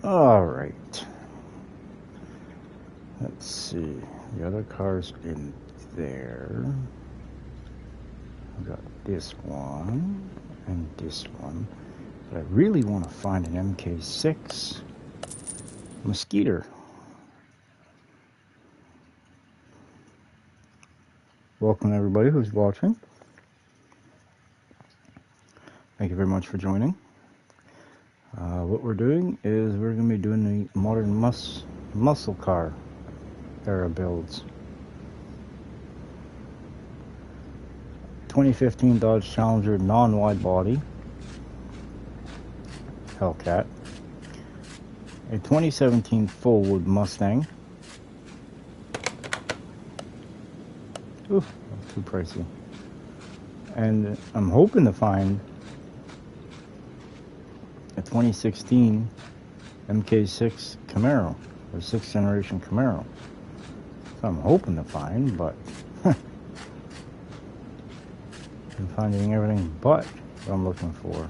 All right. Let's see. The other car's in there. I got this one and this one. But I really want to find an MK6 Mosquito. Welcome everybody who's watching. Thank you very much for joining. What we're doing is we're going to be doing the modern muscle car era builds. 2015 Dodge Challenger non-wide body Hellcat, a 2017 Fullwood Mustang. Ooh, too pricey. And I'm hoping to find a 2016 MK6 Camaro, or 6th generation Camaro. So I'm hoping to find, but I'm finding everything but what I'm looking for.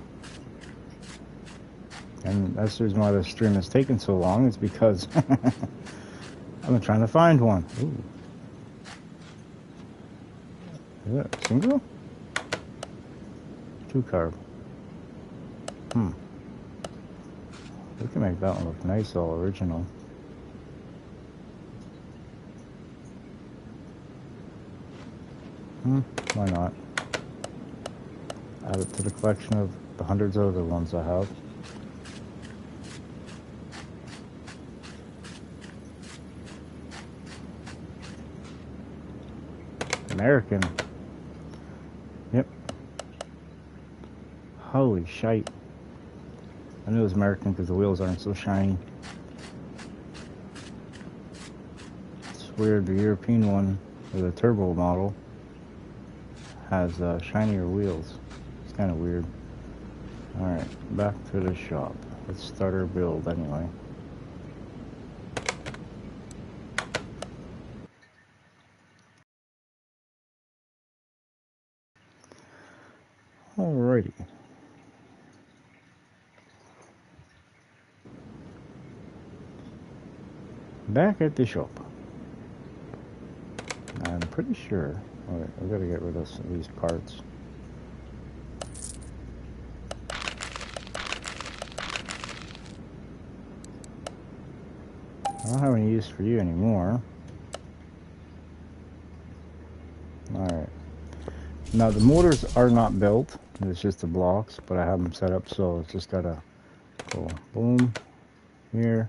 And that's the reason why the stream has taken so long. It's because I've been trying to find one. Ooh. Is that a single? 2-carb. We can make that one look nice, all original. Why not? Add it to the collection of the hundreds of other ones I have. American. Yep. Holy shite. I knew it was American because the wheels aren't so shiny. It's weird, the European one, or the turbo model, has shinier wheels. It's kind of weird. Alright, back to the shop. Let's start our build anyway. Alrighty. Back at the shop. I'm pretty sure. Alright, I gotta get rid of these parts. I don't have any use for you anymore. Alright. Now the motors are not built. It's just the blocks, but I have them set up so it's just gotta go boom here.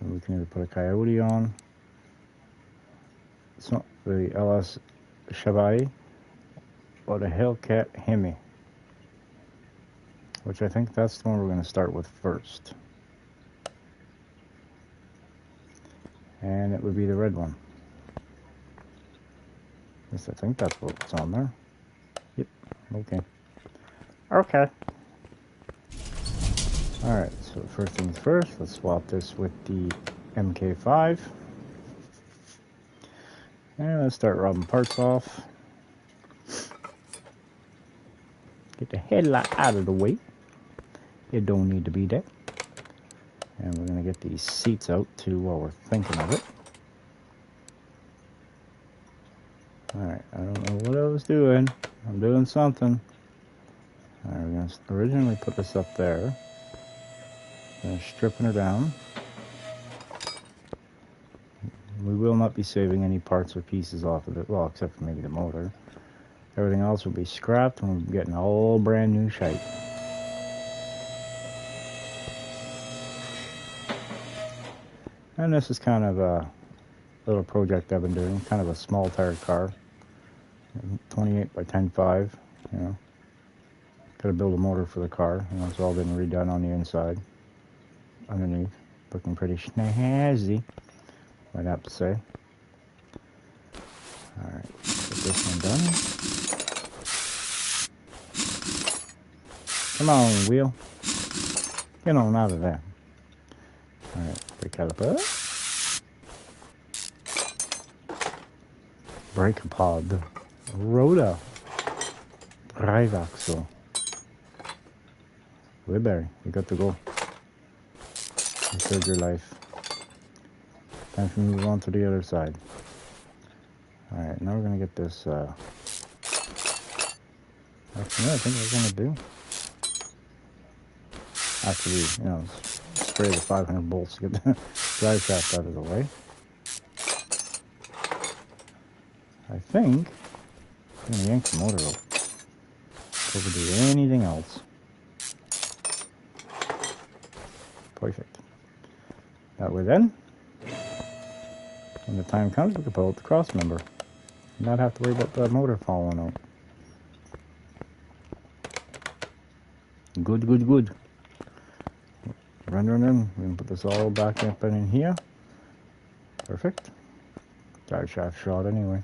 And we can either put a Coyote on. So the LS Chevy or the Hellcat Hemi, which I think that's the one we're going to start with first. And it would be the red one. At least I think that's what's on there. Yep. Okay. Okay. Alright, so first things first, let's swap this with the MK5. And let's start robbing parts off. Get the headlight out of the way. It don't need to be there. And we're going to get these seats out too while we're thinking of it. Alright, I don't know what I was doing. I'm doing something. Alright, we're going to originally put this up there. Stripping her down. We will not be saving any parts or pieces off of it, well, except for maybe the motor. Everything else will be scrapped and we're getting all brand new shite. And this is kind of a little project I've been doing, kind of a small tire car. 28 by 10.5, you know. Gotta build a motor for the car, you know, it's all been redone on the inside. Underneath, looking pretty snazzy, I'd have to say. Alright, get this one done. Come on, wheel. Get on out of there. Alright, brake caliper. Brake pod. Rotor. Drive axle. We're there. We got to go. You killed your life. Time to move on to the other side. Alright, now we're gonna get this, actually, no, I think what we're gonna do, after we, spray the 500 bolts to get the drive shaft out of the way, I think I'm gonna yank the motor out before we do anything else. Perfect. That way then, when the time comes, we can pull out the cross member and not have to worry about the motor falling out. Good, good, good. Run. We're gonna put this all back up and in here. Perfect. Drive shaft shot anyway.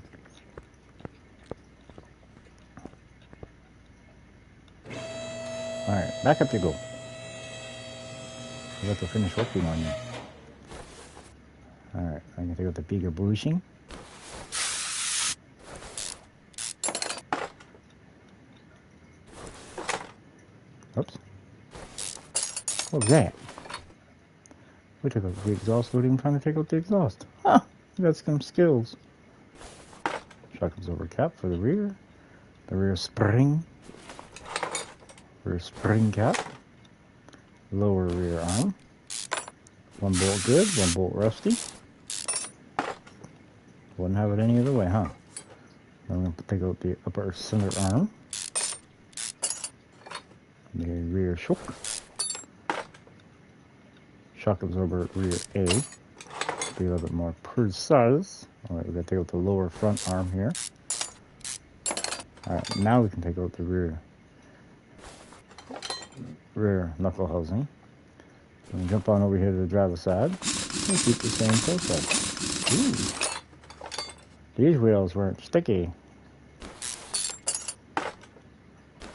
Alright, back up you go. I got to finish working on you. Alright, I'm gonna take out the bigger bushing. Oops. What was that? We took out the exhaust without even trying to take out the exhaust. Huh, you got some skills. Shock absorber cap for the rear. The rear spring cap. Lower rear arm. One bolt good, one bolt rusty. Wouldn't have it any other way, huh? Now I'm going to take out the upper center arm. The rear shock. Shock absorber rear A. Be a little bit more precise. Alright, we're going to take out the lower front arm here. Alright, now we can take out the rear knuckle housing. And jump on over here to the driver's side and keep the same process. Ooh. These wheels weren't sticky.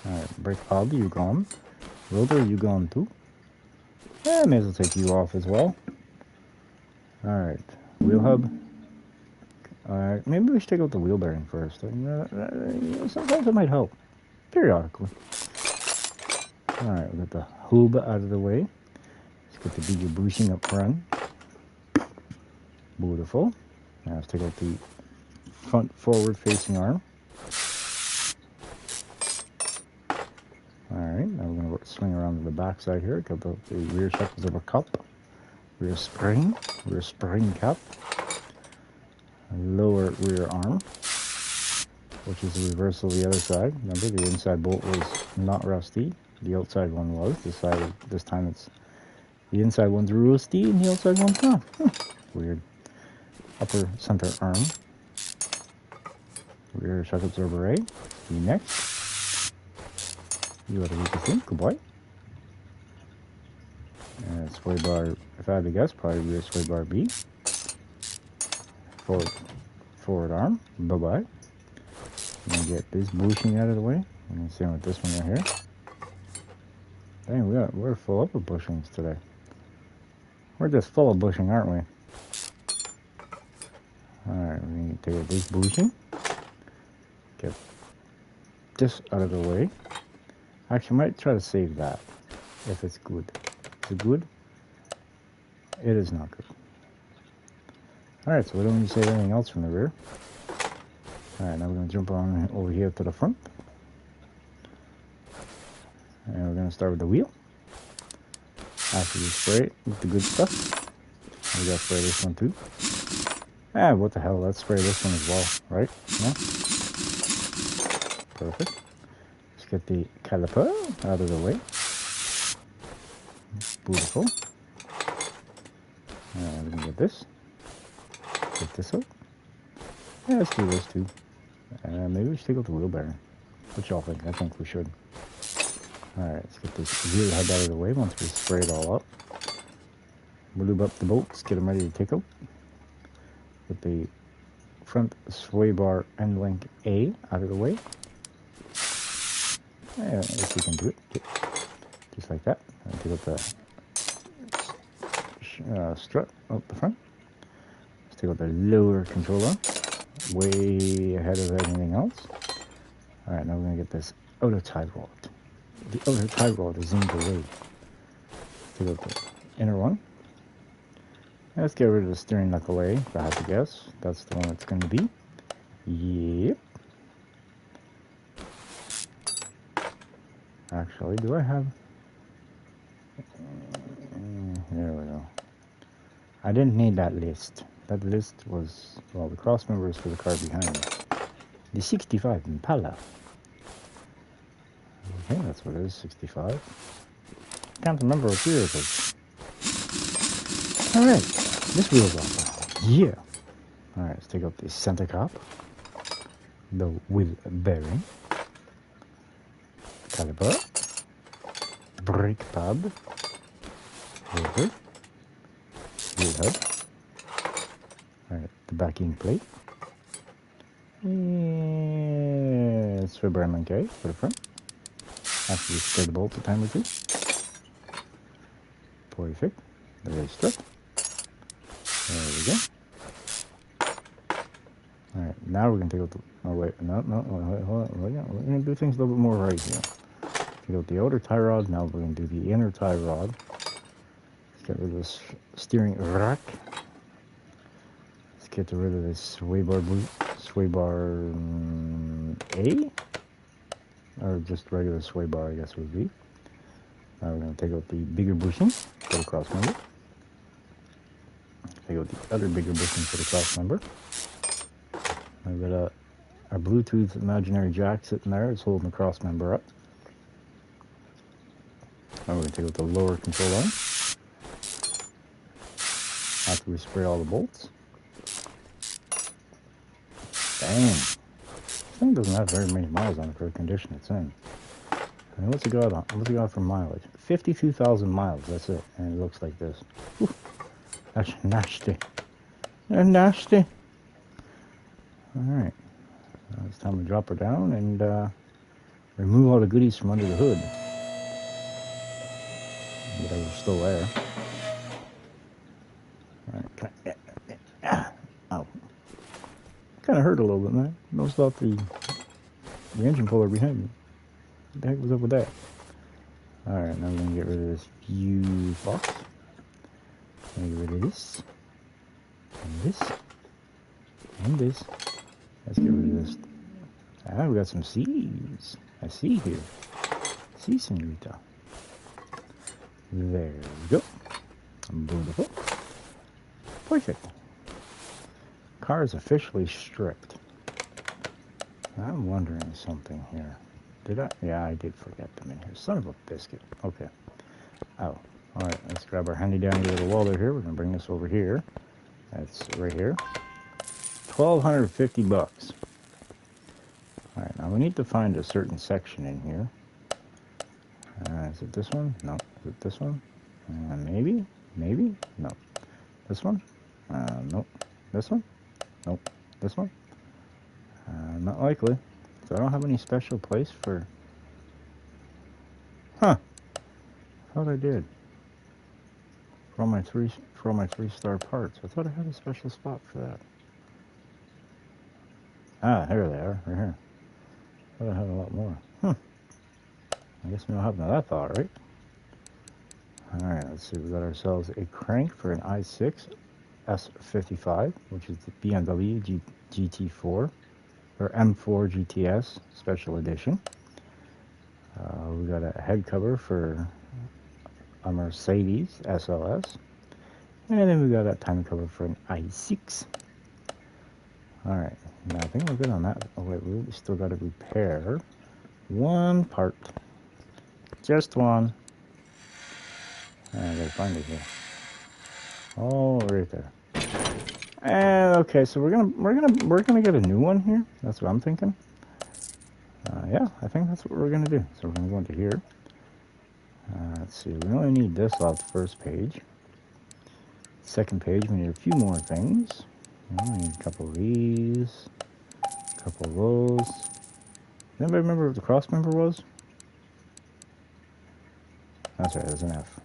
Alright, brake pad, you gone. Rotor, you gone too. Yeah, may as well take you off as well. Alright, wheel hub. Alright, maybe we should take out the wheel bearing first. Sometimes it might help. Periodically. Alright, we got the hub out of the way. Let's get the bigger bushing up front. Beautiful. Now let's take out the front forward facing arm. Alright, now we're going to swing around to the back side here. Got the rear shock absorber cup. Rear spring cap. Lower rear arm, which is the reverse of the other side. Remember, the inside bolt was not rusty. The outside one was. This time it's the inside one's rusty and the outside one's not. Weird. Upper center arm. Rear shock absorber A. The next. You had a weaker thing. Good boy. And sway bar, if I had to guess, probably rear sway bar B. Forward arm. Bye-bye. I'm going to get this bushing out of the way. I'm going to see with this one right here. Dang, we're full up with bushings today. We're just full of bushing, aren't we? Alright, we're going to take this bushing. Get this out of the way. Actually, I might try to save that if it's good. Is it good? It is not good. Alright, so we don't need to save anything else from the rear. Alright, now we're going to jump on over here to the front. And we're going to start with the wheel. After we spray it with the good stuff. We got to spray this one too. Ah, what the hell, let's spray this one as well, right? Yeah? Perfect. Let's get the caliper out of the way. Beautiful. And we're going to get this. Get this out. Yeah, let's do this too. Maybe we should take out the wheel bearing. What y'all think? I think we should. Alright, let's get this wheel head out of the way once we spray it all up. We'll lube up the bolts, get them ready to take out. Get the front sway bar end link A out of the way. Yeah, if we can do it. Just like that. And take out the strut out the front. Let's take out the lower controller. Way ahead of anything else. Alright, now we're going to get this outer tie rod. The outer tie rod is in the way. Take out the inner one. Let's get rid of the steering knuckle A, if I had to guess. That's the one it's going to be. Yep. Actually, do I have... There we go. I didn't need that list. That list was, well, the cross member is for the car behind me. The 65 Impala. Okay, that's what it is, 65. Can't remember what year it is. Alright, this wheel's off. Yeah. Alright, let's take out the center cap. The wheel bearing. Caliper. Brake pad. Rotor. Wheel hub. Alright, the backing plate. And Swibber M&K for the front. After you spray the bolts a time or two. Perfect. The race strip. There we go. Alright, now we're going to take out the... Oh, wait. No, wait, hold on. We're going to do things a little bit more right here. Take out the outer tie rod. Now we're going to do the inner tie rod. Let's get rid of this steering rack. Let's get rid of this sway bar A? Or just regular sway bar, I guess would be. Now we're going to take out the bigger bushing for the cross member. Take out the other bigger bushing for the cross member. I've got a Bluetooth imaginary jack sitting there. It's holding the cross member up. Now we're going to take out the lower control arm. After we spray all the bolts. Dang. This thing doesn't have very many miles on it for the condition it's in. I mean, what's it got on? What's it got for mileage? 52,000 miles, that's it. And it looks like this. Ooh, that's nasty. They're nasty. Alright. Now it's time to drop her down and remove all the goodies from under the hood. Whatever's still there. Alright. Ow. Kind of hurt a little bit, man. Noticed about the engine puller behind me. What the heck was up with that? Alright, now we're going to get rid of this fuse box. Get rid of this. And this. And this. Let's get rid of this. Ah, we got some C's. I see here. See, senorita. There we go. Beautiful. Perfect. Car is officially stripped. I'm wondering something here. Did I? Yeah, I did forget them in here. Son of a biscuit. Okay. Oh. Alright, let's grab our handy dandy little welder here. We're going to bring this over here. That's right here. $1,250 bucks. Alright, now we need to find a certain section in here. Is it this one? No. Is it this one? Maybe? Maybe? No. This one? Nope. This one? Nope. This one? Not likely. So I don't have any special place for... Huh. I thought I did. For all my three-star parts. I thought I had a special spot for that. Ah, here they are. Right here. I thought I had a lot more. I guess we don't have none of that thought, right? Alright, let's see. We got ourselves a crank for an i6 S55, which is the BMW GT4 or M4 GTS Special Edition. We got a head cover for a Mercedes SLS, and then we got a time cover for an i6. Alright, now I think we're good on that. Oh wait, we still got to repair one part. Just one. I gotta find it here. Oh, right there. And okay, so we're gonna get a new one here. That's what I'm thinking. Yeah, I think that's what we're gonna do. So we're gonna go into here. Let's see. We only need this off the first page. Second page, we need a few more things. We need a couple of these, a couple of those. Does anybody remember what the cross member was? That's right, there's an F.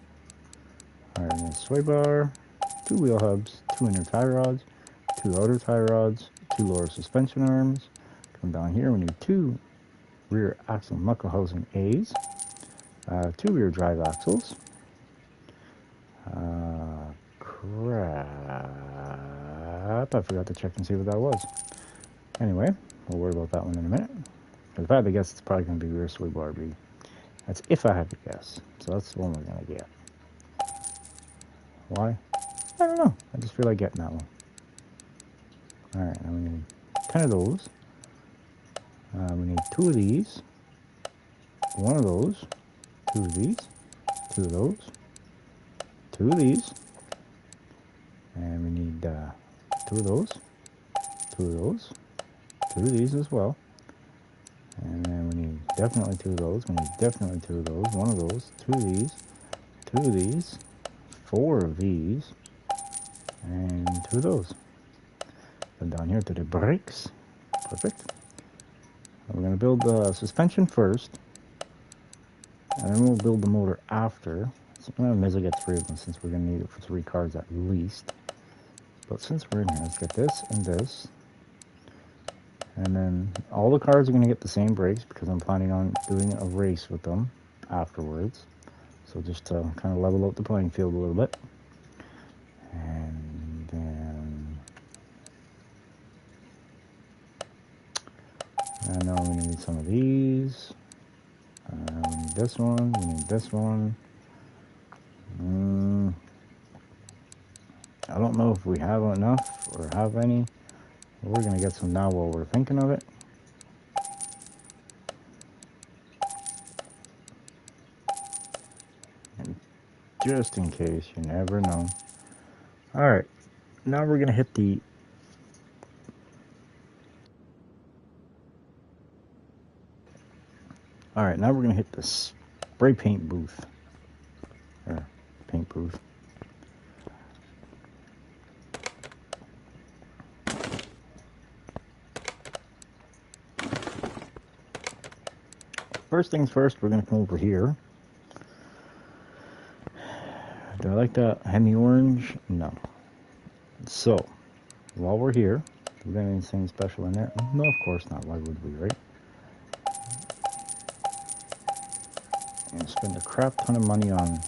Alright, and then sway bar, 2 wheel hubs, 2 inner tie rods, 2 outer tie rods, 2 lower suspension arms. Come down here, we need 2 rear axle knuckle housing A's, 2 rear drive axles. Crap. that. I forgot to check and see what that was. Anyway, we'll worry about that one in a minute. If I had to guess, it's probably going to be Rear Sway Bar B. That's if I had to guess. So that's the one we're going to get. Why? I don't know. I just feel like getting that one. Alright, now we need 10 of those. We need 2 of these. 1 of those. 2 of these. 2 of those. 2 of these. And we need 2 of those. 2 of those. 2 of these as well. And then we need definitely 2 of those. We need definitely 2 of those. 1 of those. 2 of these. 2 of these. 4 of these. And 2 of those. Then down here to the brakes. Perfect. We're going to build the suspension first. And then we'll build the motor after. So I may as well get 3 of them since we're going to need it for 3 cars at least. But since we're in here, let's get this and this. And then all the cars are going to get the same brakes because I'm planning on doing a race with them afterwards. So just to kind of level out the playing field a little bit. And then I know we need some of these. We need this one. We need this one. I don't know if we have enough or have any. We're going to get some now while we're thinking of it. And just in case, you never know. Alright, now we're going to hit the... Alright, now we're going to hit the spray paint booth. Or paint booth. First things first, we're going to come over here. Do I like that Hemi orange? No. So, while we're here, do we got anything special in there? No, of course not. Why would we, right? I'm going to spend a crap ton of money on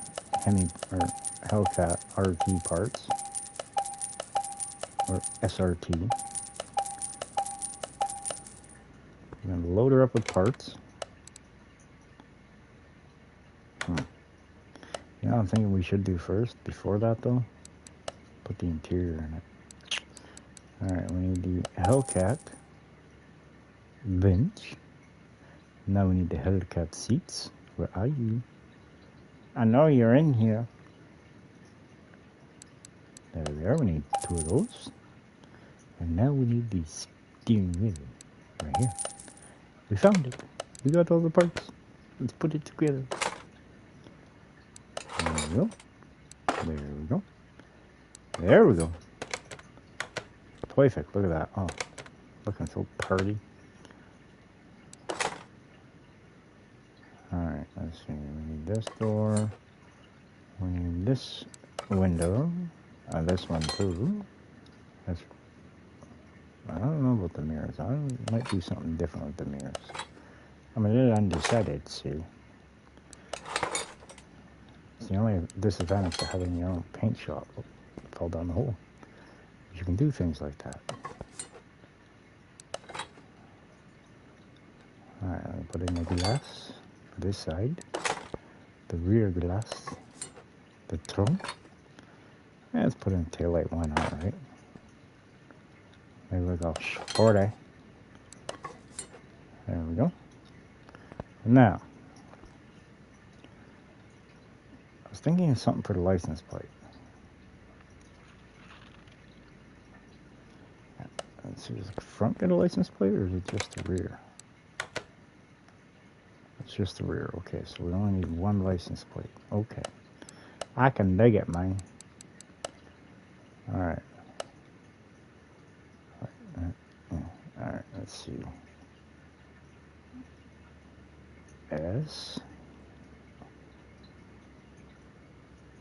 Hemi or Hellcat RT parts. Or SRT. I'm going to load her up with parts. You know what I'm thinking we should do first, before that though? Put the interior in it. Alright, we need the Hellcat bench. Now we need the Hellcat seats. Where are you? I know you're in here. There we are, we need 2 of those. And now we need the steering wheel. Right here. We found it. We got all the parts. Let's put it together. There we go. There we go. There we go. Perfect. Look at that. Oh, looking so pretty. Alright, let's see. We need this door. We need this window. This one too. That's, I don't know about the mirrors. I might do something different with the mirrors. I'm a little undecided, see. It's the only disadvantage to having your own paint shop. Oh, fall down the hole. You can do things like that. Alright, I'll put in the glass for this side. The rear glass. The trunk. And let's put in a taillight, why not, right? Maybe we'll go sporty. There we go. Now, I was thinking of something for the license plate. Let's see, is the front got a license plate or is it just the rear? It's just the rear. Okay, so we only need 1 license plate. Okay. I can dig it, man. Alright. Alright, let's see. S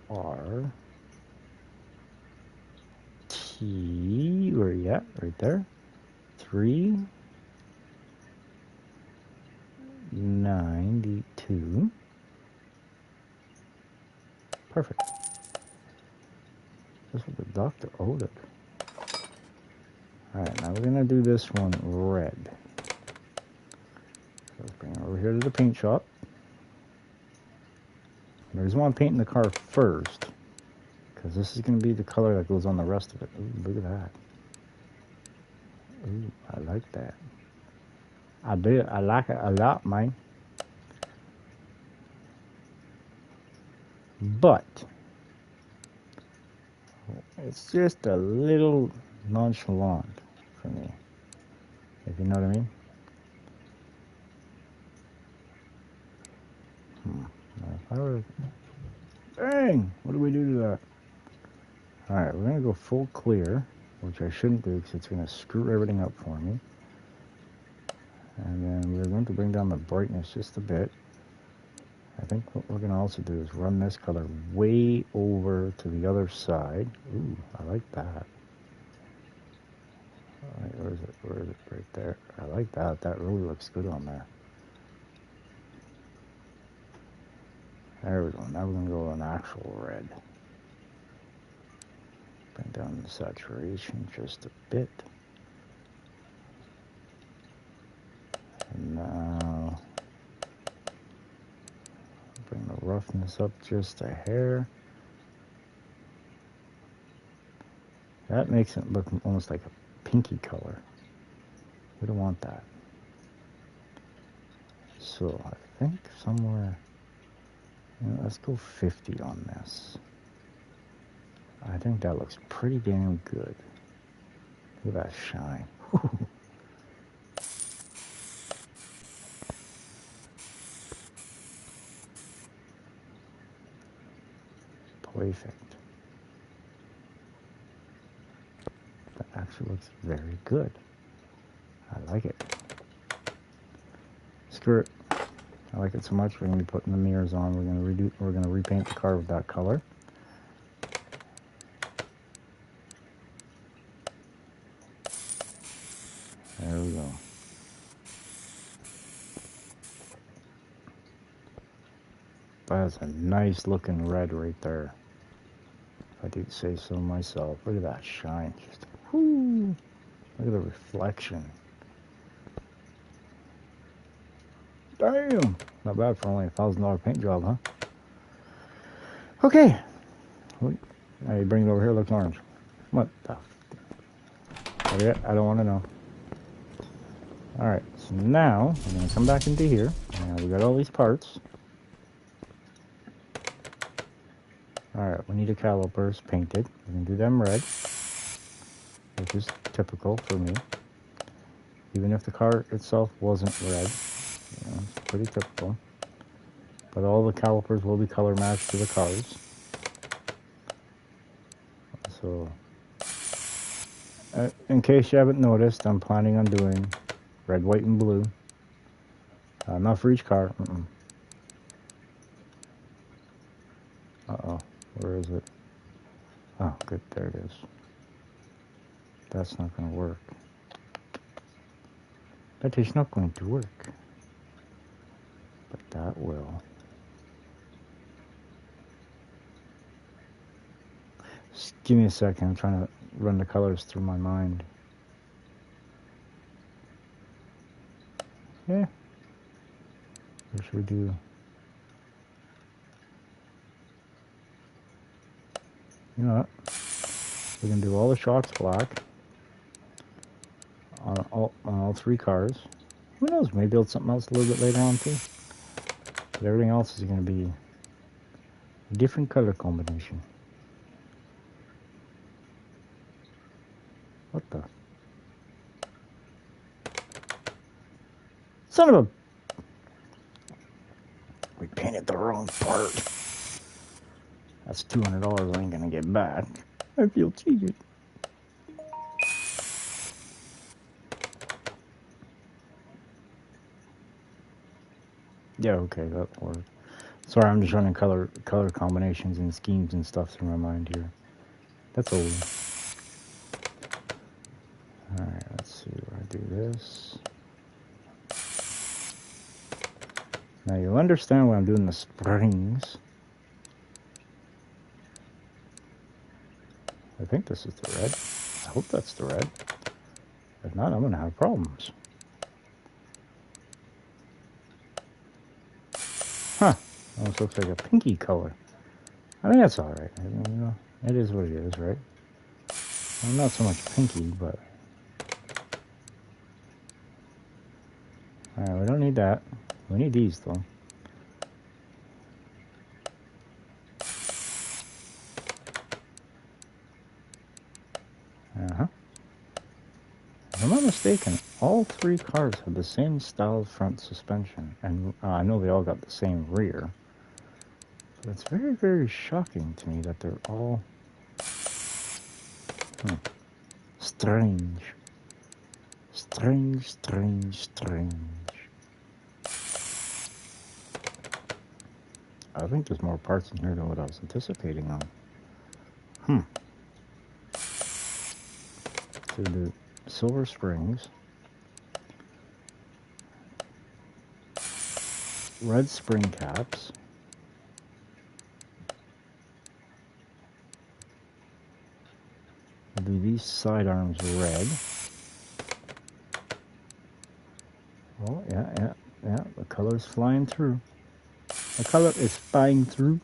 R T, where you at? Right there. 392. Perfect. That's what the doctor ordered. Alright, now we're going to do this one red. So let's bring it over here to the paint shop. The reason why I'm painting the car first, because this is going to be the color that goes on the rest of it. Ooh, look at that. Ooh, I like that. I do. I like it a lot, man. But it's just a little nonchalant for me, if you know what I mean. If I were... Dang! What do we do to that? Alright, we're going to go full clear, which I shouldn't do because it's going to screw everything up for me. And then we're going to bring down the brightness just a bit. I think what we're going to also do is run this color way over to the other side. Ooh, I like that. Alright, where is it? Where is it? Right there. I like that. That really looks good on there. There we go. Now we're going to go an actual red. Bring down the saturation just a bit. And now bring the roughness up just a hair. That makes it look almost like a pinky color. We don't want that. So I think somewhere, let's go 50 on this. I think that looks pretty damn good. Look at that shine. Perfect. That actually looks very good. I like it. Screw it. I like it so much. We're going to be putting the mirrors on. We're going to repaint the car with that color. There we go. That's a nice looking red right there, if I do say so myself. Look at that shine. Just, whoo! Look at the reflection. Damn! Not bad for only $1,000 paint job, huh? Okay. Now you bring it over here, looks orange. What the? I don't want to know. Alright, so now I'm going to come back into here. Now we got all these parts. Alright, we need the calipers painted. We're going to do them red, which is typical for me. Even if the car itself wasn't red, it's pretty typical. But all the calipers will be color matched to the cars. So, in case you haven't noticed, I'm planning on doing red, white, and blue. Not for each car. Uh-oh. Where is it? Oh, good. There it is. That's not going to work. That is not going to work. But that will. Just give me a second. I'm trying to run the colors through my mind. Yeah. What should we do? You know what? We're going to do all the shocks black on all three cars. Who knows? Maybe build something else a little bit later on too. But everything else is going to be a different color combination. What the? Son of a... We painted the wrong part. That's $200 I ain't gonna get back. I feel cheated. Yeah, okay, that'll work. Sorry, I'm just running color combinations and schemes and stuff through my mind here. That's all. Alright, let's see where I do this. Now you'll understand when I'm doing the springs. I think this is the red. I hope that's the red. If not, I'm gonna have problems. Huh. Almost looks like a pinky color. I think that's alright. You know, it is what it is, right? Well, not so much pinky, but... Alright, we don't need that. We need these, though. Uh-huh. If I'm not mistaken, all three cars have the same style front suspension. And I know they all got the same rear. But it's very, very shocking to me that they're all... Strange. Strange, strange, strange. I think there's more parts in here than what I was anticipating on. So the silver springs. Red spring caps. We'll do these side arms red. Oh, yeah. The color's flying through. The color is flying through.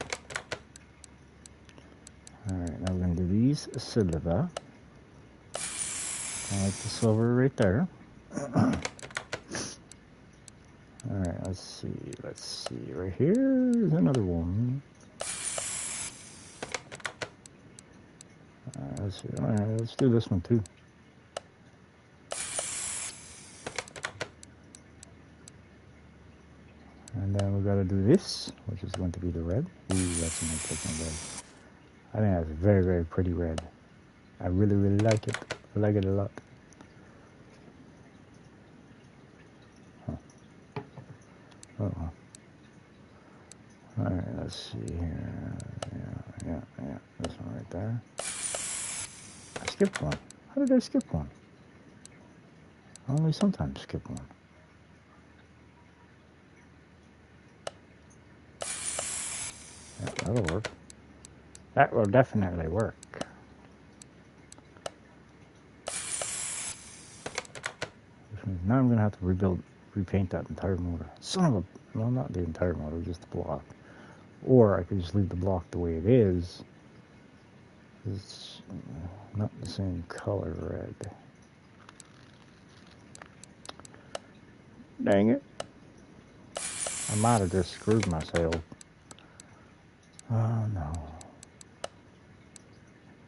Alright, now we're going to do these silver. I like the silver right there. Alright, let's see. Right here is another one. Let's see. Alright, let's do this one too. And then we got to do this, which is going to be the red. Ooh, that's a nice looking red. I think that's very, very pretty red. I really, really like it. I like it a lot. Uh-oh. Alright, let's see here. Yeah. This one right there. I skipped one. How did I skip one? I only sometimes skip one. Yeah, that'll work. That will definitely work. Which means now I'm going to have to repaint that entire motor. Son of a... Well, not the entire motor, just the block. Or I could just leave the block the way it is. It's not the same color red. Dang it. I might have just screwed myself. Oh no.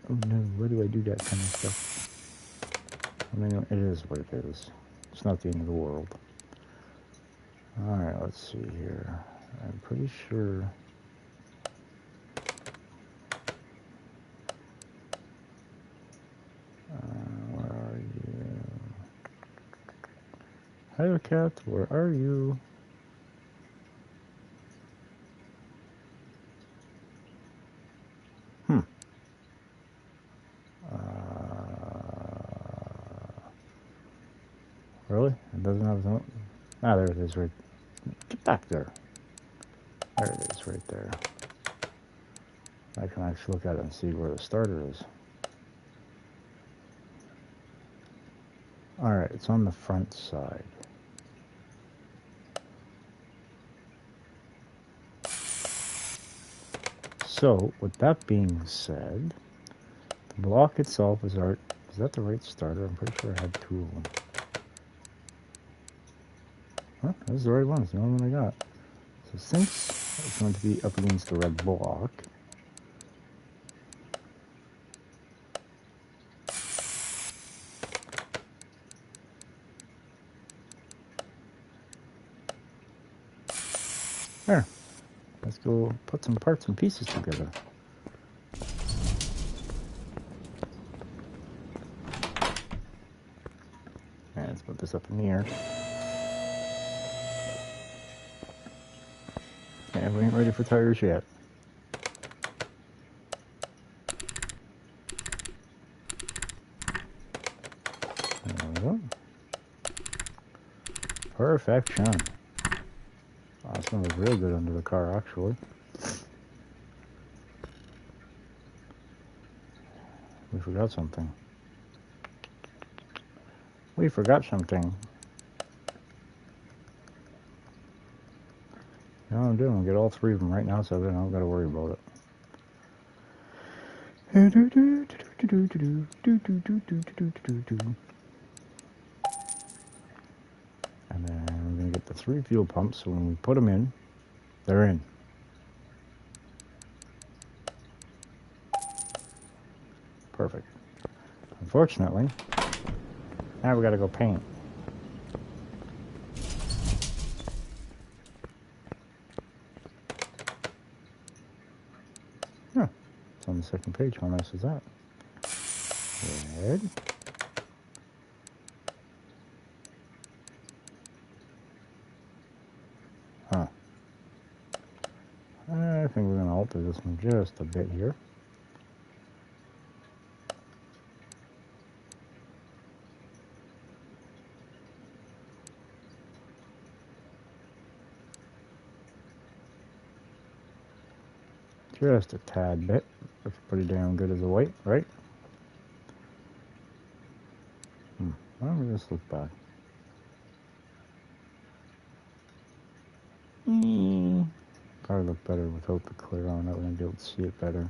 Oh no, why do I do that kind of stuff? I mean, it is what it is. It's not the end of the world. Alright, let's see here. I'm pretty sure... where are you? Hello, cat, where are you? Really? It doesn't have no... Ah, there it is, right... Get back there. There it is, right there. I can actually look at it and see where the starter is. Alright, it's on the front side. So, with that being said, the block itself is our... Is that the right starter? I'm pretty sure I had two of them. Huh? That's the right one. It's the only one I got. So since it's going to be up against the red block, there. Let's go put some parts and pieces together. And let's put this up in the air. Yeah, we ain't ready for tires yet. There we go. Perfection. Oh, that smells real good under the car, actually. We forgot something. We forgot something. You know what I'm doing? I'll get all three of them right now, so then I don't gotta worry about it. And then we're gonna get the 3 fuel pumps, so when we put them in, they're in. Perfect. Unfortunately, now we gotta go paint. Huh. It's on the second page. How nice is that? Red. Huh. I think we're gonna alter this one just a bit here. Just a tad bit. Looks pretty damn good as a white, right? Why don't we just look back? Probably look better without the clear on. That way I'll be able to see it better.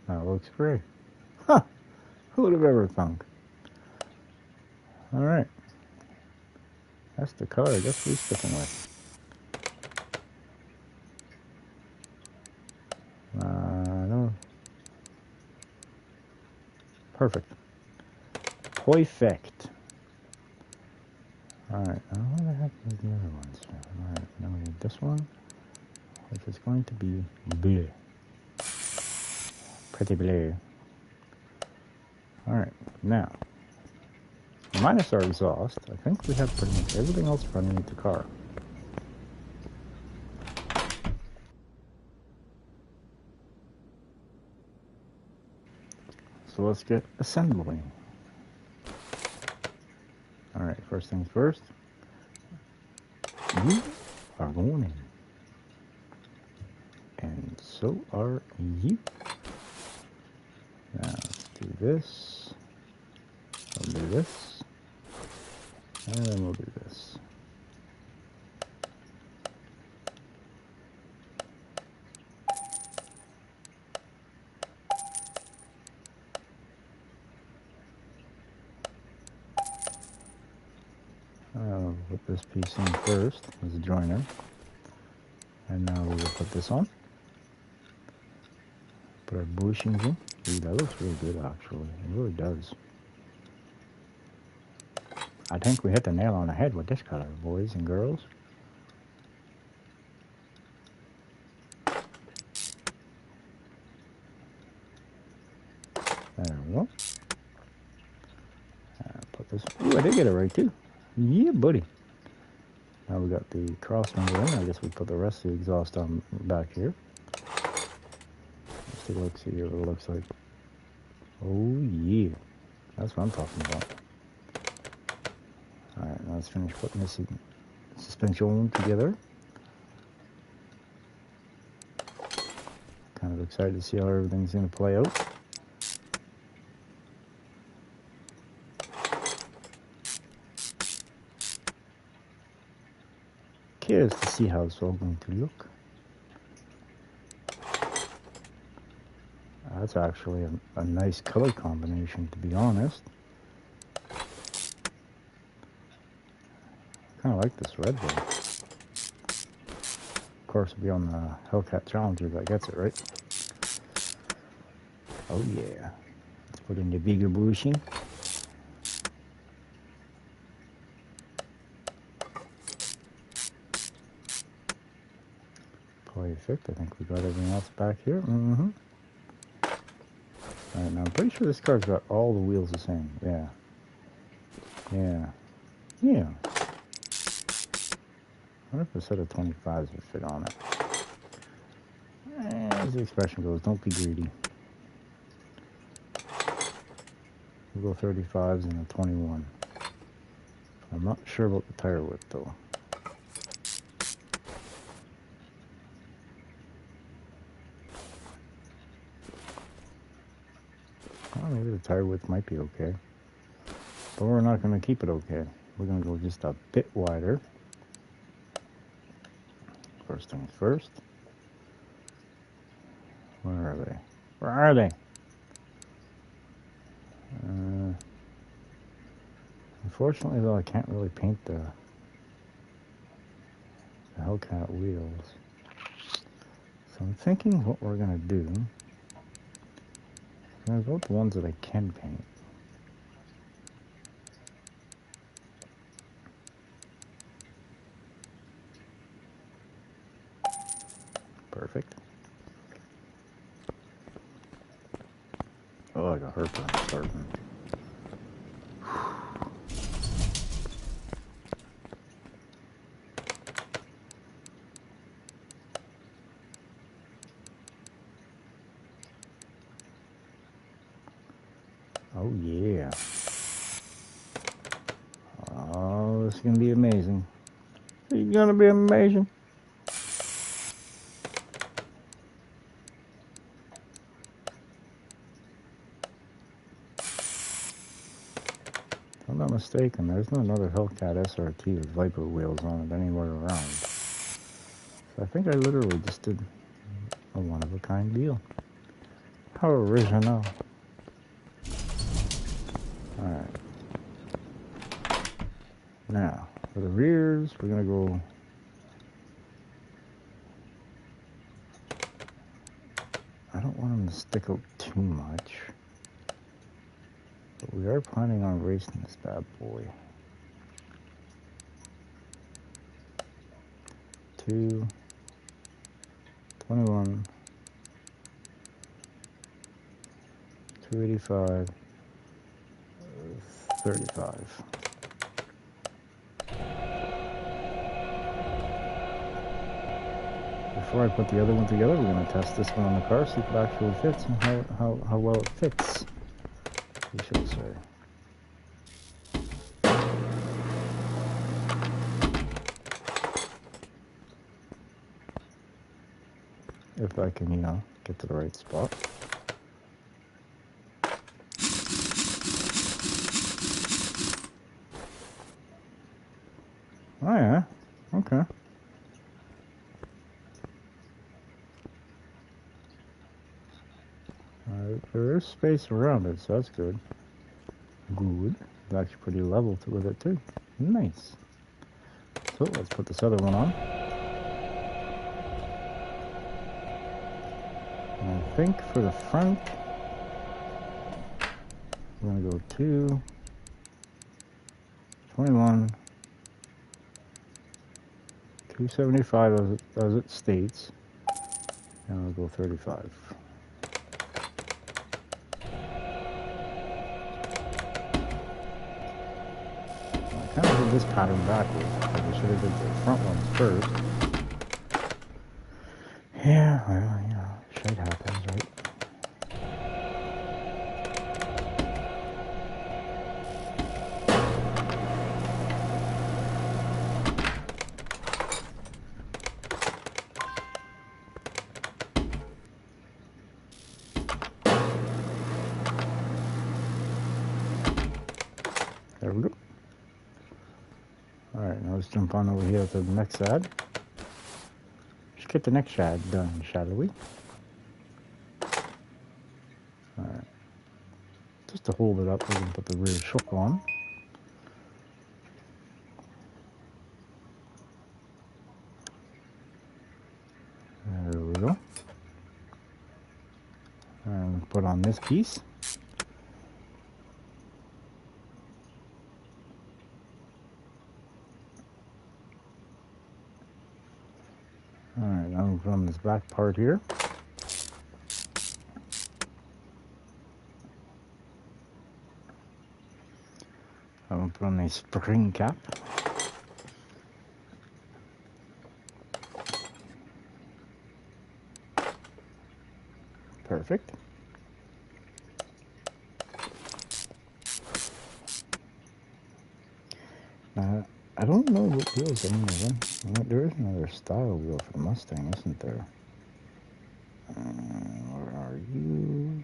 That looks great. Huh! Who would have ever thunk? Alright. That's the color I guess we're sticking with. No. Perfect. Perfect. Alright, now what the heck is the other ones? Alright, now we need this one, which is going to be blue. Pretty blue. Alright, now, minus our exhaust, I think we have pretty much everything else running with the car. So let's get assembling. Alright, first things first. You are going in. And so are you. Now let's do this. We'll do this. And then we'll do this. I'll put this piece in first as a joiner. And now we will put this on. Put our bushings in. Ooh, that looks really good actually. It really does. I think we hit the nail on the head with this color, boys and girls. There we go. Put this. Ooh, I did get it right too. Yeah, buddy. Now we got the cross member in. I guess we put the rest of the exhaust on back here. Let's take a look, see what it looks like. Oh yeah, that's what I'm talking about. Alright, now let's finish putting this suspension together. Kind of excited to see how everything's going to play out. Curious to see how it's all going to look. That's actually a nice color combination, to be honest. Kind of like this red one. Of course, it'll be on the Hellcat Challenger that gets it, right? Oh yeah. Let's put in the bigger bushing. Perfect. I think we got everything else back here. Alright, now I'm pretty sure this car's got all the wheels the same. Yeah. Yeah. Yeah. I wonder if a set of 25s would fit on it. As the expression goes, don't be greedy. We'll go 35s and a 21. I'm not sure about the tire width though. Well, maybe the tire width might be okay. But we're not going to keep it okay. We're going to go just a bit wider. First things first. Where are they? Where are they? Unfortunately, though, I can't really paint the Hellcat wheels. So I'm thinking what we're going to do. I'm going to go with the ones that I can paint. Perfect. Oh, I got heartburn starting. Oh yeah. Oh, this is gonna be amazing. It's gonna be amazing. If I'm not mistaken, there's not another Hellcat SRT with Viper wheels on it anywhere around. So I think I literally just did a one-of-a-kind deal. How original. Alright. Now, for the rears, we're gonna go... I don't want them to stick out too much. But we are planning on racing this bad boy. 2, 21, 285, 35. Before I put the other one together, we're going to test this one on the car, see if it actually fits and how well it fits, we should say. If I can, you know, get to the right spot. Oh yeah, okay. There is space around it, so that's good. Good. It's actually pretty level with it too. Nice. So let's put this other one on. And I think for the front, we're going to go 2, 21, 275 as it states, and I'll go 35. I kind of did this pattern backwards, because I should have did the front ones first. Yeah, well, you know, shit happens, right? There we go. Alright, now let's jump on over here to the next side. Let's get the next side done, shall we? Alright. Just to hold it up, we're going to put the rear shock on. There we go. And put on this piece. Alright, now we'll put on this back part here. I'm going to put on a spring cap. Perfect. I don't know what wheels any of them. There is another style wheel for the Mustang, isn't there? Where are you?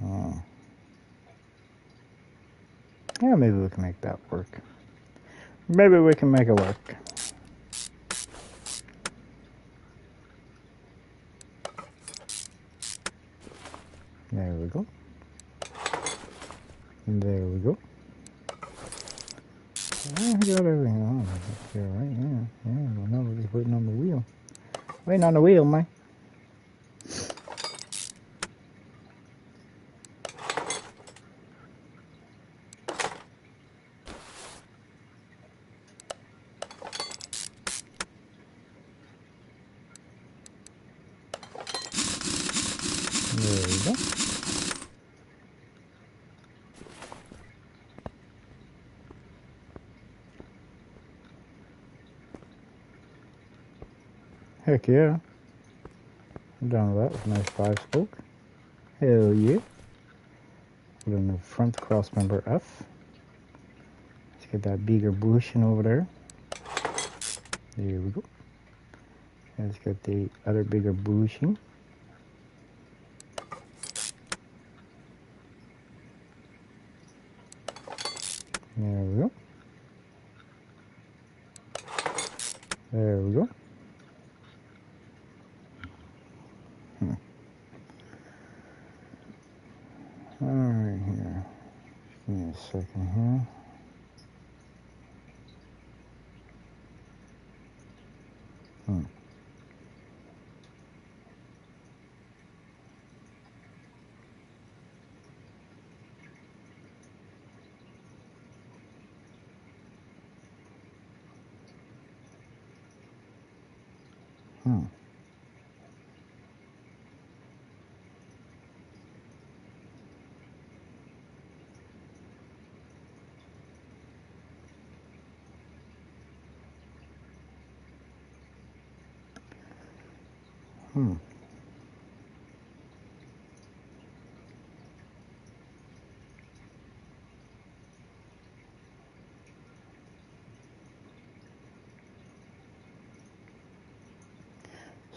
Oh. Yeah, maybe we can make that work. Maybe we can make it work. There we go. There we go. I got everything on here, right? Yeah. Well, now we're just waiting on the wheel. Waiting on the wheel, man. There we go. Heck yeah. I'm down with that with a nice 5-spoke. Hell yeah. Put in the front cross member F. Let's get that bigger bushing over there. There we go. Let's get the other bigger bushing. There we go. There we go. Alright here. Give me a second here.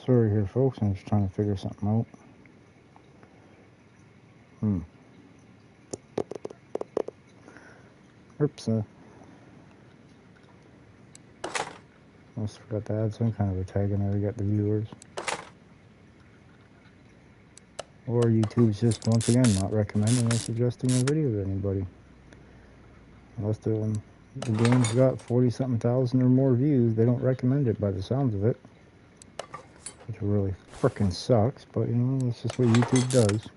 Sorry here, folks. I'm just trying to figure something out. Oops. Almost forgot to add some kind of a tag in there to get the viewers. Or YouTube's just, once again, not recommending or suggesting a video to anybody. Unless the game's got 40-something thousand or more views, they don't recommend it by the sounds of it. Which really frickin' sucks, but you know, that's just what YouTube does.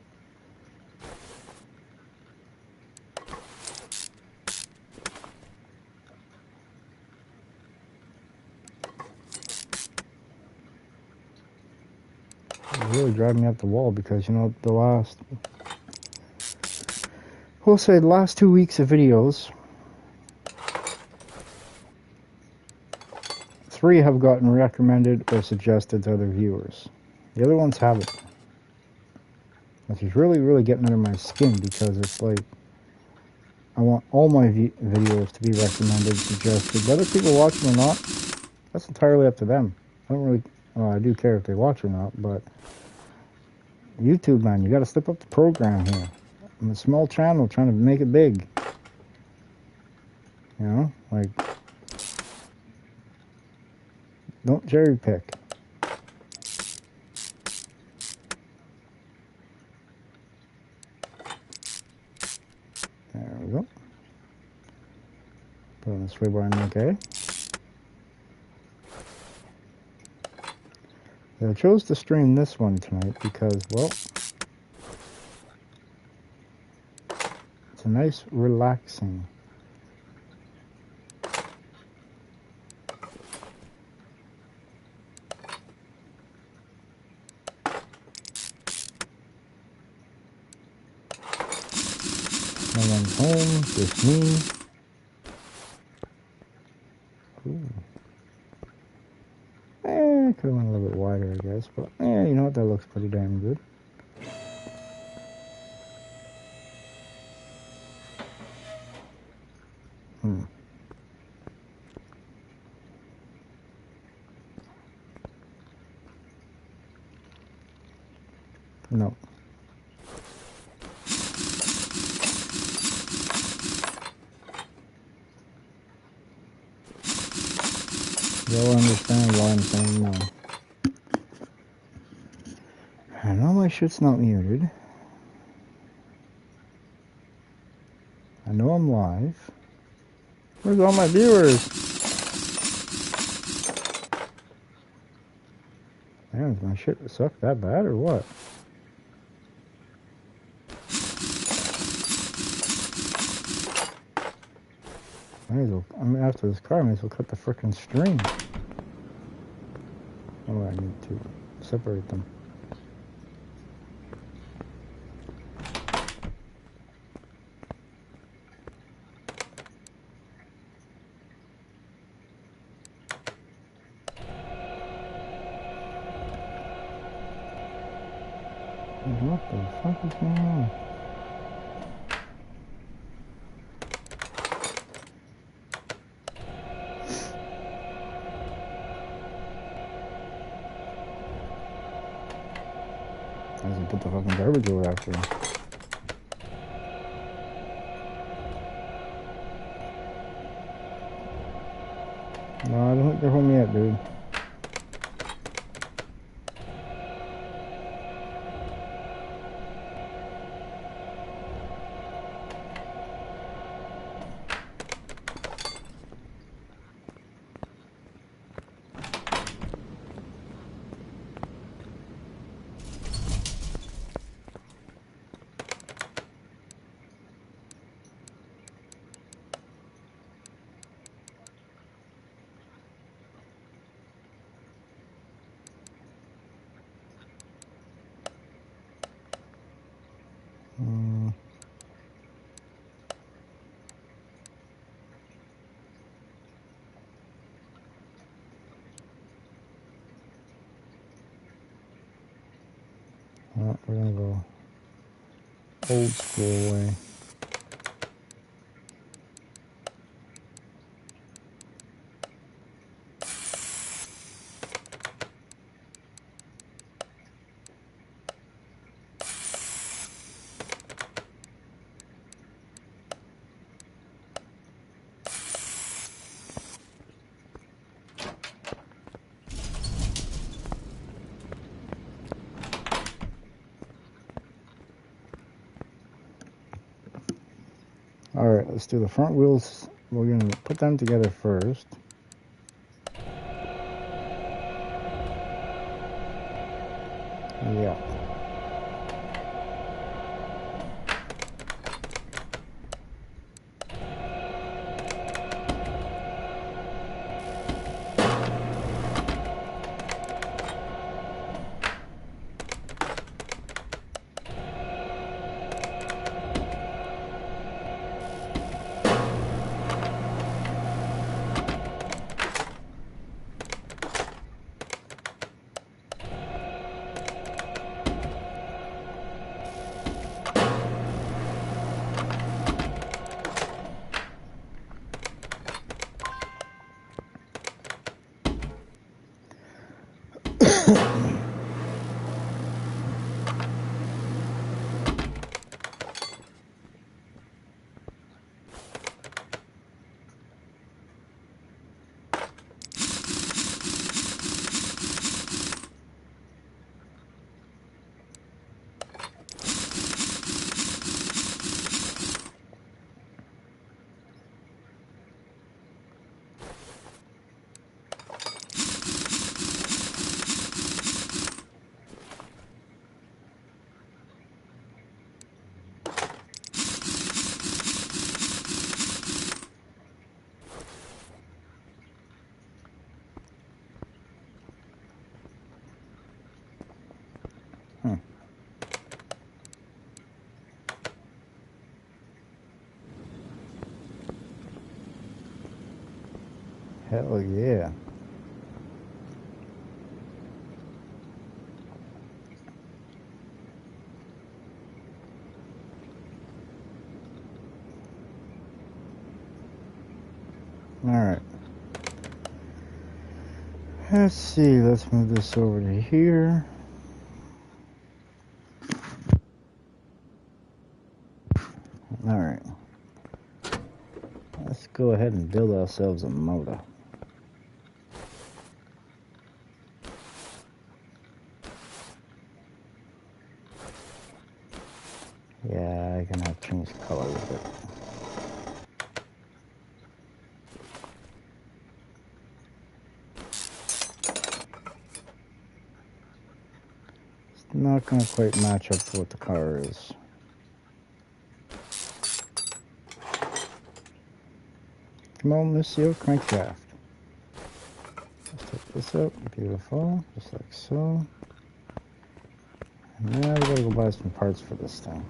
It's really driving me up the wall because, you know, we'll say the last 2 weeks of videos, 3 have gotten recommended or suggested to other viewers. The other ones haven't. Which is really, really getting under my skin because it's like, I want all my videos to be recommended, suggested. Whether people watch them or not, that's entirely up to them. I don't really, well, I do care if they watch or not, but YouTube, man, you got to step up the program here. I'm a small channel trying to make it big. You know, like, don't cherry pick. There we go. Put on the sway bar and okay. I chose to stream this one tonight because, well, it's a nice, relaxing. No one's home, just me. there, I guess. But yeah, you know what? That looks pretty damn good. No. You'll understand why I'm saying no. I know my shit's not muted. I know I'm live. Where's all my viewers? Man, does my shit suck that bad or what? I mean, after this car, I may as well cut the frickin' string. Oh, I need to separate them. What the fuck is going on? I was gonna put the fucking garbage over after him. No, I don't think they're home yet, dude. Well, we're gonna go old school way. Alright, let's do the front wheels. We're gonna put them together first. Yeah. Hell yeah. Alright. Let's see, let's move this over to here. Alright. Let's go ahead and build ourselves a motor. Yeah, I'm gonna have to change the color a little bit. It's not gonna quite match up to what the car is. Come on, Miss Seal crankshaft. Let's take this up, beautiful, just like so. And now we gotta go buy some parts for this thing.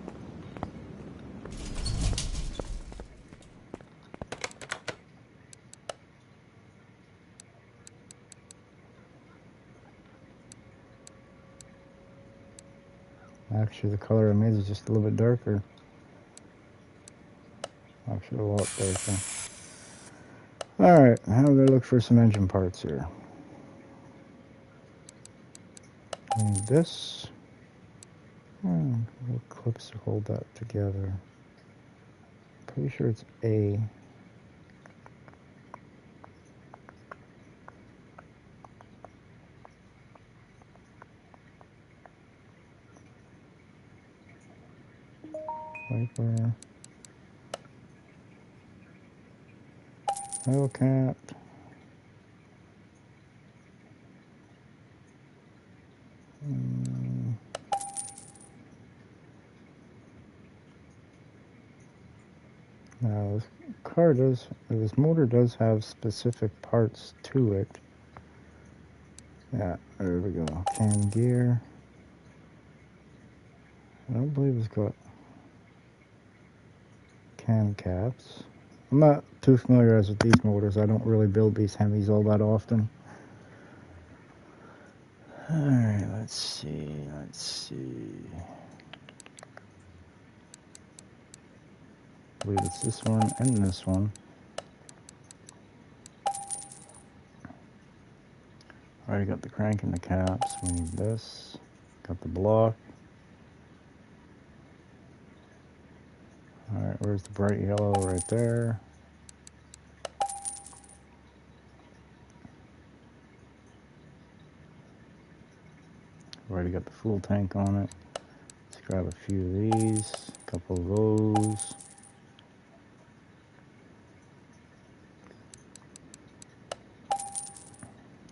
Actually, the color I made is just a little bit darker. Actually, a lot darker. Alright, how do I look for some engine parts here? I need this. Little clips to hold that together. Pretty sure it's A. Wiper. Hellcat. Now this car does, this motor does have specific parts to it. Yeah, there we go. Cam gear. I don't believe it's got cam caps. I'm not too familiar with these motors. I don't really build these Hemis all that often. Alright, let's see. I believe it's this one and this one. Already got the crank and the caps. We need this. Got the block. Alright, where's the bright yellow? Right there. Already got the fuel tank on it. Let's grab a few of these, a couple of those.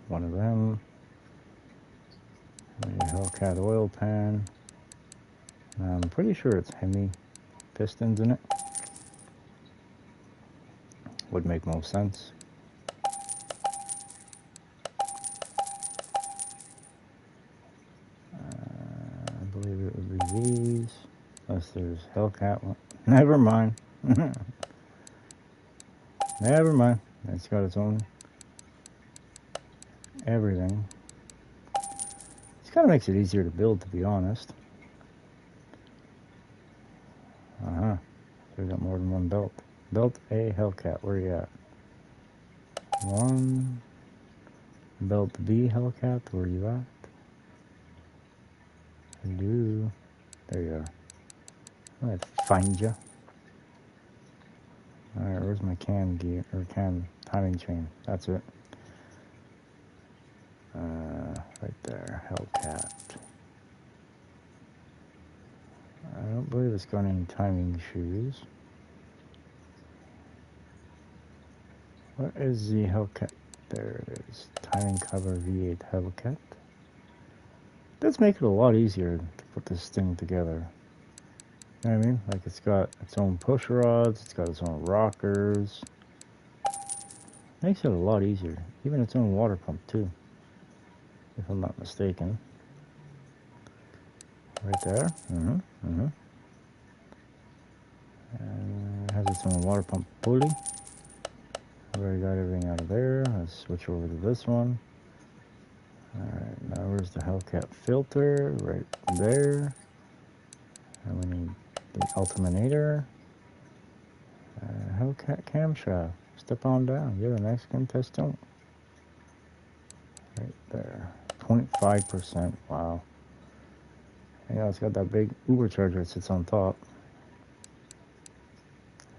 One of them. A Hellcat oil pan. I'm pretty sure it's Hemi pistons in it. Would make most sense. I believe it would be these. Unless there's Hellcat one. Never mind. Never mind. It's got its own everything. This kind of makes it easier to build, to be honest. So we got more than one belt. Belt A Hellcat, where you at? One. Belt B Hellcat, where you at? Do. There you are. I'm gonna find you. Alright, where's my cam gear, or cam timing chain? That's it. Right there, Hellcat. I don't believe it's got any timing shoes. What is the Hellcat? There it is. Timing cover V8 Hellcat. Does make it a lot easier to put this thing together. You know what I mean? Like it's got its own push rods, it's got its own rockers. Makes it a lot easier. Even its own water pump too, if I'm not mistaken. Right there. And it has its own water pump pulley. I've already got everything out of there. Let's switch over to this one. Alright, now where's the Hellcat filter? Right there. And we need the Ultiminator. Hellcat camshaft. Step on down. You're the next contestant. Right there. 0.5%. Wow. Yeah, it's got that big Uber charger that sits on top.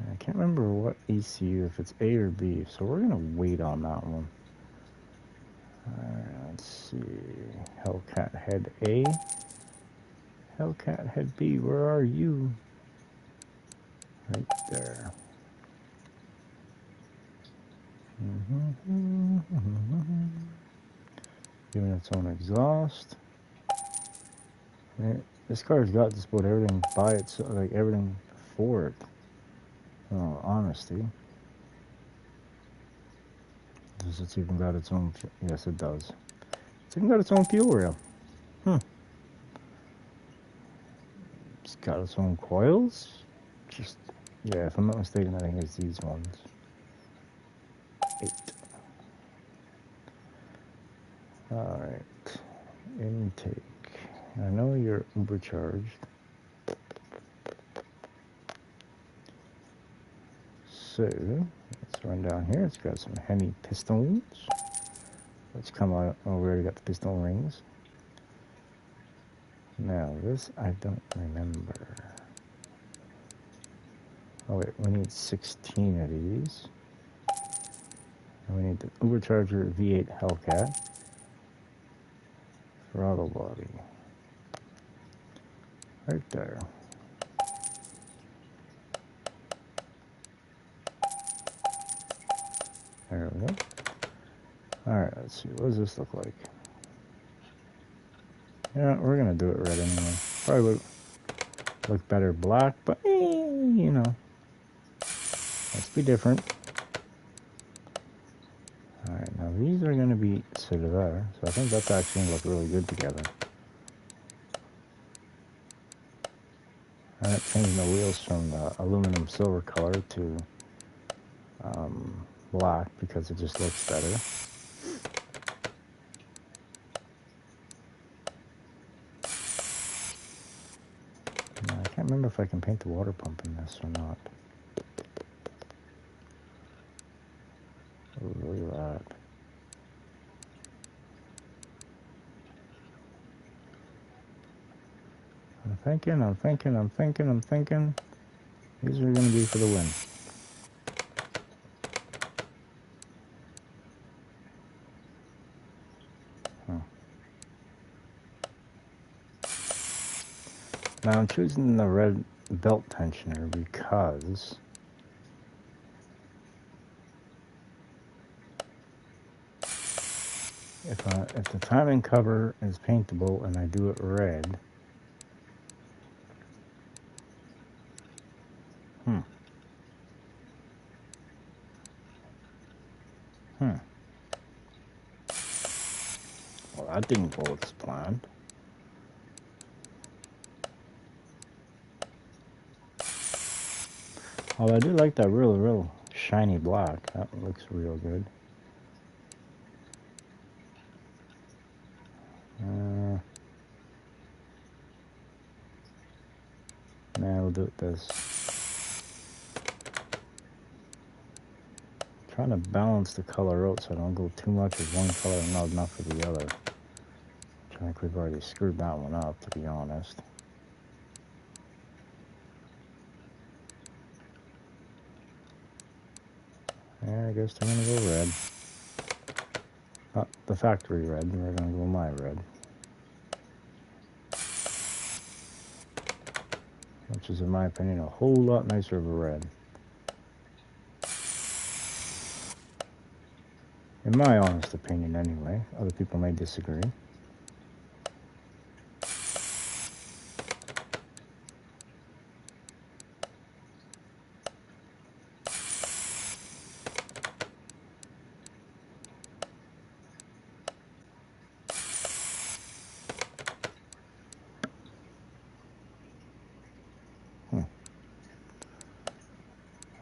I can't remember what ECU, if it's A or B, so we're going to wait on that one. Alright, let's see. Hellcat head A. Hellcat head B, where are you? Right there. Giving its own exhaust. This car's got just about everything by itself, like everything for it. Oh, honesty. Does it's even got its own? Yes, it does. It's even got its own fuel rail. It's got its own coils. Just yeah, if I'm not mistaken, I think it's these ones. 8. All right. Intake. I know you're Uber charged. So let's run down here. It's got some Hemi pistons. Let's come on. Oh, we already got the piston rings. Now this I don't remember. Oh wait, we need 16 of these. And we need the Ubercharger V8 Hellcat. Throttle body. Right there. There we go. Alright, let's see. What does this look like? Yeah, we're gonna do it red anyway. Probably would look better black, but you know. Let's be different. Alright, now these are gonna be sort of there. So I think that's actually gonna look really good together. I'm changing the wheels from the aluminum silver color to black because it just looks better. Now, I can't remember if I can paint the water pump in this or not. Ooh, look at that. I'm thinking. These are going to be for the win. Now I'm choosing the red belt tensioner because if the timing cover is paintable and I do it red, well, that didn't go as planned. Although I do like that real shiny black. That looks real good. Now we'll do it this. Trying to balance the color out so I don't go too much of one color and not enough of the other. I think we've already screwed that one up, to be honest. Yeah, I guess they're gonna go red. Not the factory red, we're gonna go my red. Which is, in my opinion, a whole lot nicer of a red. In my honest opinion, anyway. Other people may disagree.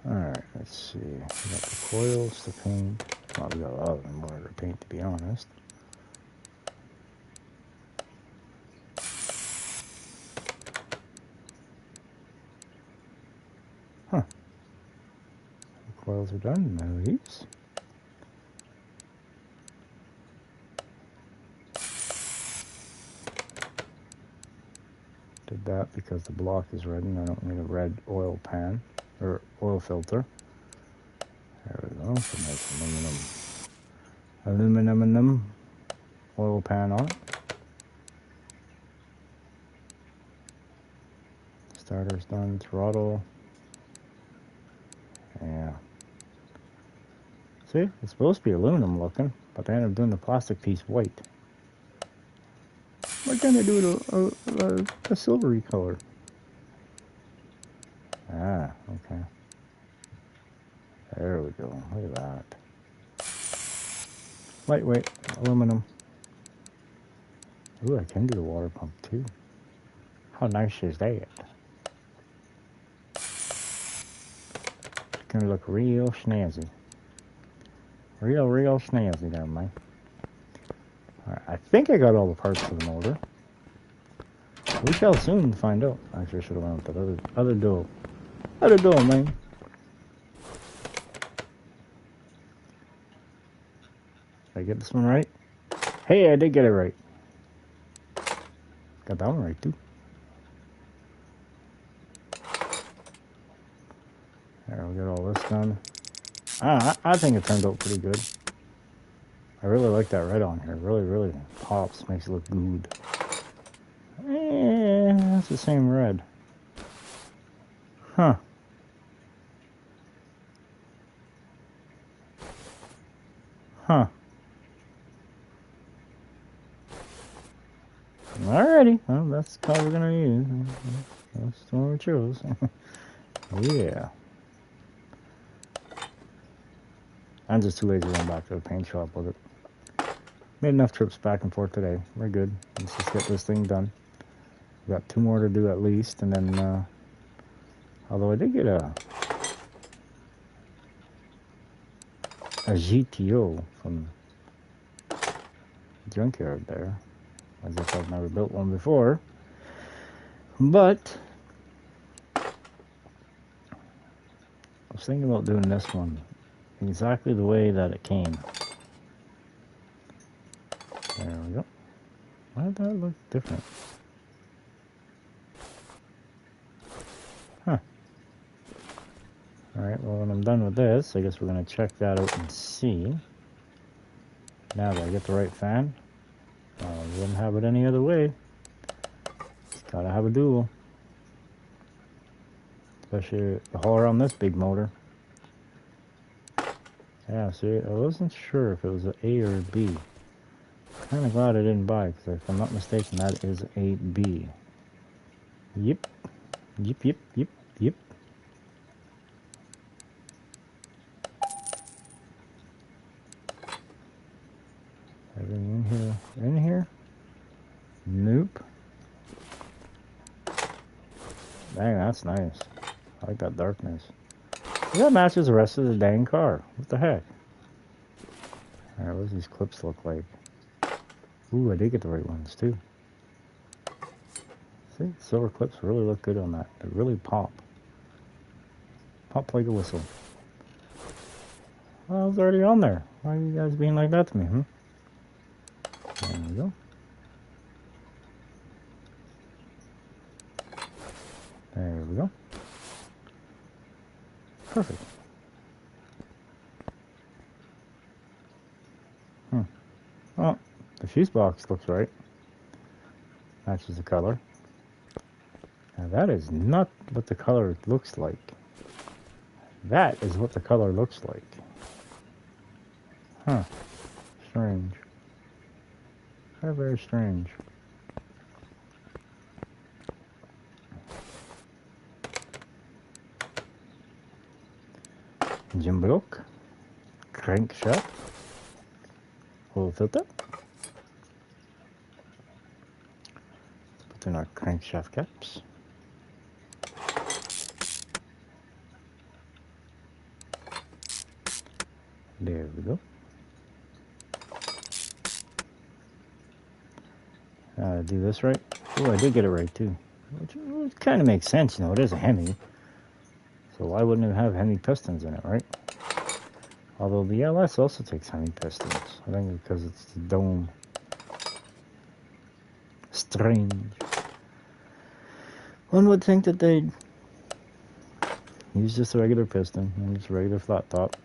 Alright, let's see. We got the coils to paint. Well, we got a lot of them more to paint, to be honest. Coils are done. Nice. Did that because the block is red and I don't need a red oil pan or oil filter. There we go. Some nice aluminum oil pan on it. Starter's done. Throttle. Yeah. See, it's supposed to be aluminum looking, but they ended up doing the plastic piece white. Why can't they do it a silvery color? Ah, okay. There we go. Look at that. Lightweight aluminum. Ooh, I can do the water pump too. How nice is that? It's gonna look real snazzy. Real snazzy there, man. Alright, I think I got all the parts for the motor. We shall soon find out. Actually, I should have went with that other door. Other door, man. Did I get this one right? Hey, I did get it right. Got that one right, too. There, we got all this done. I think it turned out pretty good. I really like that red on here. Really pops. Makes it look good. That's the same red. Huh. Huh. Alrighty. Well, that's the color we're going to use. That's the one we chose. Yeah. I'm just too lazy to run back to the paint shop with it. Made enough trips back and forth today. We're good. Let's just get this thing done. We've got 2 more to do at least, and then, although I did get a GTO from the junkyard there. As if I've never built one before. But I was thinking about doing this one exactly the way that it came. There we go. Why did that look different? Huh. Alright, well when I'm done with this, I guess we're going to check that out and see. Now that I get the right fan. I wouldn't have it any other way. Just gotta have a dual. Especially the hauler on this big motor. Yeah, see, I wasn't sure if it was an A or a B. Kind of glad I didn't buy it, because if I'm not mistaken, that is a B. Yep. Everything in here? Nope. Dang, that's nice. I like that darkness. That matches the rest of the dang car. What the heck? Alright, what does these clips look like? Ooh, I did get the right ones too. See, silver clips really look good on that. They really pop. Pop like a whistle. Well, I was already on there. Why are you guys being like that to me, There we go. There we go. Perfect. Well, the fuse box looks right. Matches the color. Now that is not what the color looks like. That is what the color looks like. Huh. Strange. Very strange. Engine block. Crankshaft. Oil filter. Put in our crankshaft caps. There we go. Do this right. Oh, I did get it right too. Which kind of makes sense, you know. It is a Hemi, So why wouldn't it have Hemi pistons in it, right? Although the LS also takes Hemi pistons. I think because it's the dome. Strange. One would think that they'd use just a regular piston and just a regular flat top.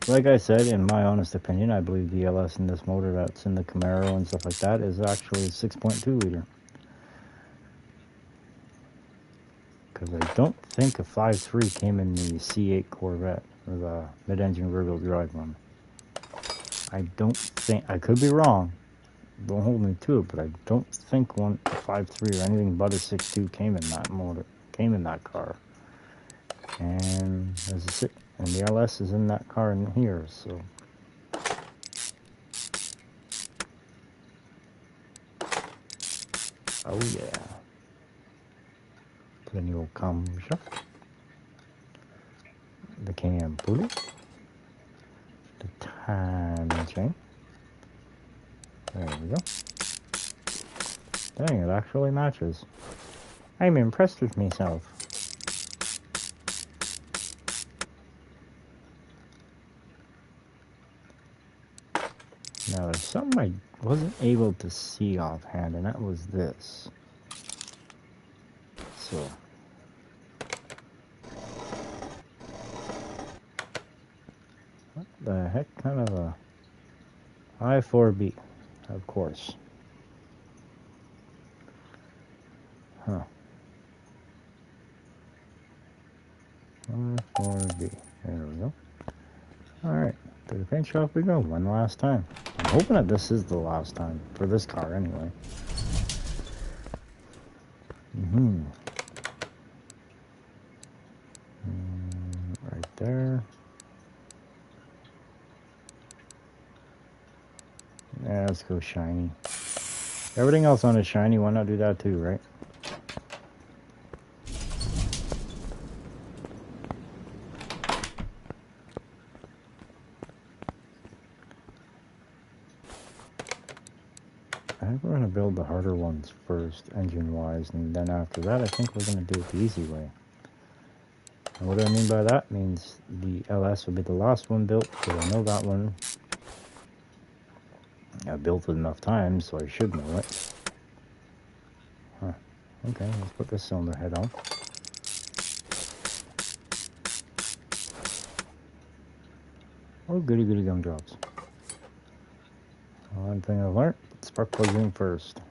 Like I said, in my honest opinion, I believe the LS in this motor that's in the Camaro and stuff like that is actually a 6.2 liter. Because I don't think a 5.3 came in the C8 Corvette, or the mid-engine rear-wheel drive one. I don't think, I could be wrong, don't hold me to it, but I don't think a 5.3 or anything but a 6.2 came in that motor, came in that car. And there's a and the LS is in that car in here, so. Oh yeah. Put in the old camshaft. The cam pulley. The timing chain. There we go. Dang, it actually matches. I'm impressed with myself. Now, there's something I wasn't able to see offhand, and that was this. So, what the heck kind of a I4B, of course. Huh. I4B. There we go. Alright, to the paint shop we go, one last time. I'm hoping that this is the last time, for this car anyway. Right there. Yeah, let's go shiny. Everything else on is shiny, why not do that too, right? I think we're going to build the harder ones first, engine-wise, and then after that, I think we're going to do it the easy way. And what do I mean by that? Means the LS will be the last one built, because I know that one. I built it enough times, so I should know it. Huh. Okay, let's put this cylinder head on. Oh, goody goody gumdrops. One thing I've learned, put spark plugs in first.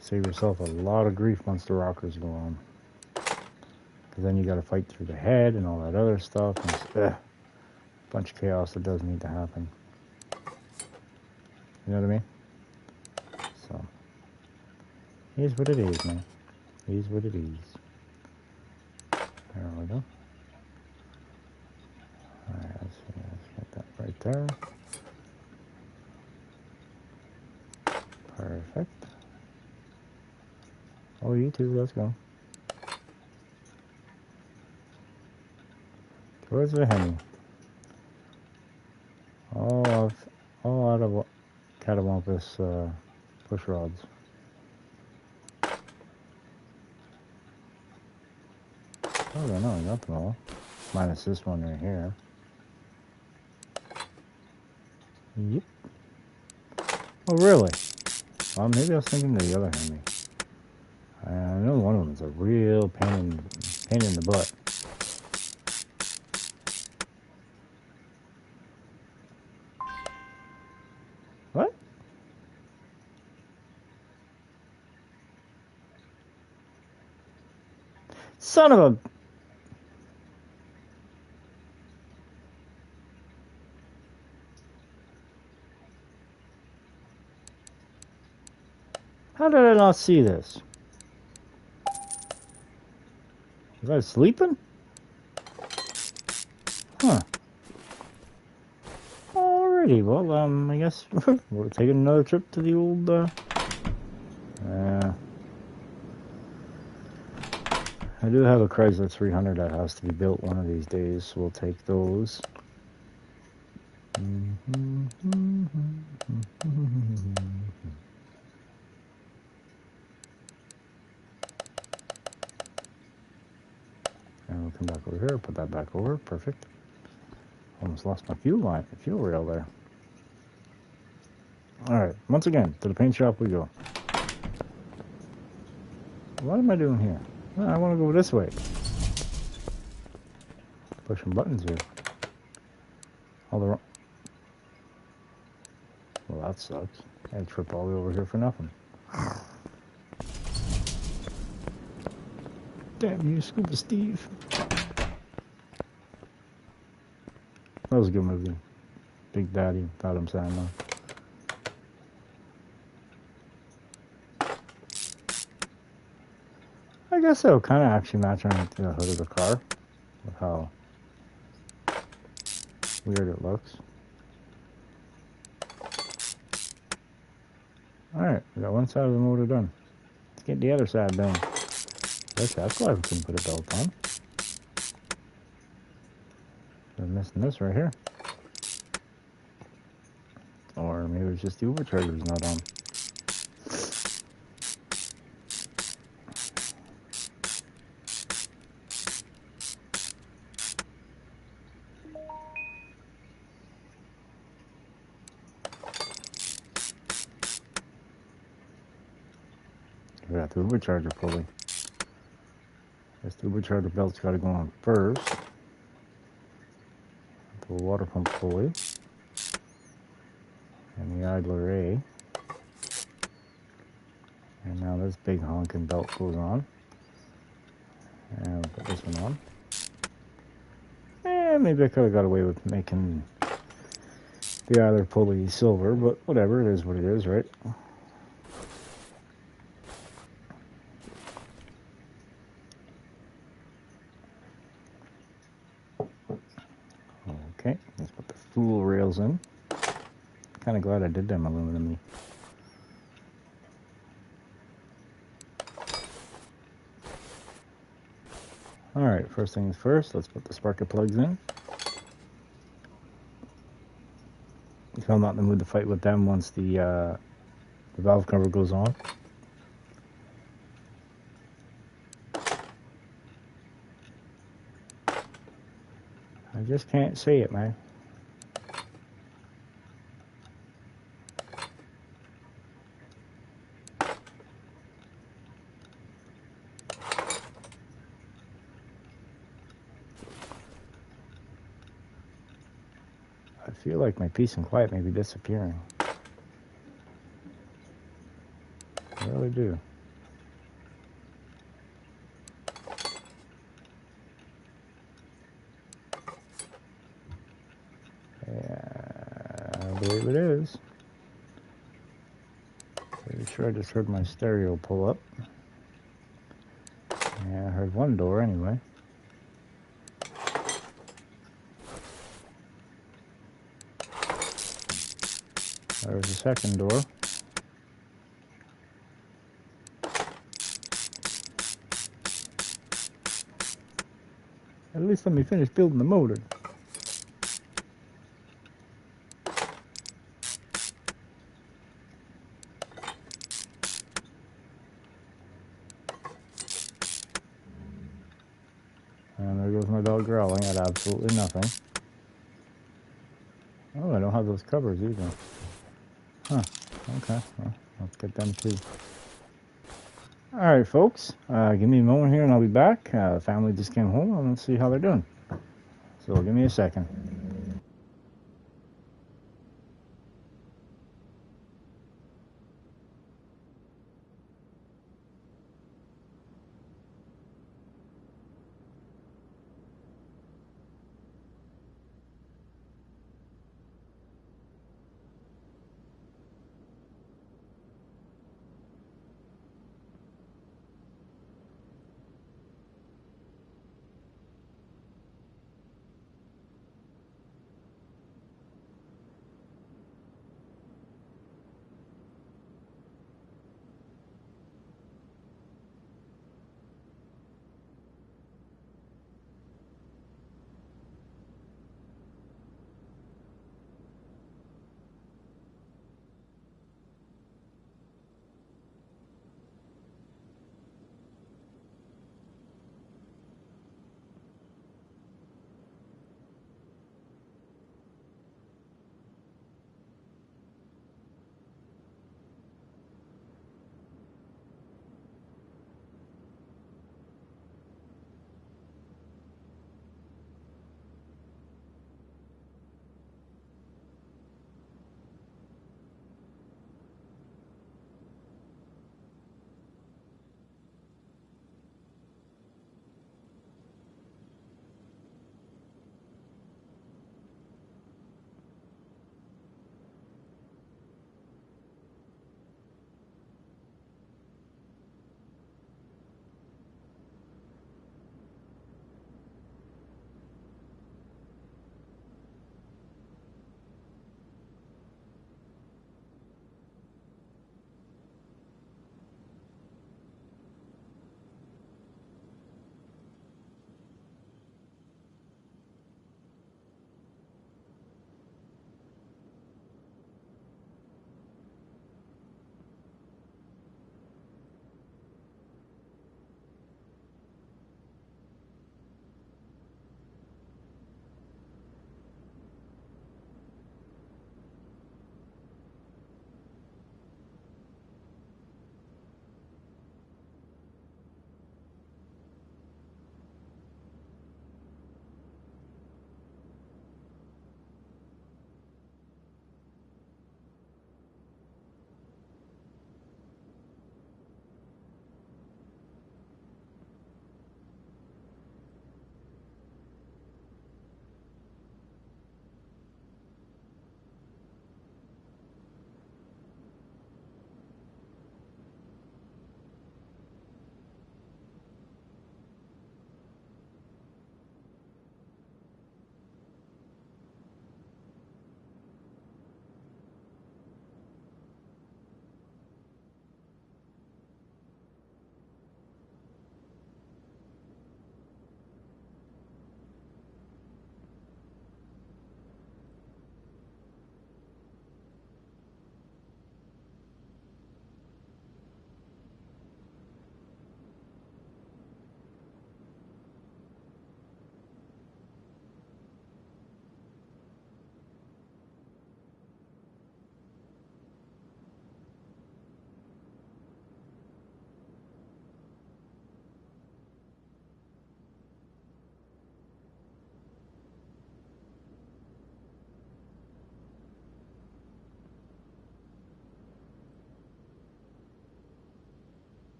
Save yourself a lot of grief once the rockers go on. Because then you got to fight through the head and all that other stuff. And it's a bunch of chaos that does need to happen. You know what I mean? So, here's what it is, man. Here's what it is. There we go. Alright, let's get that right there. Perfect. Oh, you too, let's go. Towards the Hemi. All out of catawampus push rods. Oh, no, nothing all. Minus this one right here. Yep. Oh, really? Well, maybe I was thinking of the other Hemi. I know one of them is a real pain in the butt. What? Son of a... How did I not see this? Was I sleeping? Huh. Alrighty, well, I guess we're taking another trip to the old, I do have a Chrysler 300 that has to be built one of these days, so we'll take those. And we'll come back over here, put that back over, perfect. Almost lost my fuel rail there. Alright, once again, to the paint shop we go. What am I doing here? Well, I want to go this way. Pushing buttons here. All the wrong... Well, that sucks. I trip all the way over here for nothing. Damn you, Scuba Steve. That was a good movie. Big Daddy, Adam Sandler. I guess that'll kind of actually match on the hood of the car. With how weird it looks. Alright, we got one side of the motor done. Let's get the other side done. That's why we couldn't put a belt on. We're missing this right here. Or maybe it's just the overcharger's not on. We got the overcharger pulley. This turbocharger belt's got to go on first. The water pump pulley. And the idler A. And now this big honking belt goes on. And we'll put this one on. Maybe I could have got away with making the idler pulley silver, but whatever, it is what it is, right? Okay, let's put the fuel rails in. Kind of glad I did them aluminum-y. Alright, first things first, let's put the sparket plugs in. So I'm not in the mood to fight with them once the valve cover goes on. I just can't see it, man. I feel like my peace and quiet may be disappearing. I really do. Yeah, I believe it is. Pretty sure I just heard my stereo pull up. Yeah, I heard one door anyway. There's the second door. At least let me finish building the motor. And there goes my dog growling at absolutely nothing. Oh, I don't have those covers either. Huh, okay, well, let's get them too. Alright folks, give me a moment here and I'll be back. The family just came home and let's see how they're doing. So give me a second.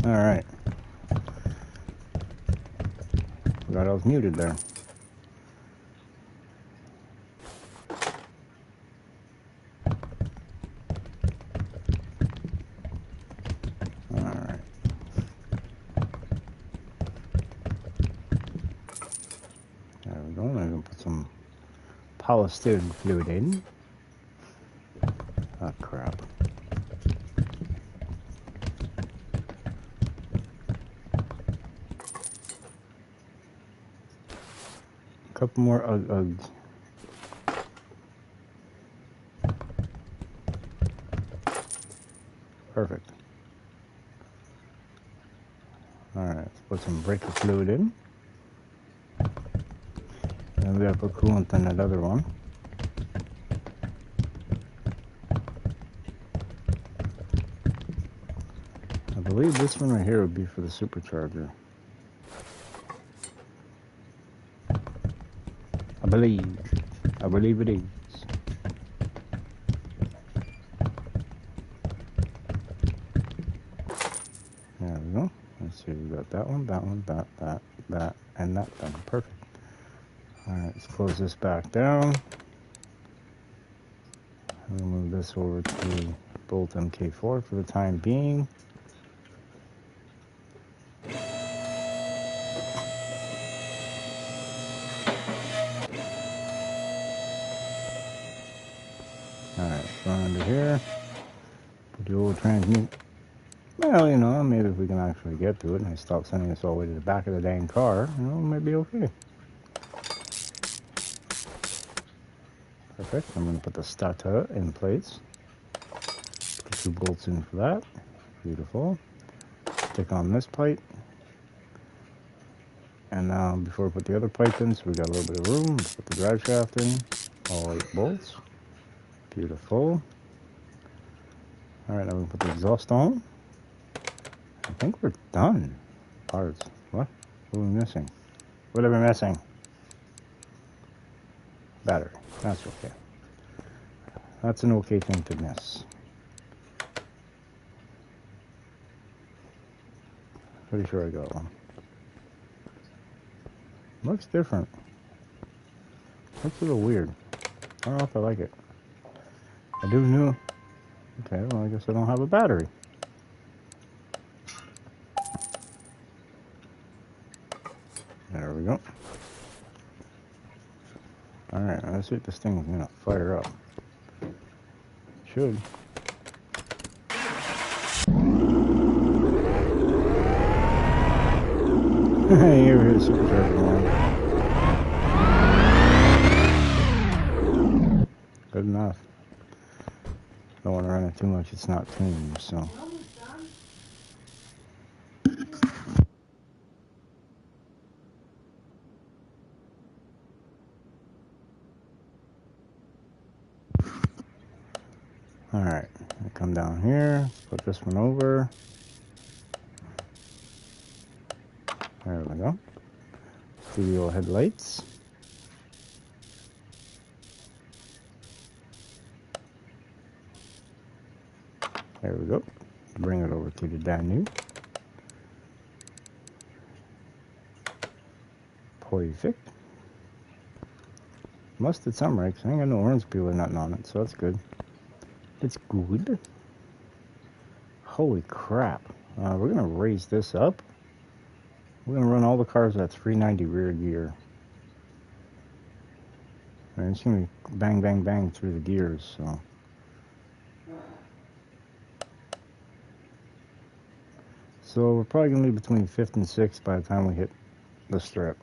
Alright. Forgot I was muted there. Alright. There we go. I'm going to put some polystyrene fluid in. Oh, crap. A couple more Uggs. Perfect. Alright, let's put some breaker fluid in. And we gotta put coolant in that other one. I believe this one right here would be for the supercharger. I believe it is. There we go. Let's see, we got that one, that, and that done. Perfect. Alright, let's close this back down. We'll move this over to bolt MK4 for the time being. Alright, so under here, put the old transmute. Well, you know, maybe if we can actually get to it and I stop sending this all the way to the back of the dang car, you know, it might be okay. Perfect. I'm going to put the starter in place. Put 2 bolts in for that. Beautiful. Stick on this pipe. And now, before I put the other pipe in, so we got a little bit of room, put the drive shaft in. All 8 bolts. Beautiful. Alright, now we can put the exhaust on. I think we're done. Parts. What? What are we missing? What are we missing? Battery. That's okay. That's an okay thing to miss. Pretty sure I got one. Looks different. Looks a little weird. I don't know if I like it. I do know. Okay, well I guess I don't have a battery. There we go. Alright, let's see if this thing is gonna fire up. Should. Hey, you ever hit a supercharger one? Good enough. Don't want to run it too much, it's not tuned, so. Alright, I come down here, put this one over. There we go. Studio headlights. There we go. Bring it over to the dyno. Perfect. Must did some right, 'cause I ain't got no orange peel or nothing on it, so that's good. It's good. Holy crap. We're going to raise this up. We're going to run all the cars at 390 rear gear. And it's going to be bang, bang, bang through the gears, so. So we're probably going to be between 5th and 6th by the time we hit the strip.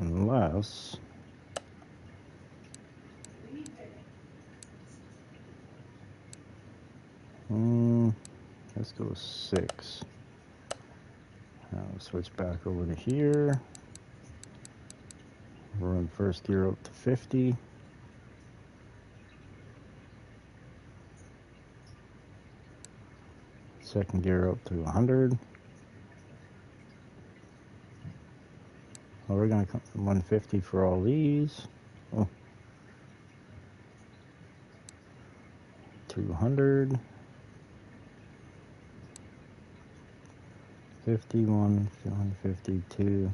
Unless... let's go 6. Now we'll switch back over to here. Run first gear up to 50. Second gear up to 100. Well, we're going to come from 150 for all these. Oh. 200. 51, 252.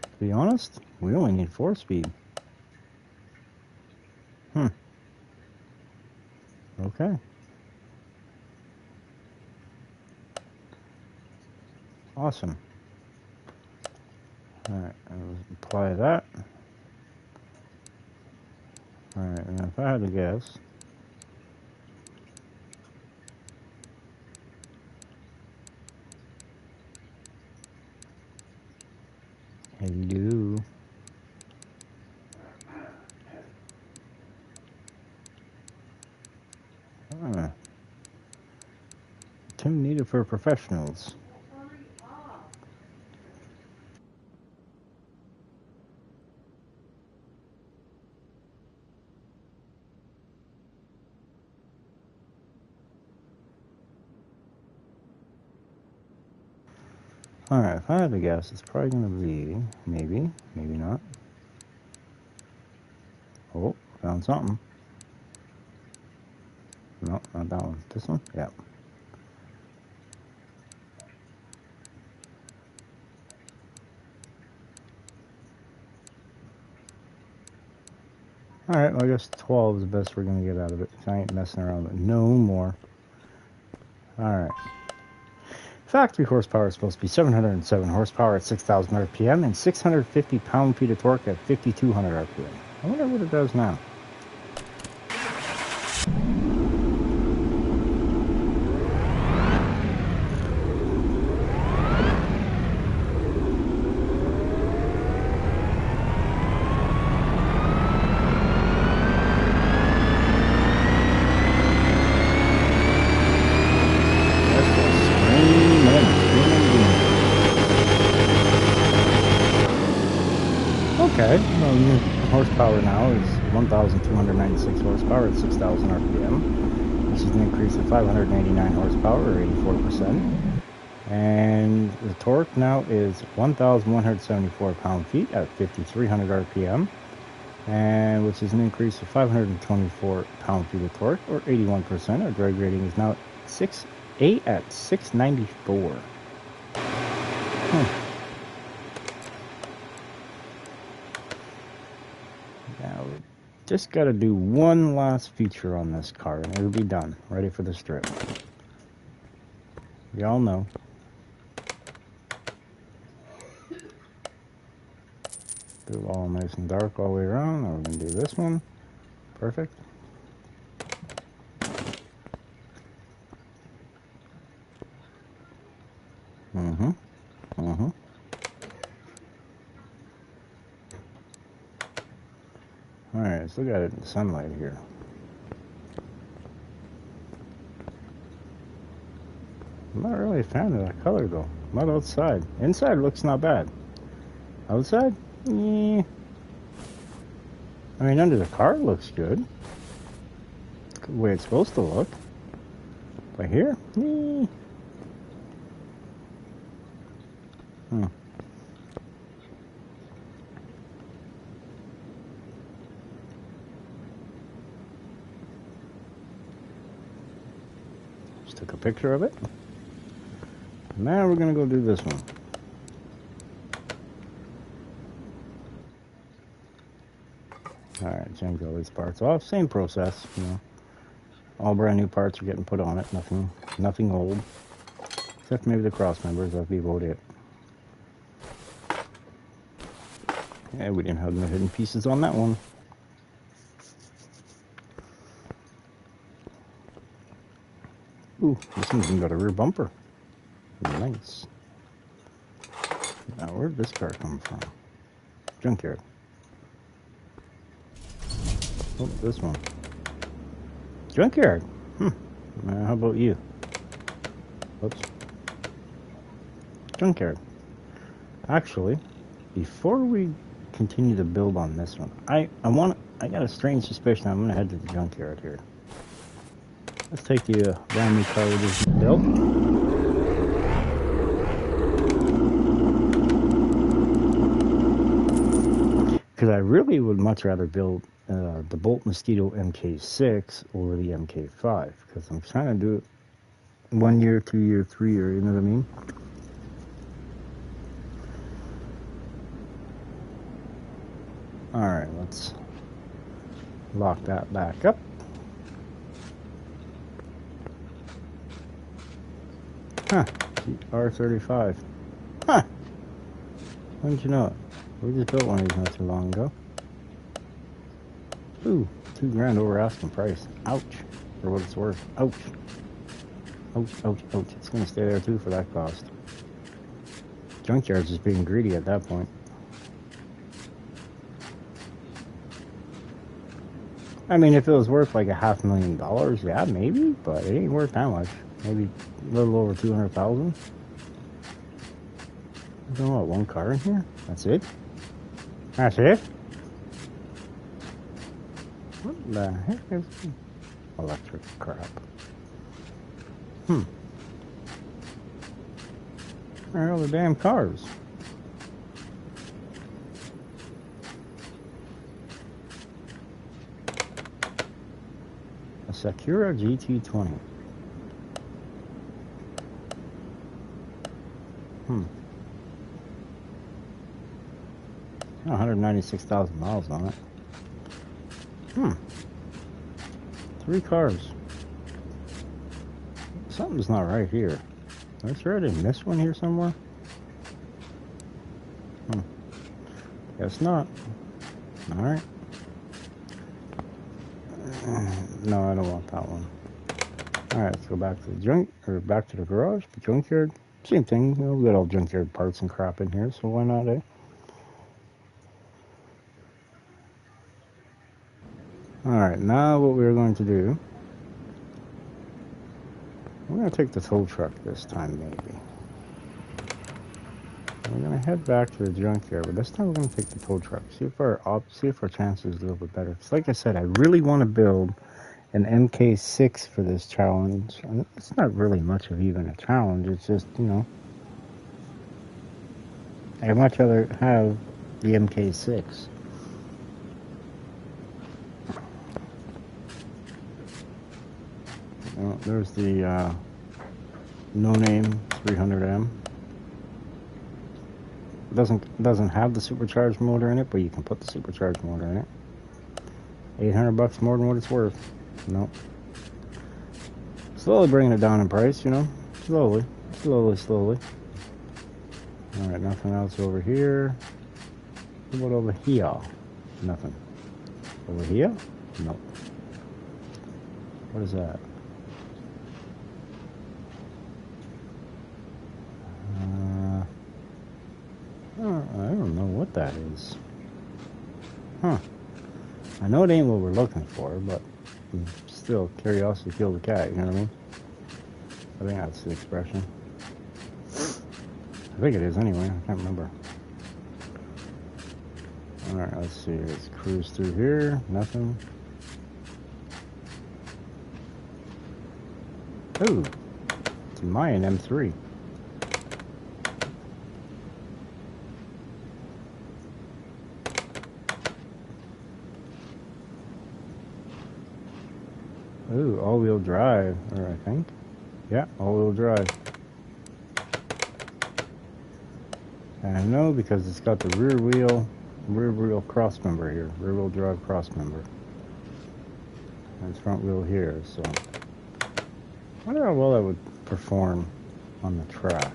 To be honest, we only need 4-speed. Okay. Awesome. Alright, I'll apply that. Alright, and if I had to guess, hello. Tim needed for professionals. Alright, if I had to guess, it's probably going to be, maybe not. Oh, found something. No, not that one. This one? Yeah. Alright, well, I guess 12 is the best we're going to get out of it. I ain't messing around with it no more. Alright. Factory horsepower is supposed to be 707 horsepower at 6,000 RPM and 650 pound-feet of torque at 5,200 RPM. I wonder what it does now. Okay, well, horsepower now is 1,296 horsepower at 6,000 RPM, which is an increase of 589 horsepower, or 84%. And the torque now is 1,174 pound-feet at 5,300 RPM, and which is an increase of 524 pound-feet of torque, or 81%. Our drag rating is now 6.8 at 694. Now, we just got to do one last feature on this car, and it'll be done. Ready for the strip. Y'all know. Do it all nice and dark all the way around. Now we're going to do this one. Perfect. Alright, let's look at it in the sunlight here. I'm not really a fan of that color though. Not outside. Inside looks not bad. Outside? Yeah. I mean, under the car it looks good. It's the way it's supposed to look. But here? Yeah. Just took a picture of it. Now we're going to go do this one. Alright, change all these parts off. Same process, you know. All brand new parts are getting put on it. Nothing old. Except maybe the cross members. That'd be about it. Yeah, we didn't have no hidden pieces on that one. Ooh, this one's even got a rear bumper. Nice. Now, where'd this car come from? Junkyard. Oh, this one. Junkyard. How about you? Oops. Junkyard. Actually, before we continue to build on this one, I got a strange suspicion I'm gonna head to the junkyard here. Let's take the brand new car we just built. Because I really would much rather build the Bolt Mosquito MK6 over the MK5. Because I'm trying to do it 1 year, 2 year, 3 year, you know what I mean? Alright, let's lock that back up. Huh, R35. Huh, when did you know it? We just built one of these not too long ago. Ooh, $2,000 over asking price. Ouch, for what it's worth. Ouch. Ouch, ouch, ouch. It's gonna stay there too for that cost. Junkyard's just being greedy at that point. I mean, if it was worth like $500,000, yeah, maybe, but it ain't worth that much. Maybe a little over 200,000. I don't know, one car in here? That's it? That's it? What the heck is electric crap? Where are all the damn cars? A Sakura GT20. Hmm. 196,000 miles on it. 3 cars. Something's not right here. Are you sure I didn't miss one here somewhere? Guess not. Alright. No, I don't want that one. Alright, let's go back to the back to the garage, the junkyard. Same thing, you know, we got all junkyard parts and crap in here, so why not, eh? Alright, now what we're going to do, we're going to take the tow truck this time, maybe. We're going to head back to the junkyard, but this time we're going to take the tow truck. See if our chances are a little bit better. Because like I said, I really want to build an MK6 for this challenge. And it's not really much of even a challenge. It's just, you know, I'd much rather have the MK6. Well, there's the no-name 300M. Doesn't have the supercharged motor in it, but you can put the supercharged motor in it. $800 more than what it's worth. Nope. Slowly bringing it down in price, you know. Slowly. Alright, nothing else over here. What about over here? Nothing. Over here? Nope. What is that? I don't know what that is. Huh. I know it ain't what we're looking for, but still, curiosity killed the cat, you know what I mean? I think that's the expression. I think it is anyway, I can't remember. Alright, let's see, let's cruise through here, nothing. Ooh, it's a Mayan M3. Ooh, all-wheel drive, or I think. Yeah, all-wheel drive. And I know because it's got the rear wheel cross member here, rear wheel drive cross member. And it's front wheel here, so. I wonder how well that would perform on the track.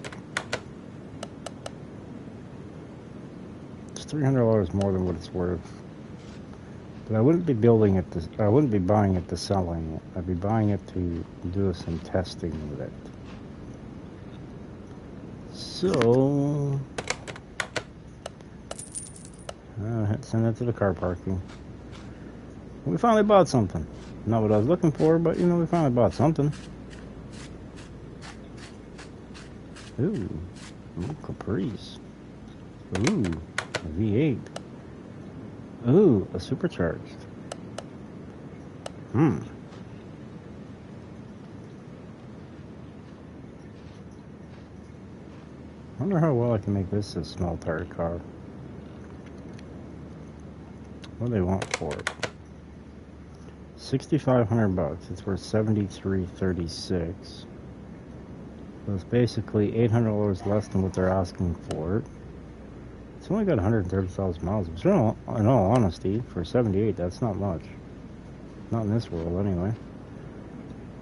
It's $300 more than what it's worth. But I wouldn't be building it to, I wouldn't be buying it to selling it. I'd be buying it to do some testing with it. So, send it to the car parking. We finally bought something. Not what I was looking for, but you know, we finally bought something. Ooh, Caprice. Ooh, a V8. Ooh, a supercharged. Wonder how well I can make this a small tire car. What do they want for it? 6,500 bucks. It's worth 73.36. So it's basically $800 less than what they're asking for it. It's only got 130,000 miles. Which in all honesty, for 78, that's not much. Not in this world, anyway.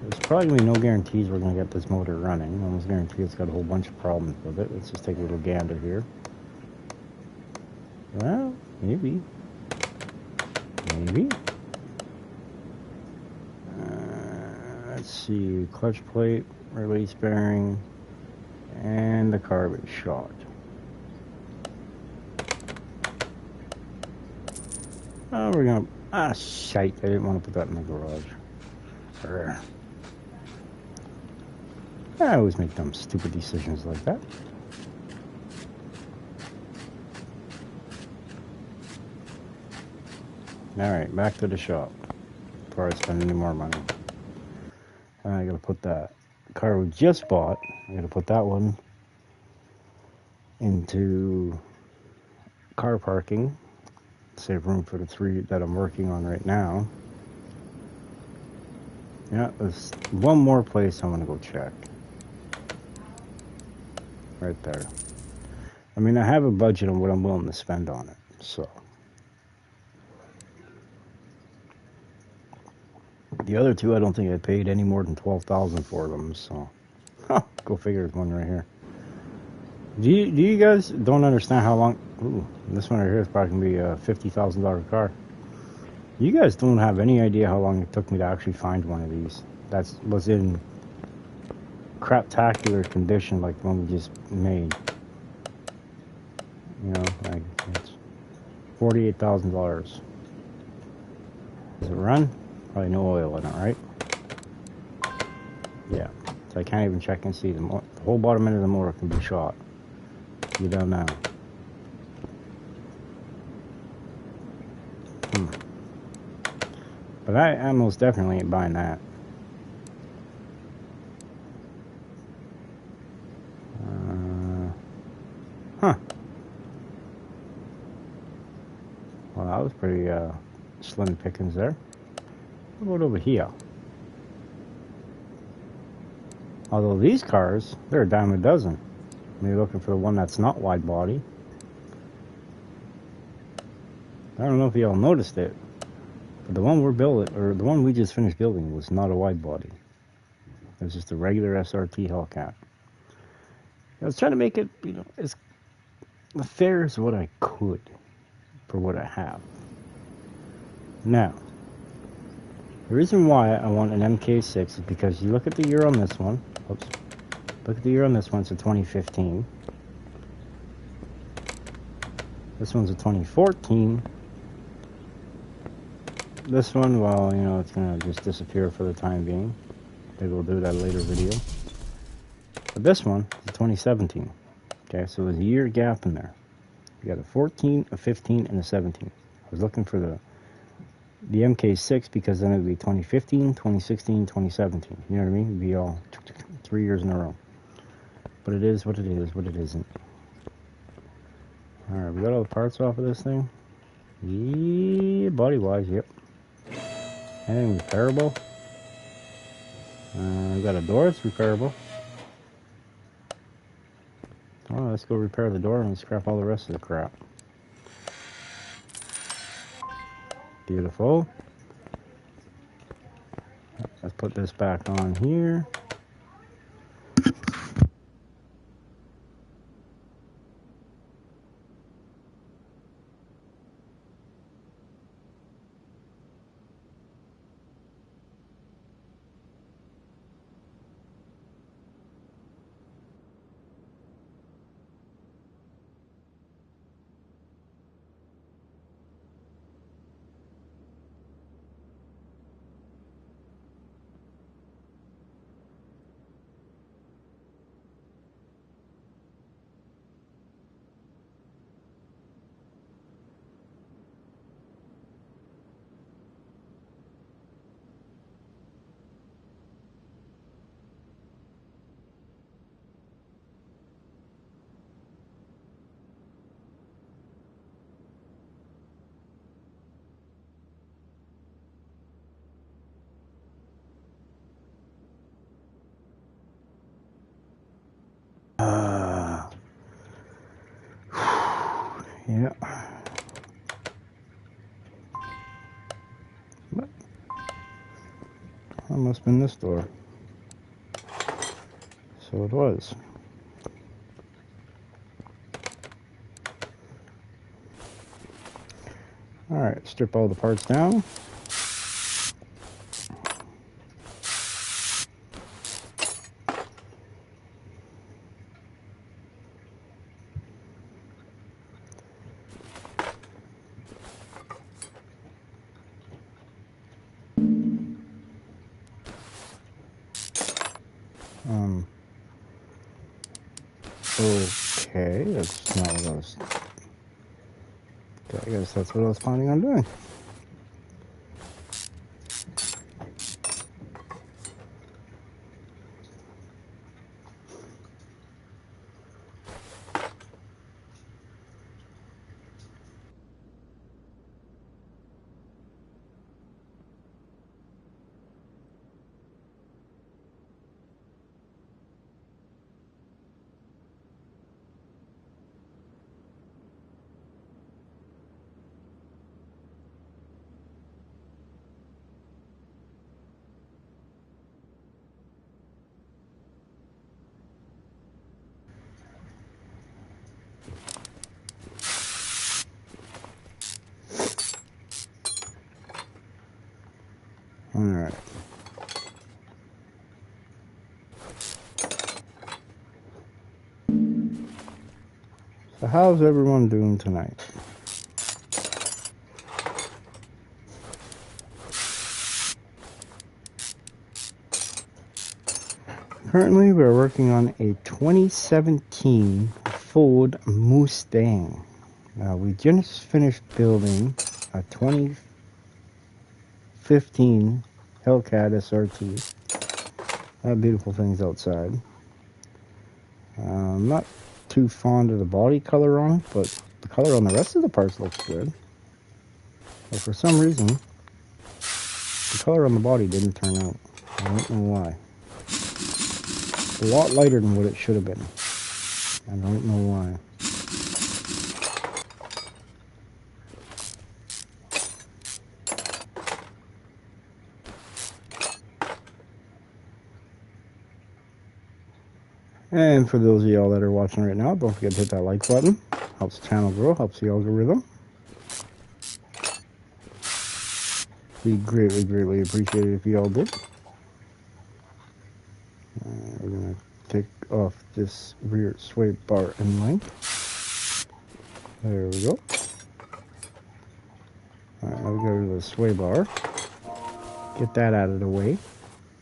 There's probably going to be no guarantees we're going to get this motor running. I almost guarantee it's got a whole bunch of problems with it. Let's just take a little gander here. Well, maybe. Maybe. Let's see. Clutch plate, release bearing, and the carb is shot. Oh, we're going to... Ah, shite. I didn't want to put that in the garage. Urgh. I always make dumb, stupid decisions like that. Alright, back to the shop. Before I spend any more money. I gotta put that car we just bought. I gotta put that one into car parking. Save room for the 3 that I'm working on right now. Yeah, there's one more place I want to go check. Right there. I mean, I have a budget on what I'm willing to spend on it, so. The other 2, I don't think I paid any more than $12,000 for them, so. Go figure, there's one right here. Do you guys don't understand how long... Ooh, this one right here is probably going to be a $50,000 car. You guys don't have any idea how long it took me to actually find one of these. That was in craptacular condition like the one we just made. You know, like it's $48,000. Does it run? Probably no oil in it, right? Yeah. So I can't even check and see the whole bottom end of the motor can be shot. You don't know. But I most definitely ain't buying that. Huh. Well, that was pretty slim pickings there. What about over here? Although these cars, they're a dime a dozen. Maybe looking for the one that's not wide body. I don't know if y'all noticed it, but the one we're building, or the one we just finished building, was not a wide body. It was just a regular SRT Hellcat. I was trying to make it, you know, as fair as what I could for what I have. Now, the reason why I want an MK6 is because you look at the year on this one. Oops. Look at the year on this one. It's a 2015. This one's a 2014. This one, well, you know, it's going to just disappear for the time being. Maybe we'll do that later video. But this one is a 2017. Okay, so there's a year gap in there. You got a 14, a 15, and a 17. I was looking for the MK6 because then it would be 2015, 2016, 2017. You know what I mean? It'd be all 3 years in a row. But it is what it is, what it isn't. Alright, we got all the parts off of this thing. Yeah, body-wise, yep. Anything repairable? We got a door that's repairable. Oh, let's go repair the door and scrap all the rest of the crap. Beautiful. Let's put this back on here. Yeah. But that must have been this door. So it was. Alright, strip all the parts down. Okay, that's not what I was... I guess that's what I was planning on doing. Alright. So how's everyone doing tonight? Currently we're working on a 2017 Ford Mustang. We just finished building a 2015 Hellcat SRT. Beautiful things outside. I'm not too fond of the body color on it, but the color on the rest of the parts looks good. But for some reason, the color on the body didn't turn out. I don't know why. It's a lot lighter than what it should have been. I don't know why. And for those of y'all that are watching right now, don't forget to hit that like button. Helps the channel grow, helps the algorithm. Be greatly, greatly appreciated if y'all did. We're going to take off this rear sway bar and link. There we go. Alright, now we go to the sway bar. Get that out of the way.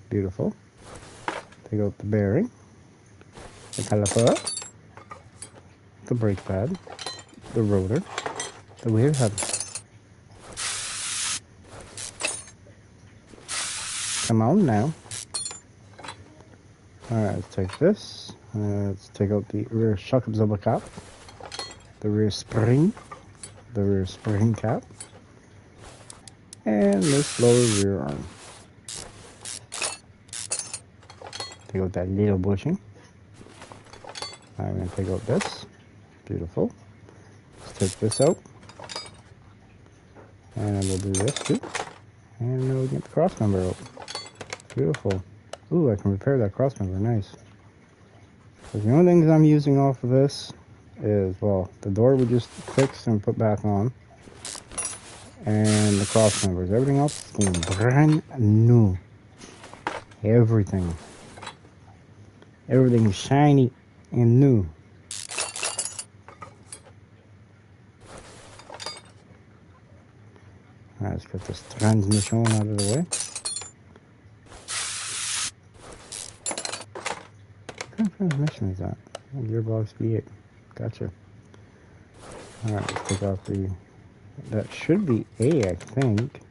Beautiful. Take out the bearing, the caliper, the brake pad, the rotor, the wheel hub. Come on now. Alright, let's take this. Let's take out the rear shock absorber cap, the rear spring cap, and this lower rear arm. Take out that little bushing. I'm going to take out this. Beautiful. Let's take this out. And we'll do this too. And then we'll get the cross member out. Beautiful. Ooh, I can repair that cross member. Nice. So the only things I'm using off of this is, well, the door we just fixed and put back on. And the cross members. Everything else is going brand new. Everything. Everything is shiny and new. Alright, let's get this transmission out of the way. What kind of transmission is that? Oh, gearbox V8. Gotcha. Alright, let's take off the... That should be A, I think.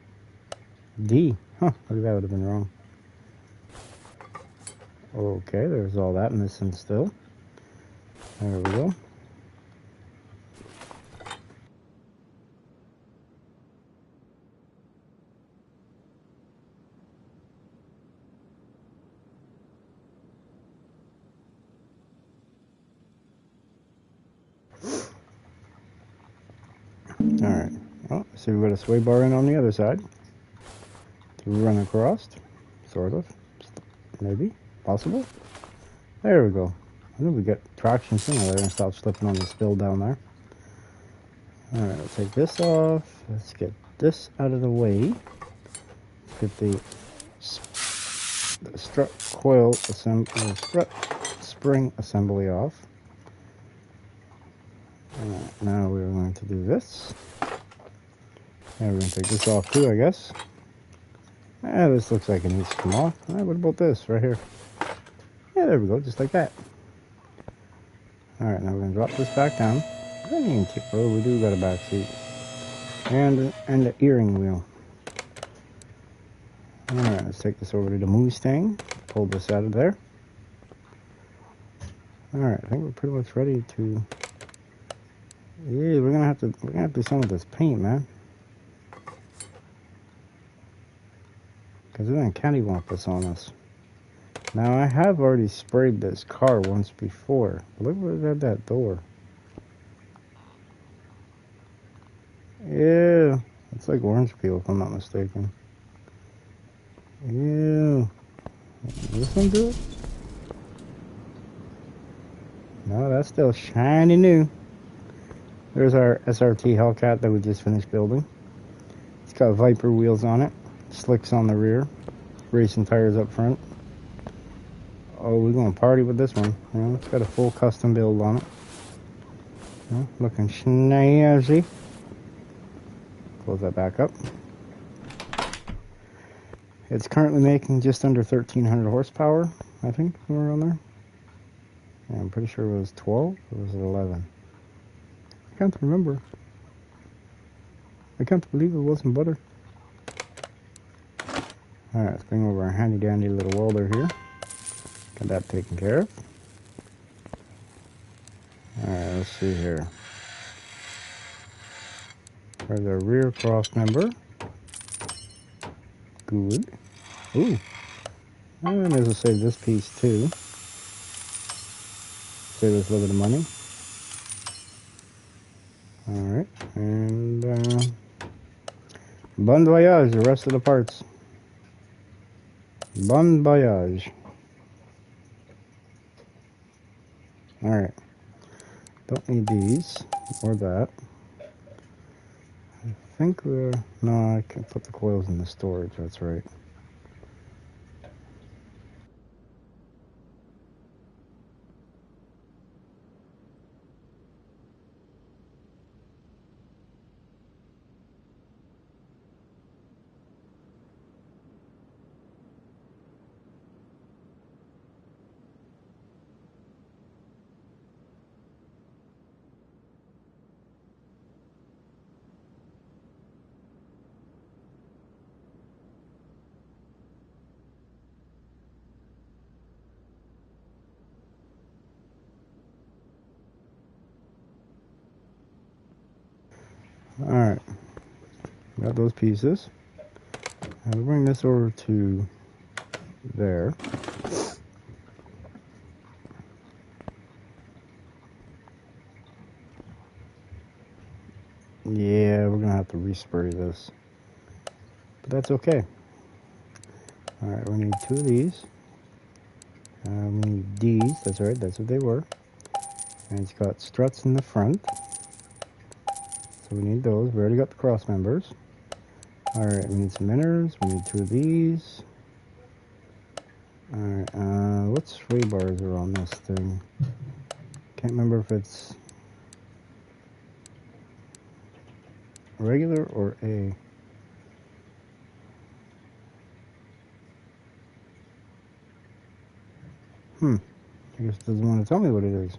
D. Huh, maybe that would have been wrong. Okay, there's all that missing still. There we go. Alright, well, so we've got a sway bar in on the other side to run across, sort of, maybe, possible. There we go. I think we get traction sooner there and stop slipping on the spill down there. Alright, let's take this off. Let's get this out of the way. Get the strut coil assembly, strut spring assembly off. Alright, now we're going to do this. And we're going to take this off too, I guess. This looks like it needs to come off. What about this right here? Yeah, there we go, just like that. Alright, now we're going to drop this back down. Oh, we do got a back seat. And the earring wheel. Alright, let's take this over to the Mustang. Pull this out of there. Alright, I think we're pretty much ready to... Yeah, we're gonna have to do some of this paint, man. Because they're gonna catty-womp this on us. Now, I have already sprayed this car once before. Look at that door. Yeah, it's like orange peel if I'm not mistaken. Yeah. This one do it? No, that's still shiny new. There's our SRT Hellcat that we just finished building. It's got Viper wheels on it, slicks on the rear, racing tires up front. Oh, we're going to party with this one. You know, it's got a full custom build on it. You know, looking snazzy. Close that back up. It's currently making just under 1,300 horsepower, I think, somewhere around there. Yeah, I'm pretty sure it was 12 or was it 11? I can't remember. I can't believe it wasn't butter. Alright, let's bring over our handy dandy little welder here. Got that taken care of. Alright, let's see here. For the rear cross member. Good. Ooh. And as I save this piece too. Save us a little bit of money. Alright, and bon voyage, the rest of the parts. Bon voyage. Alright, don't need these or that. I think no, I can put the coils in the storage, that's right. Alright, got those pieces. I'll bring this over to there. Yeah, we're gonna have to respray this, but that's okay. Alright, we need 2 of these. We need these, that's right, that's what they were. And it's got struts in the front. So we need those. We already got the cross members. Alright, we need some inners. We need 2 of these. Alright, what sway bars are on this thing? Can't remember if it's regular or A. I guess it doesn't want to tell me what it is.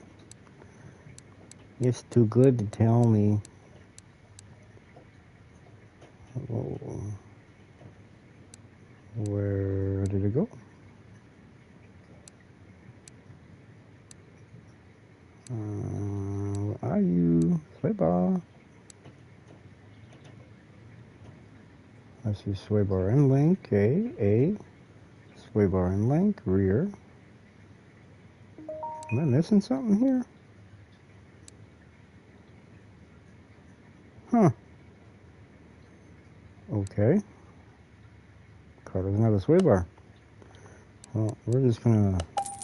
It's too good to tell me. Oh. Where did it go? Where are you? Sway bar. I see sway bar and link. A. Sway bar and link. Rear. Am I missing something here? Huh. Okay. Car doesn't have a sway bar. Well, we're just gonna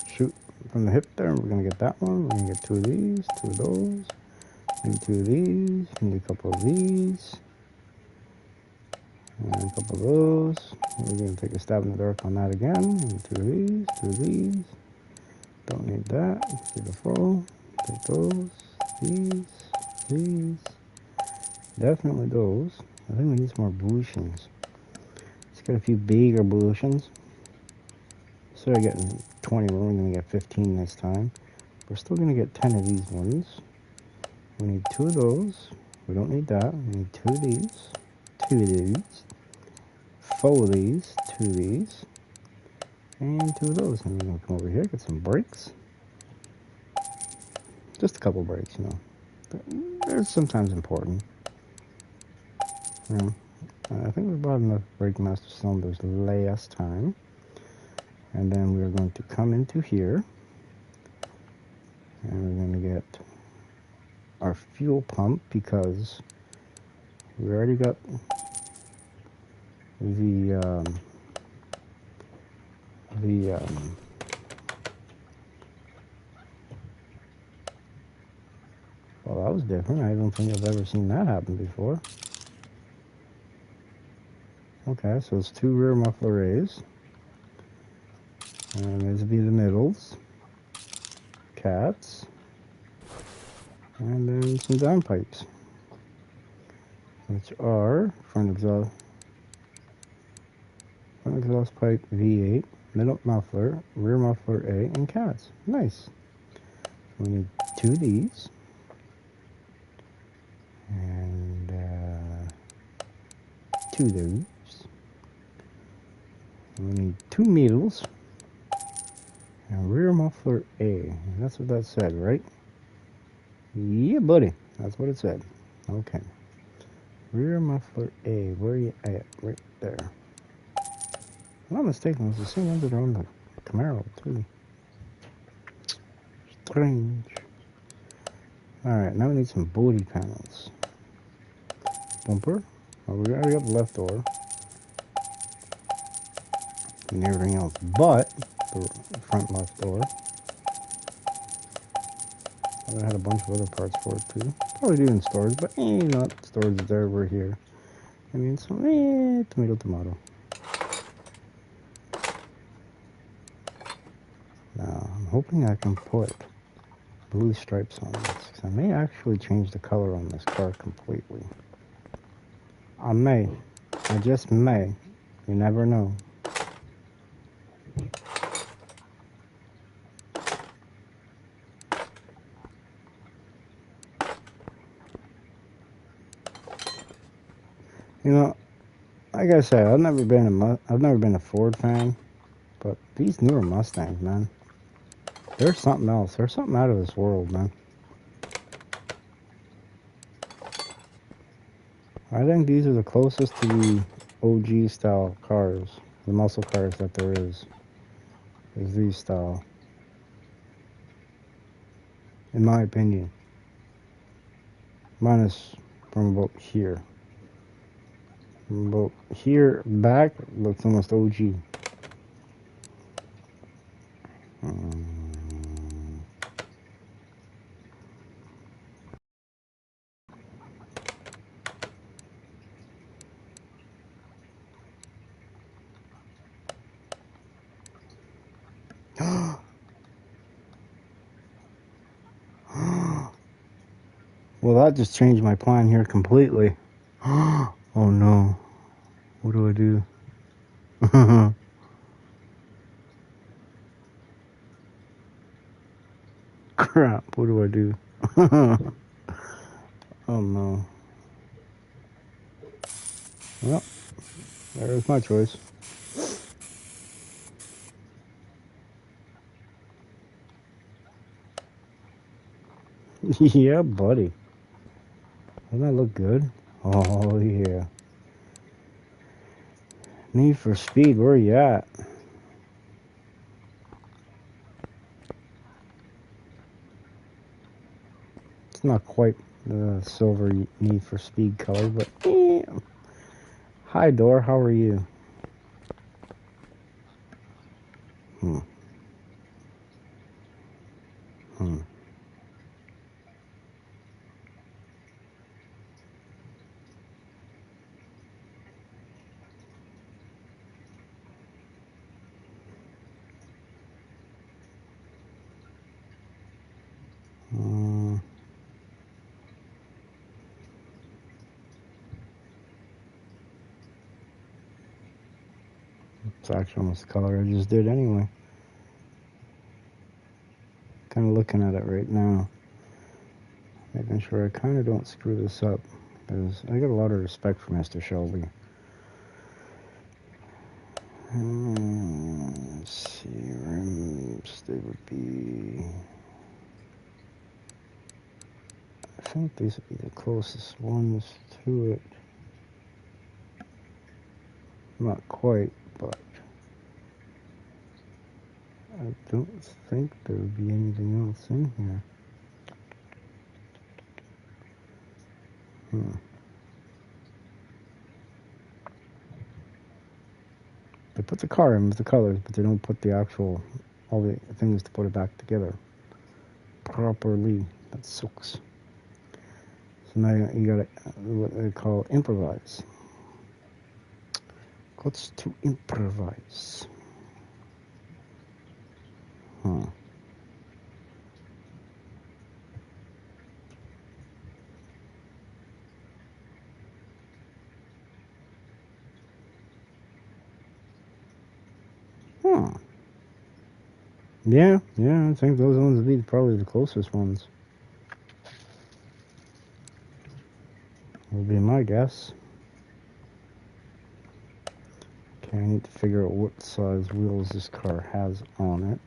shoot from the hip there. We're gonna get that one. We're gonna get two of these, two of those, and two of these, and a couple of these, and a couple of those. We're gonna take a stab in the dark on that again. And two of these, two of these. Don't need that. Beautiful. Take those, these. Definitely those. I think we need some more bushings. Let's get a few bigger bushings. Instead of getting 20, we're only going to get 15 this time. We're still going to get 10 of these ones. We need two of those. We don't need that. We need two of these. Two of these. Four of these. Two of these. And two of those. And we're going to come over here, get some brakes. Just a couple brakes, you know. They're sometimes important. I think we bought enough brake master cylinders last time. And then we're going to come into here. And we're going to get our fuel pump because we already got well, that was different. I don't think I've ever seen that happen before. Okay, so it's two rear muffler rays. And these would be the middles. Cats. And then some downpipes. Which are front exhaust pipe V8, middle muffler, rear muffler A, and cats. Nice. We need two of these. And two of those. We need two middles. And rear muffler A. And that's what that said, right? Yeah, buddy. That's what it said. Okay. Rear muffler A. Where are you at? Right there. If I'm not mistaken, it's the same ones that are on the Camaro, too. Strange. Alright, now we need some booty panels. Bumper. Oh, we already got the left door. And everything else but the front left door. I had a bunch of other parts for it too. Probably do in stores, but not storage there, we're here. I mean, so, tomato. Now, I'm hoping I can put blue stripes on this, because I may actually change the color on this car completely. I may. I just may. You never know. You know, like I said, I've never been a Ford fan, but these newer Mustangs, man, they're something else. They're something out of this world, man. I think these are the closest to the OG style cars, the muscle cars that there is these style, in my opinion. Minus from about here. From about here back, looks almost OG. Well, that just changed my plan here completely. Oh no. What do I do? Crap, what do I do? Oh no. Well, there's my choice. Yeah, buddy. Doesn't that look good? Oh, yeah. Need for Speed, where are you at? It's not quite the silver Need for Speed color, but Hi, Dor. How are you? Hmm. Hmm. It's actually almost the color I just did anyway. Kind of looking at it right now. Making sure I kind of don't screw this up. Because I got a lot of respect for Mr. Shelby. Let's see, rims, they would be... I think these would be the closest ones to it. Not quite, but I don't think there would be anything else in here. They put the car in with the colors, but they don't put the actual, all the things to put it back together properly. That sucks. So now you gotta, what they call improvise. What's to improvise? Huh. Huh. Yeah, I think those ones would be probably the closest ones. Would be my guess. Okay, I need to figure out what size wheels this car has on it.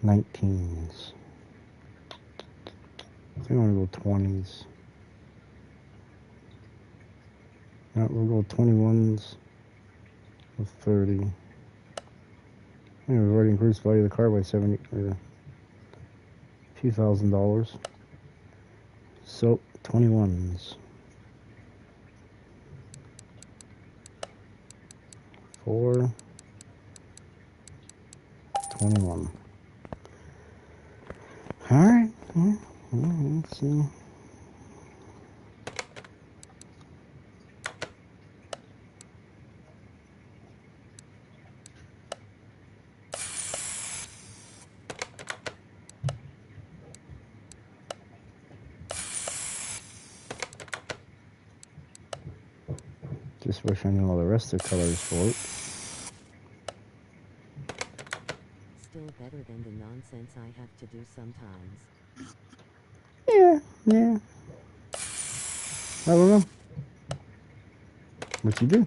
19s. I think I'm gonna go 20s. No, we'll go 21s with 30. I think we've already increased the value of the car by $70 or a few $1,000. So 21s. 4, 21. All right. Let's see. Just wish I knew all the rest of the colors for it. Still better than the nonsense I have to do sometimes. Yeah. I don't know. What you do?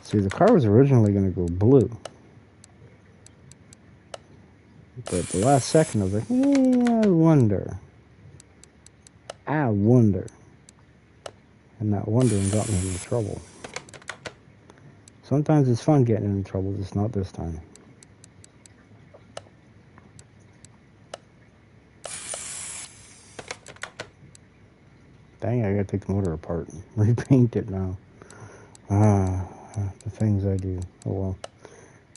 See, the car was originally going to go blue. But at the last second, I was like, I wonder. And that wondering got me into trouble. Sometimes it's fun getting into trouble, just not this time. Dang, I gotta take the motor apart and repaint it now. The things I do. Oh well.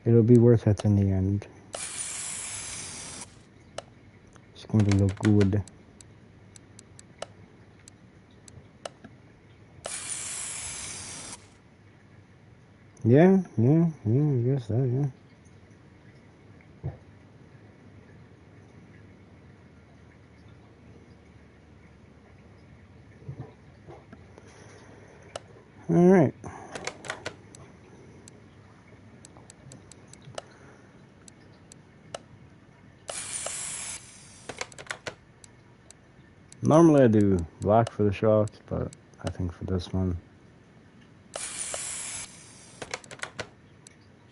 It'll be worth it in the end. It's going to look good. Yeah, I guess that, yeah. All right. Normally I do black for the shocks, but I think for this one...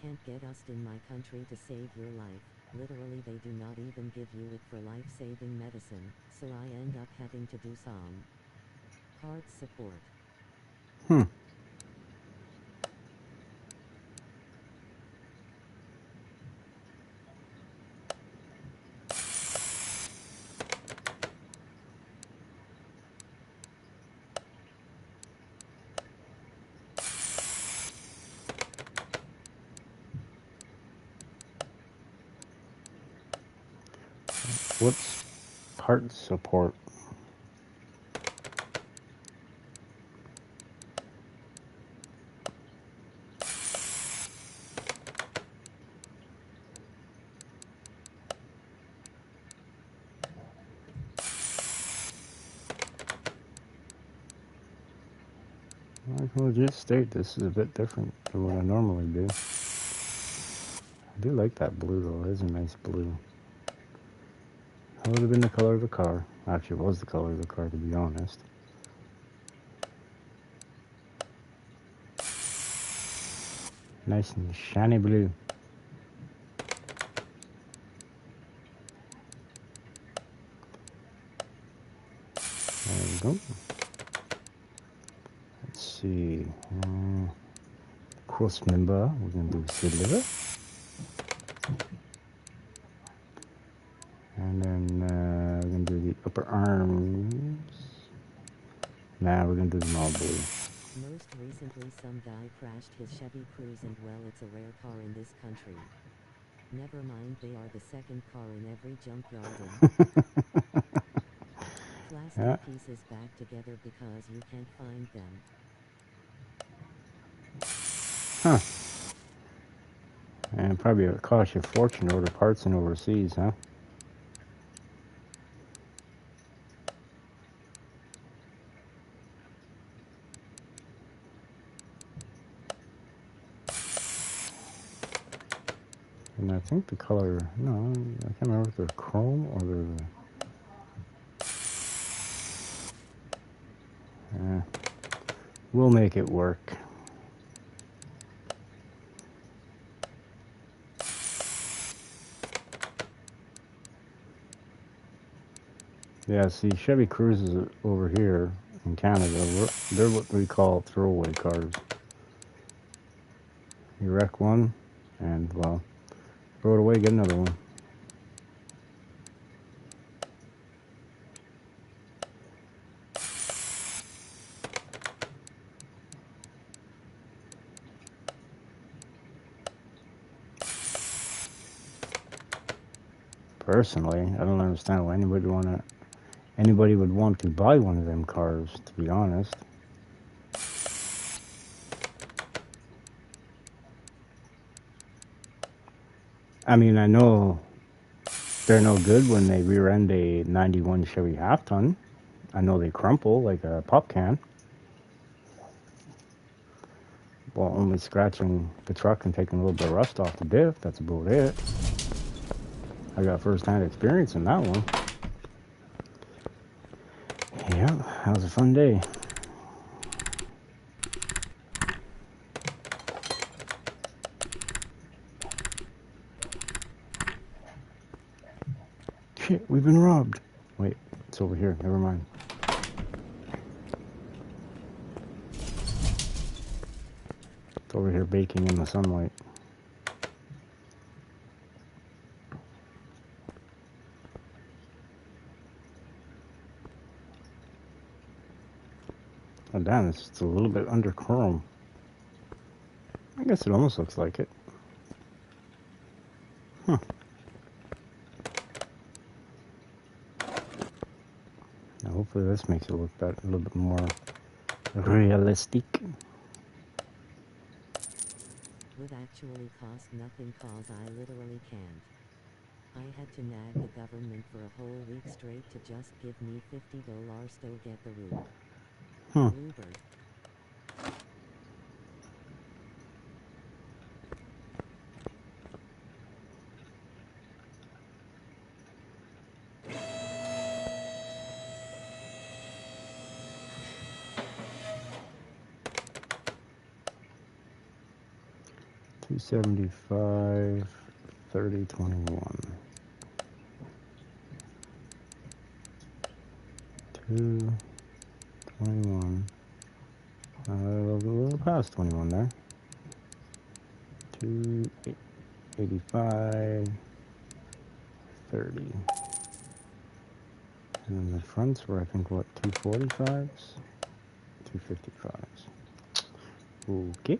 Can't get us in my country to save your life. Literally they do not even give you it for life-saving medicine, so I end up having to do some parts support. Hmm. What's part support? I can legit state this is a bit different than what I normally do. I do like that blue though. It is a nice blue. That would have been the color of the car. Actually, it was the color of the car, to be honest. Nice and shiny blue. There we go. Let's see. Cross member, we're going to do silver. And then we're going to do the upper arms. Nah, we're going to do them all blue. Most recently some guy crashed his Chevy Cruze and well it's a rare car in this country. Never mind, they are the second car in every junkyard in plastic Yeah. pieces back together because you can't find them. Huh. And probably it'll cost you a fortune to order parts in overseas, huh? And I think the color, no, I can't remember if they're chrome or they're... we'll make it work. Yeah, see, Chevy Cruzes over here in Canada, they're what we call throwaway cars. You wreck one, and, well, throw it away, get another one. Personally, I don't understand why anybody would want to buy one of them cars, to be honest. I mean, I know they're no good when they rear end a 91 Chevy half ton. I know they crumple like a pop can. Well, only scratching the truck and taking a little bit of rust off the diff, that's about it. I got first-hand experience in that one. Yeah, that was a fun day. Shit, we've been robbed. Wait, it's over here, never mind. It's over here baking in the sunlight. Oh damn, it's just a little bit under chrome. I guess it almost looks like it. Huh. Now hopefully this makes it look better, a little bit more realistic. Would actually cost nothing cause I literally can't. I had to nag the government for a whole week straight to just give me $50 to get the route. Bluebird. $275, 30, 21. 2, 21. A little past 21 there. 2, 85, 30. And the fronts were, I think, what, 245s? 255s. Okay.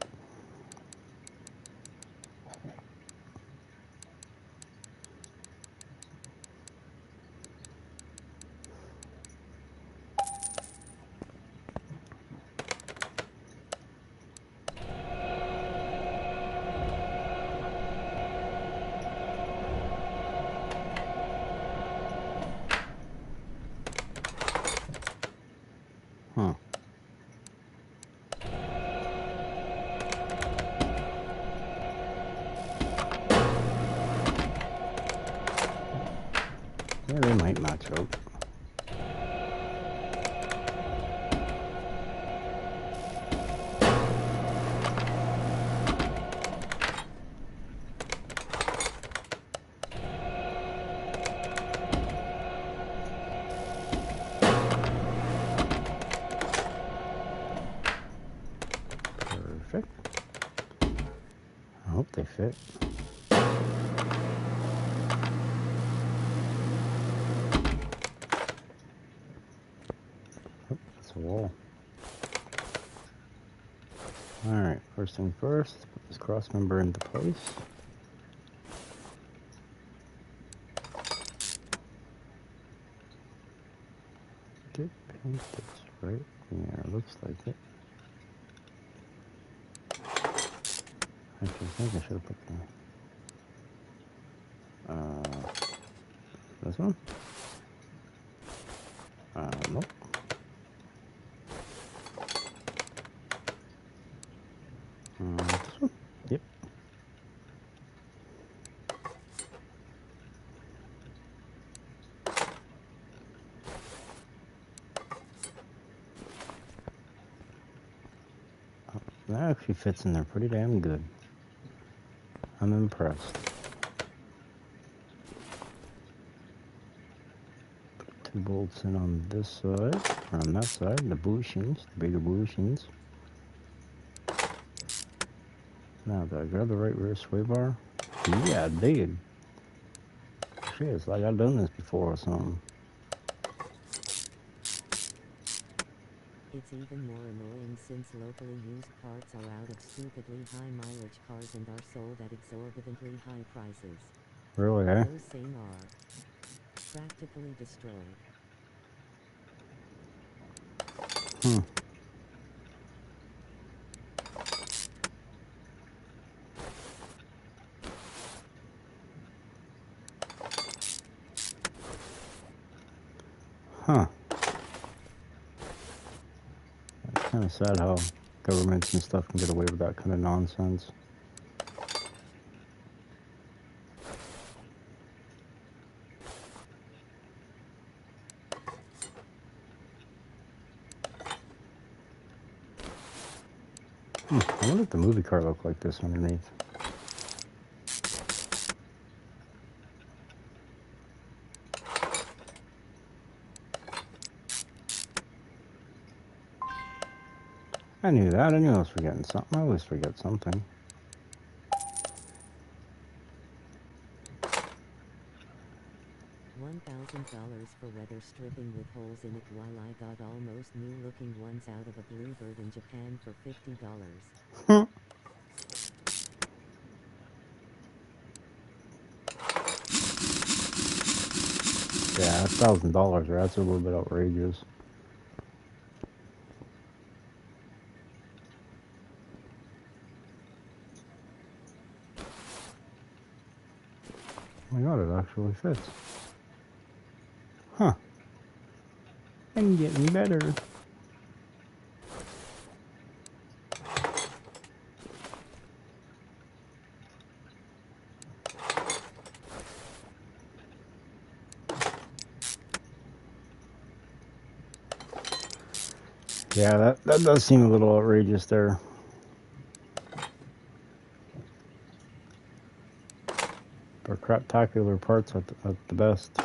Huh. Yeah, they might match out. Perfect. I hope they fit. Oh, that's a wall. Alright, first thing first, put this cross member into place. Get paint this right. Yeah, looks like it. Actually, I think I should have put the, this one? Nope. This one? Yep. That actually fits in there pretty damn good. I'm impressed. Put 2 bolts in on this side, or on that side, the bushings, the bigger bushings. Now, did I grab the right rear sway bar? Yeah, I did. Shit, it's like I've done this before or something. It's even more annoying since locally used parts are out of stupidly high mileage cars and are sold at exorbitantly high prices. Really, eh? Those same are practically destroyed. Hmm. Huh. It's kind of sad how governments and stuff can get away with that kind of nonsense. I wonder if the movie car looked like this underneath. I knew that. I knew I was forgetting something. I always forget something. $1,000 for weather stripping with holes in it, while I got almost new looking ones out of a Bluebird in Japan for $50. Yeah, $1,000. That's a little bit outrageous. Oh my god, it actually fits. Huh. And getting better. Yeah, that does seem a little outrageous there. Or craptacular parts at the best.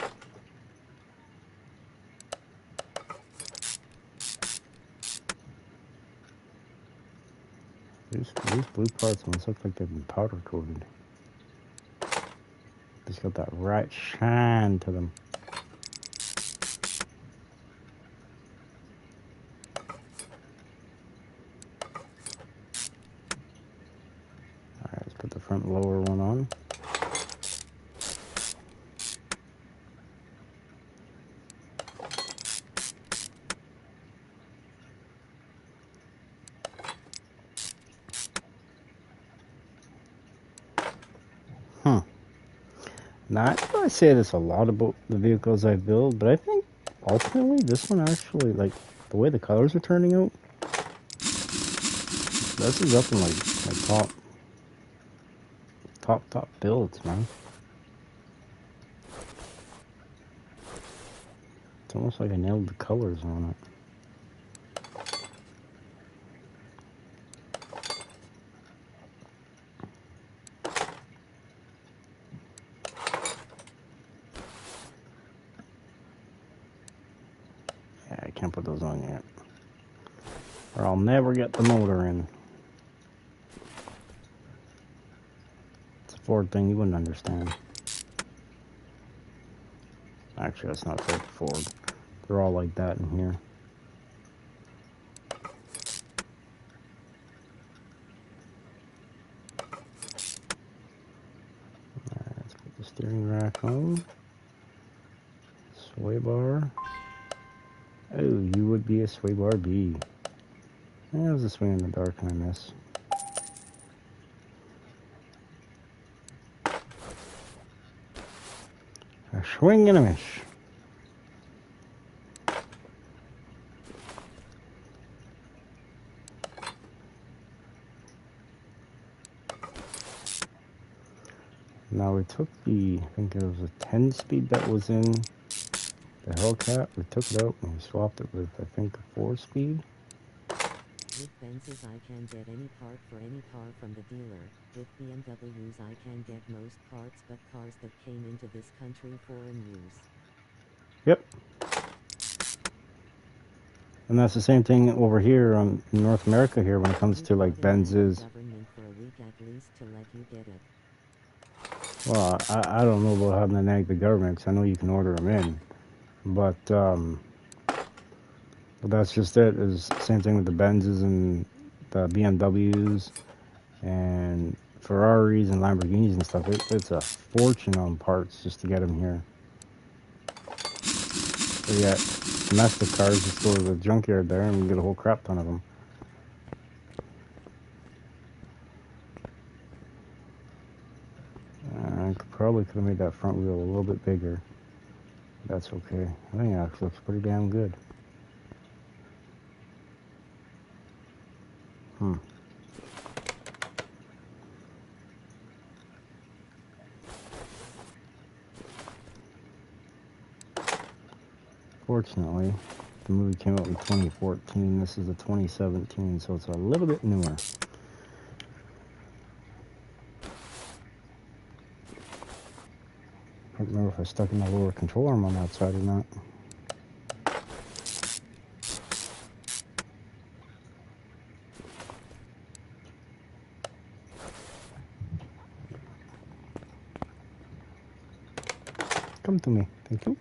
These blue parts almost look like they've been powder coated. Just got that right shine to them. Alright, let's put the front lower one on. Now, I say this a lot about the vehicles I build, but I think ultimately this one actually, like, the way the colors are turning out, this is up in like my top builds, man. It's almost like I nailed the colors on it. Yeah, I can't put those on yet, or I'll never get the motor in. It's a Ford thing, you wouldn't understand. Actually, that's not fair to Ford. They're all like that in here. Alright, let's put the steering rack on. Sway bar. Oh, you would be a sway bar B. There's a swing in the dark and I miss. A swing and a miss. Now we took the, I think it was a 10 speed that was in the Hellcat. We took it out and we swapped it with, I think, a 4 speed. With Benzes I can get any part for any car from the dealer. With BMWs I can get most parts but cars that came into this country foreign use. Yep. And that's the same thing over here in North America here when it comes to like Benzes. Government for a week at least to let you get it. Well, I don't know about having to nag the government because I know you can order them in. But that's just it. Is same thing with the Benzes and the BMWs and Ferraris and Lamborghinis and stuff. It's a fortune on parts just to get them here. So you got domestic cars, just go to the junkyard there and you get a whole crap ton of them. I probably could have made that front wheel a little bit bigger. That's okay. I think it actually looks pretty damn good. Fortunately, the movie came out in 2014. This is a 2017, so it's a little bit newer. I don't remember if I stuck in the lower control arm on that side or not. Come to me. Thank you.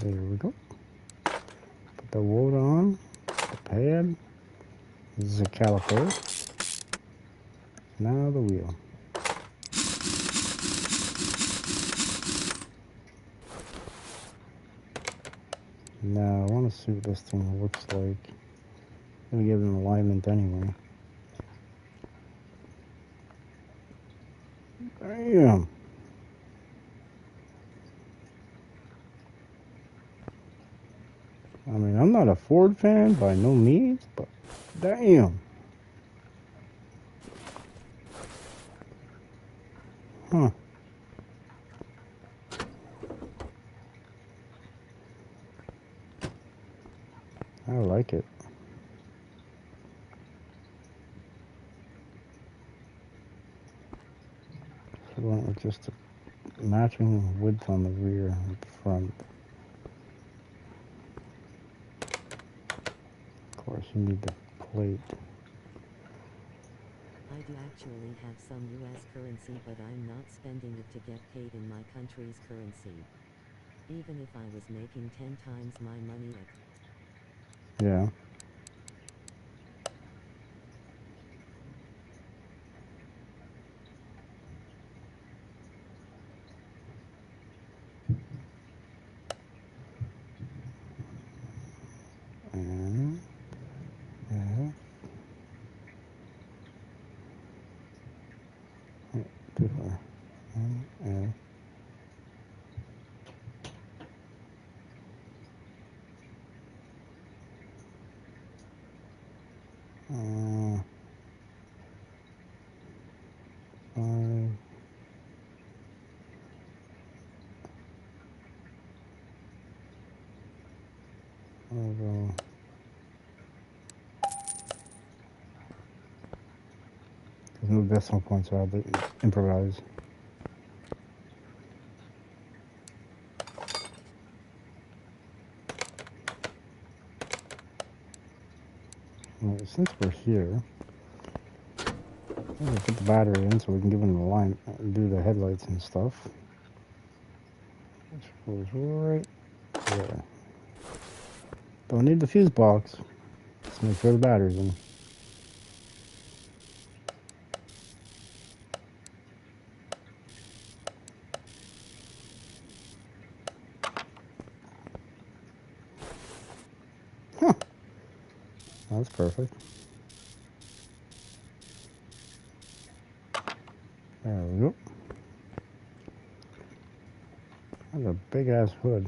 There we go. Put the wood on, the pad. This is a caliper. Now the wheel. Now I want to see what this thing looks like. I'm going to give it an alignment anyway. Bam! I mean, I'm not a Ford fan by no means, but damn. Huh. I like it. So we went with just a matching width on the rear and front. Of course, you need the plate. I do actually have some US currency, but I'm not spending it to get paid in my country's currency. Even if I was making 10 times my money at. Yeah. And yeah. Too far. And five. Although there's no decimal points, so I have to improvise. Well, since we're here, I'm gonna put the battery in so we can give them the line, do the headlights and stuff. Which goes right there. Don't need the fuse box. Just make sure the battery's in. Huh. That's perfect. There we go. That's a big ass hood.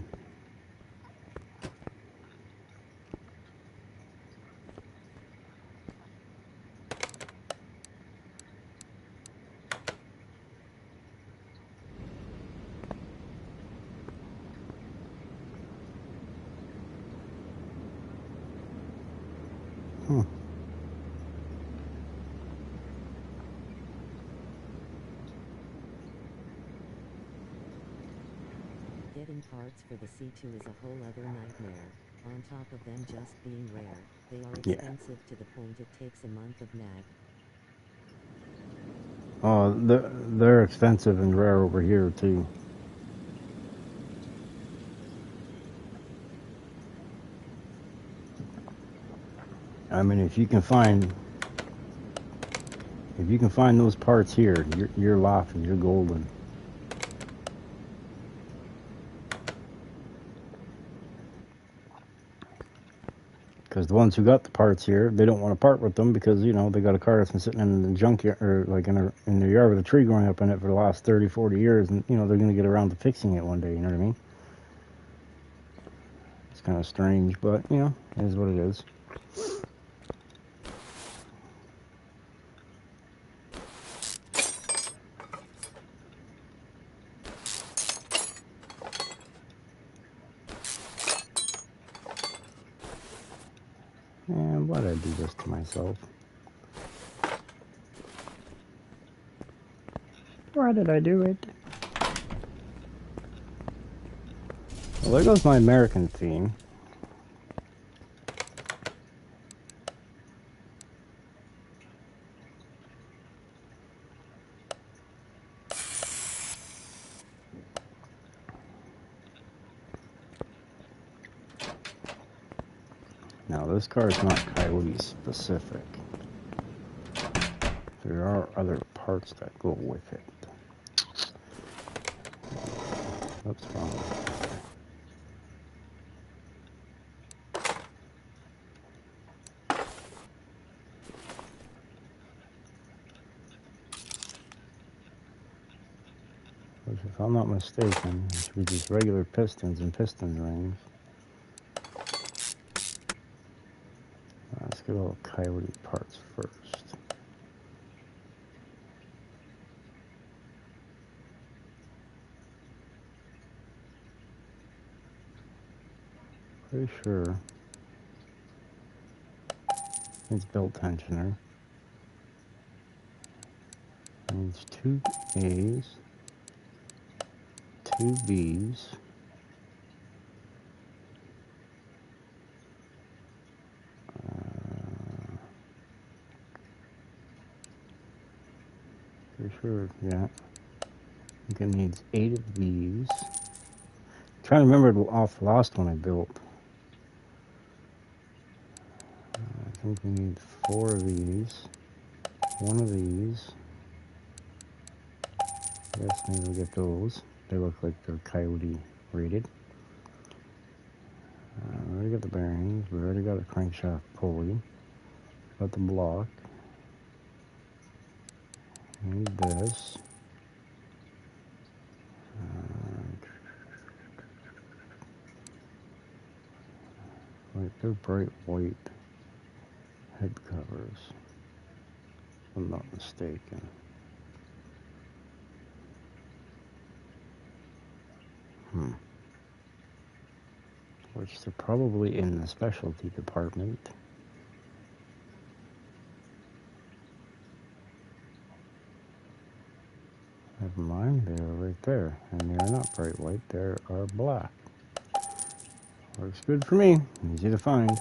Huh. Getting parts for the C2 is a whole other nightmare. On top of them just being rare, they are expensive to the point it takes a month of nag. Oh, they're expensive and rare over here too. I mean, if you can find those parts here, you're laughing, you're golden. Because the ones who got the parts here, they don't want to part with them because, you know, they got a car that's been sitting in the junkyard or like in their yard with a tree growing up in it for the last 30, 40 years. And, you know, they're going to get around to fixing it one day. You know what I mean? It's kind of strange, but, you know, it is what it is. And why did I do this to myself? Why did I do it? Well, there goes my American theme. Now, this car is not Coyote specific. There are other parts that go with it. What's wrong with it? If I'm not mistaken, it should be just regular pistons and piston rings. Let's get all Coyote parts first. Pretty sure it's belt tensioner. Needs 2 A's, 2 B's, pretty sure, yeah. I think it needs 8 of these. Trying to remember off the last one I built. I think we need 4 of these, 1 of these. Yes, maybe we'll get those. They look like they're Coyote rated. We already got the bearings. We already got a crankshaft pulley. Got the block. Need this. Like they're bright white head covers, if I'm not mistaken. Which they're probably in the specialty department. Never mind, they are right there. And they are not bright white, they are black. Works good for me, easy to find.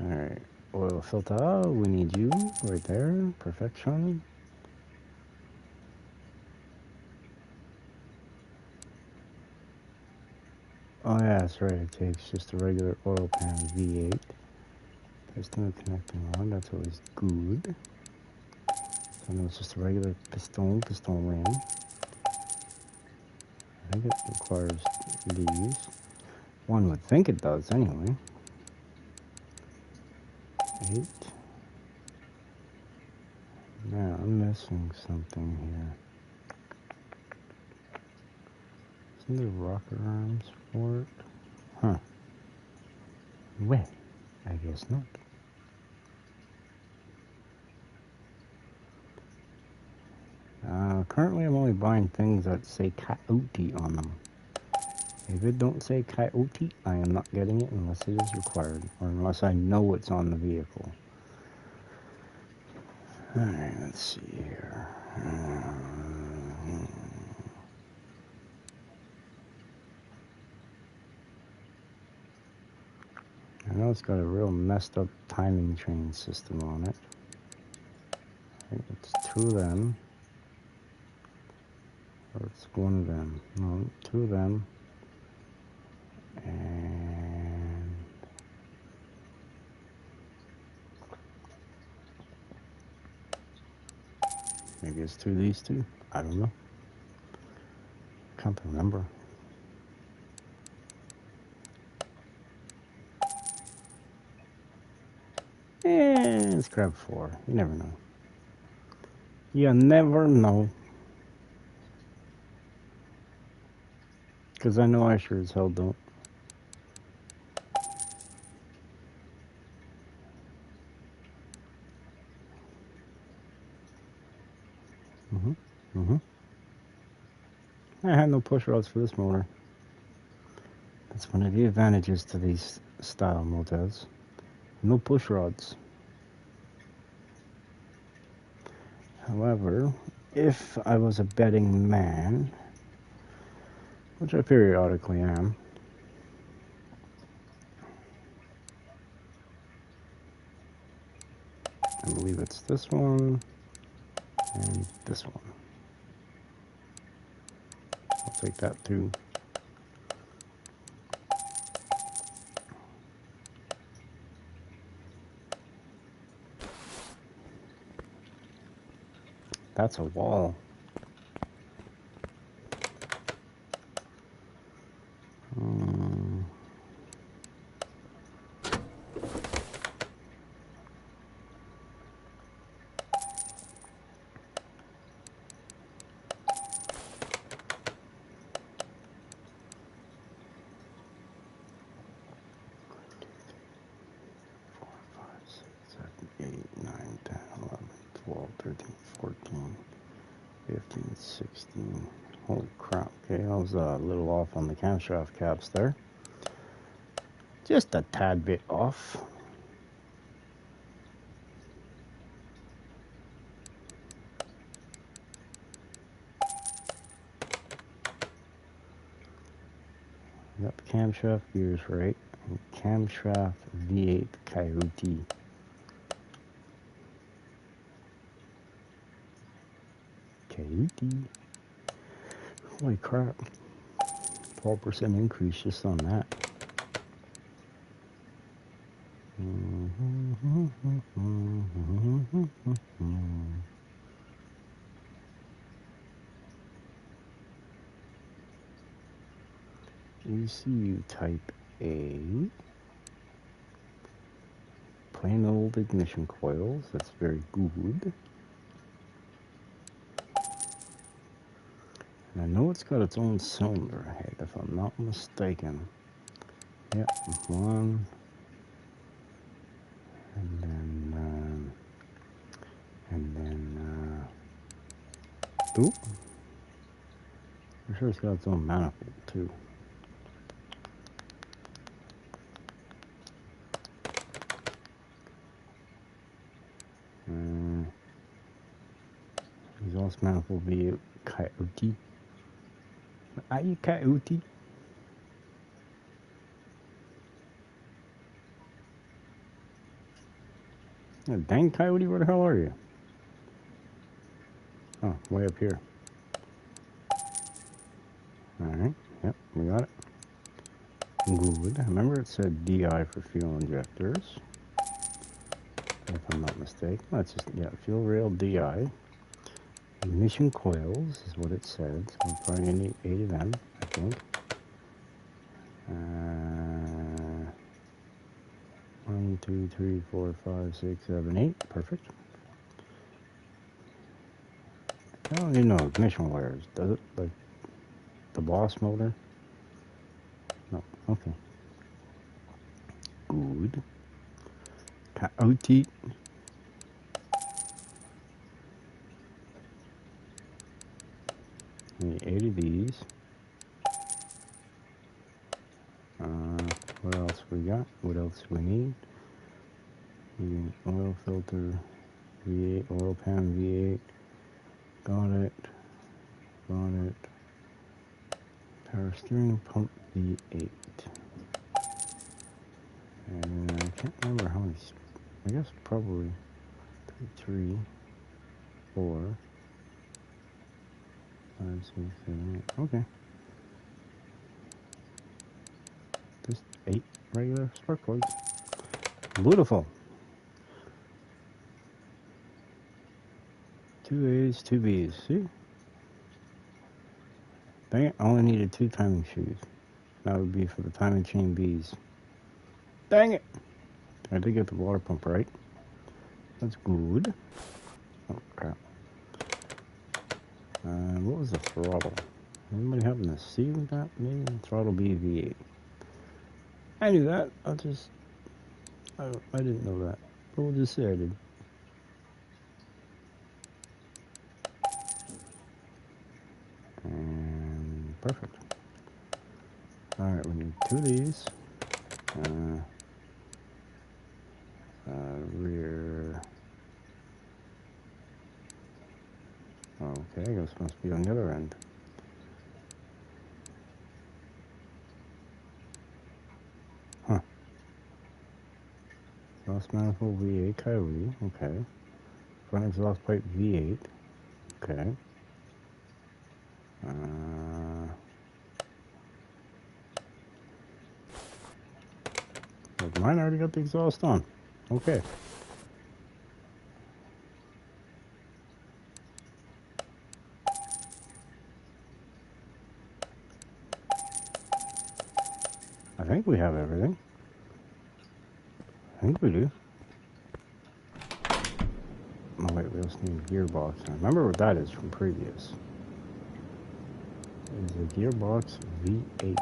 Alright, oil filter, we need you right there, perfection. Oh yeah, that's right, it takes just a regular oil pan V8. There's no connecting rod, that's always good. So no, it's just a regular piston ring. I think it requires these. One would think it does anyway. 8. Now I'm missing something here. Isn't there rocker arms for it? Huh. Well, I guess not. Currently I'm only buying things that say Coyote on them. If it don't say Coyote, I am not getting it unless it is required, or unless I know it's on the vehicle. Alright, let's see here. I know it's got a real messed up timing chain system on it. I think it's 2 of them. Or it's 1 of them. No, 2 of them. And maybe it's 2 of these 2. I don't know. Can't remember. And let's grab 4. You never know. You never know. Because I know I sure as hell don't. I had no push rods for this motor. That's one of the advantages to these style motels. No push rods. However, if I was a betting man, which I periodically am, I believe it's this one and this one. I'll take that too. That's a wall. 14, 15, 16. Holy crap. Okay, I was a little off on the camshaft caps there. Just a tad bit off. Got the camshaft gears right. And camshaft V8 Coyote. Coyote. Holy crap. 12% increase just on that. ECU type A. Plain old ignition coils. That's very good. And I know it's got its own cylinder head, if I'm not mistaken. Yep, one. And then, oop. I'm sure it's got its own manifold too. Exhaust manifold via Coyote. Are you Coyote? Yeah, dang Coyote, where the hell are you? Oh, way up here. Alright, yep, we got it. Good. Remember it said DI for fuel injectors. If I'm not mistaken. That's just, yeah, fuel rail DI. Ignition coils is what it said. So we're probably going to need 8 of them, I think. 1, 2, 3, 4, 5, 6, 7, 8. Perfect. I don't even know ignition wires. Does it? Like the Boss motor? No. Okay. Good. Coyote. Need 8 of these. What else we got? What else we need? We need oil filter V8, oil pan V8. Got it. Got it. Power steering pump V8. And I can't remember how many. I guess probably 3, 4, 5, 6, 7, 8. Okay. Just 8 regular spark plugs. Beautiful. 2 A's, 2 B's. See? Dang it, I only needed 2 timing shoes. That would be for the timing chain B's. Dang it! I did get the water pump right. That's good. Oh, crap. What was the throttle? Anybody happen to see that? Maybe throttle B V8. I knew that. I didn't know that. But we'll just say I did. And perfect. Alright, we need 2 of these. Rear. Okay, I guess it must be on the other end. Huh. Exhaust manifold V8 Coyote. Okay. Front exhaust pipe V8. Okay. Mine already got the exhaust on. Okay. I think we have everything. I think we do. Oh wait, we also need a gearbox. I remember what that is from previous. It is a gearbox V8.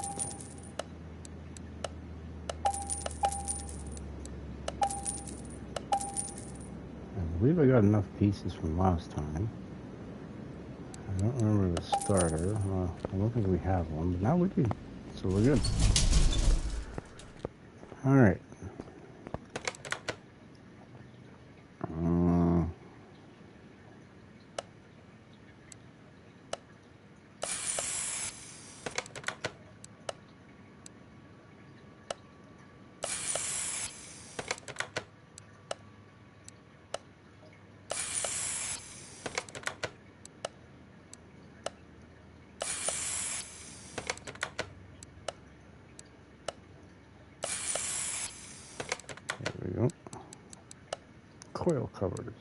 I believe I got enough pieces from last time. I don't remember the starter. I don't think we have one, but now we do. So we're good. Alright. There we go. Coil covers.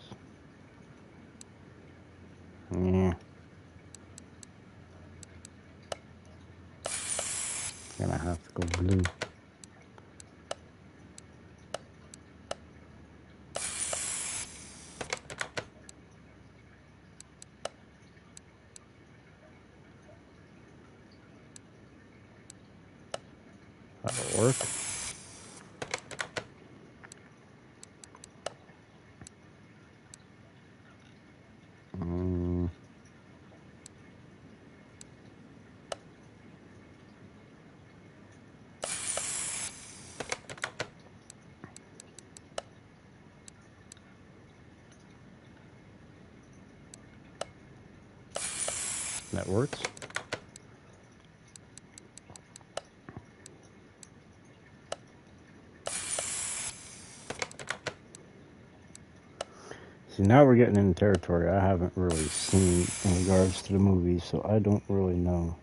Yeah. Gonna have to go blue. That'll work. That works. See, now we're getting into territory I haven't really seen in regards to the movies, so I don't really know.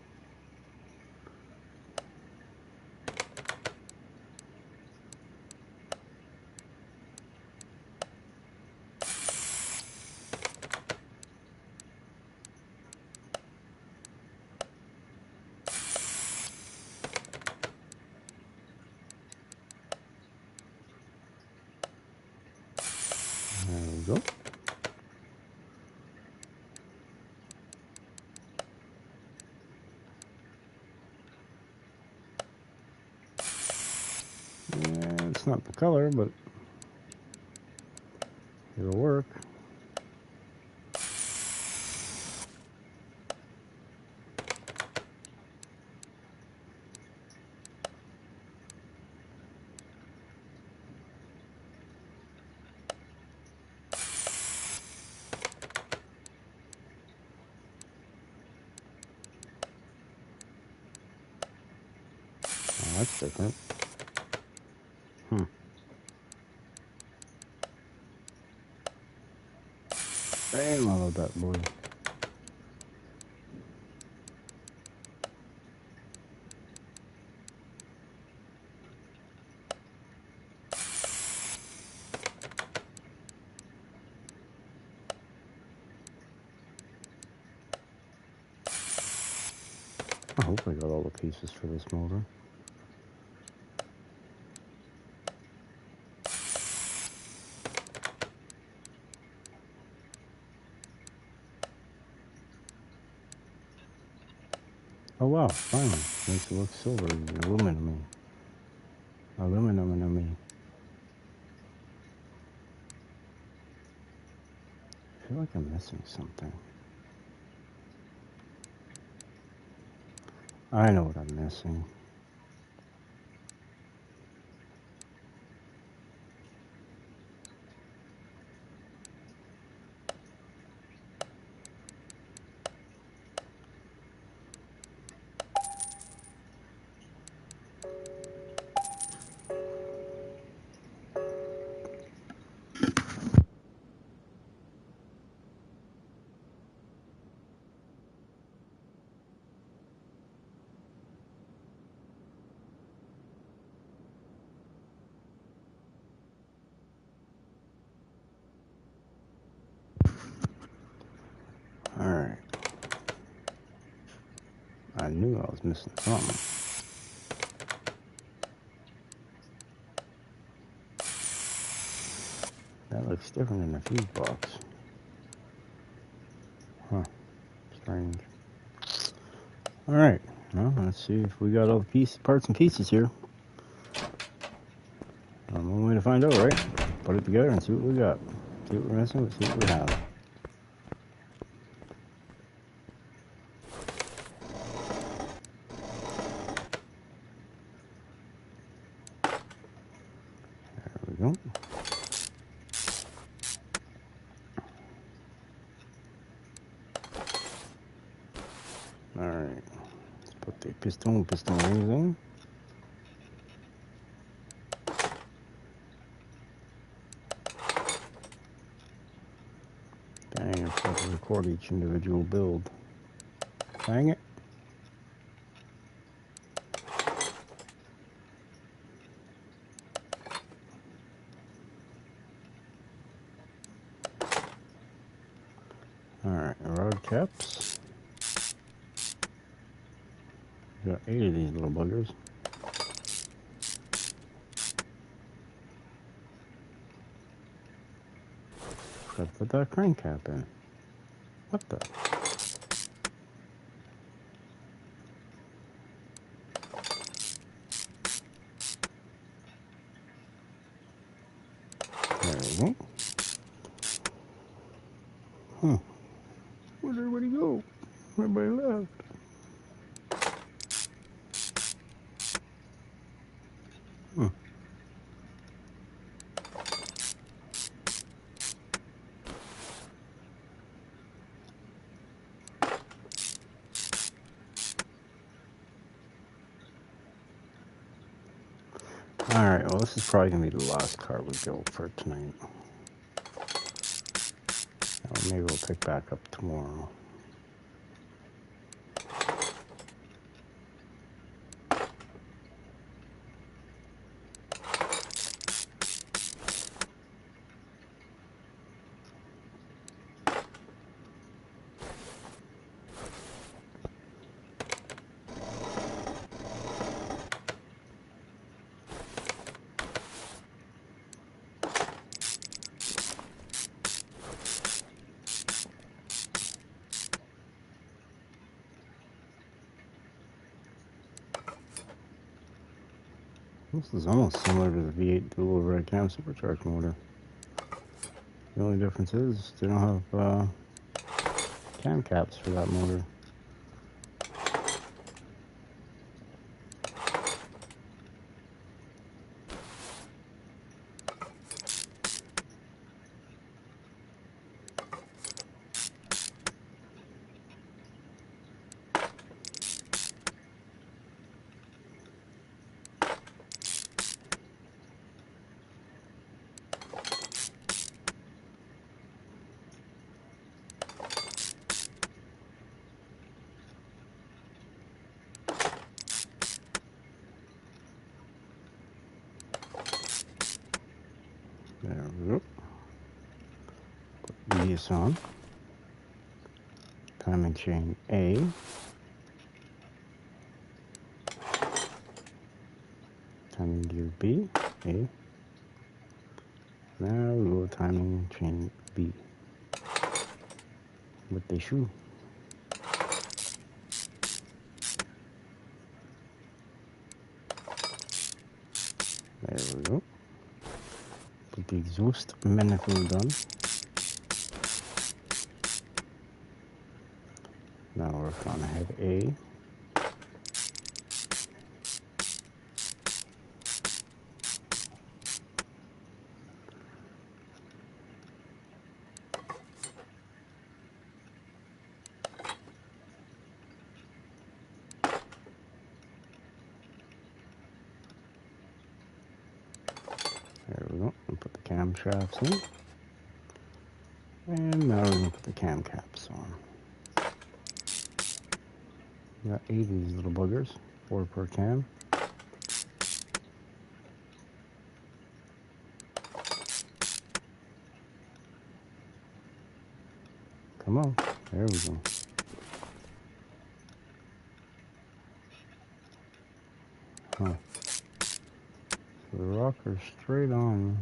There we go. Yeah, it's not the color, but it'll work. Oh, that's different. Damn, I love that boy. I hope I got all the pieces for this motor. Oh wow, finally. Makes it look silver, aluminum. Aluminum. I feel like I'm missing something. I know what I'm missing. Alright. I knew I was missing something. That looks different in the fuse box. Huh. Strange. Alright. Well, let's see if we got all the parts and pieces here. One way to find out, right? Put it together and see what we got. See what we're missing, see what we have. the piston rings in. Dang, I forgot to record each individual build. Dang it. Alright, rod caps. Got 8 of these little buggers. Gotta put that crank cap in. What the? There we go. Huh. Where'd everybody go? Everybody left. Huh. Alright, well this is probably going to be the last car we build for tonight. Maybe we'll pick back up tomorrow. This is almost similar to the V8 dual overhead cam supercharged motor. The only difference is they don't have cam caps for that motor. There we go. Put these on. Timing chain A. Timing gear B. A. Now we go timing chain B. With the shoe. There we go. Put the exhaust manifold on. Now work on head A. There we go. We'll put the camshafts in. And now we're going to put the cam caps on. Got 8 of these little buggers, 4 per cam. Come on, there we go. Huh. So the rocker's straight on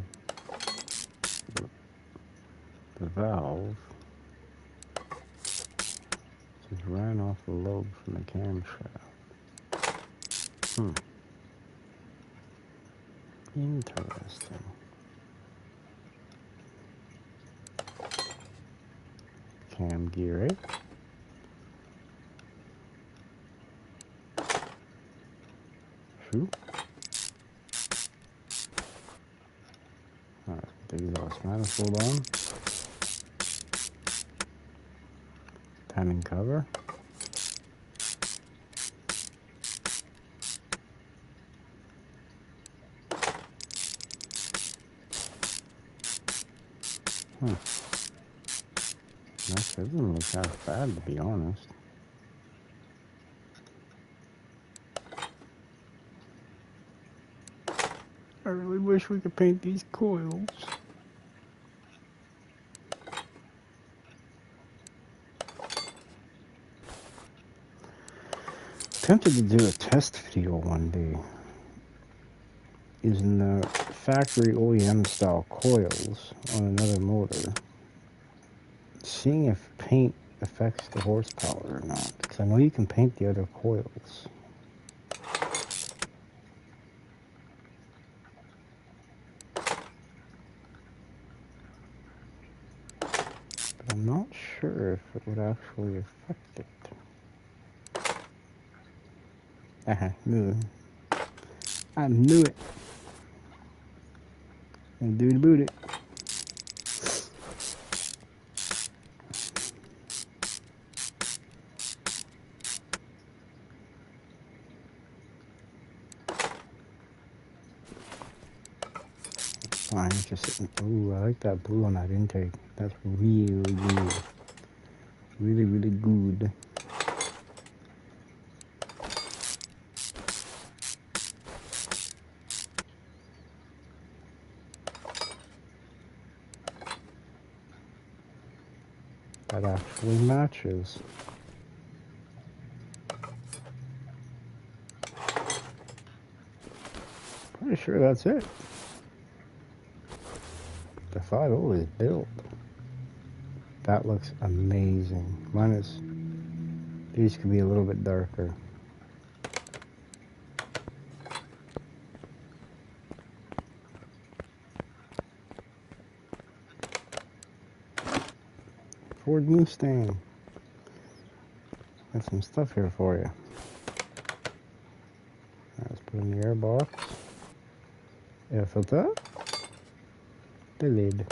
the valve. Just ran off the lobe from the camshaft. Interesting. Cam gear A. Shoe. Alright, put the exhaust manifold on. Timing cover. That doesn't look that bad, to be honest. I really wish we could paint these coils. Tempted to do a test video one day using the factory OEM style coils on another motor, seeing if paint affects the horsepower or not, because I know you can paint the other coils. But I'm not sure if it would actually affect it. Knew it. I knew it. And do the boot it. Fine, it's just sitting. Ooh, I like that blue on that intake. That's really good. Really, really good. That actually matches. Pretty sure that's it. The 5.0 is built. That looks amazing. These could be a little bit darker. Ford Mustang. Got some stuff here for you. Let's put in the air box. Air filter. The lid.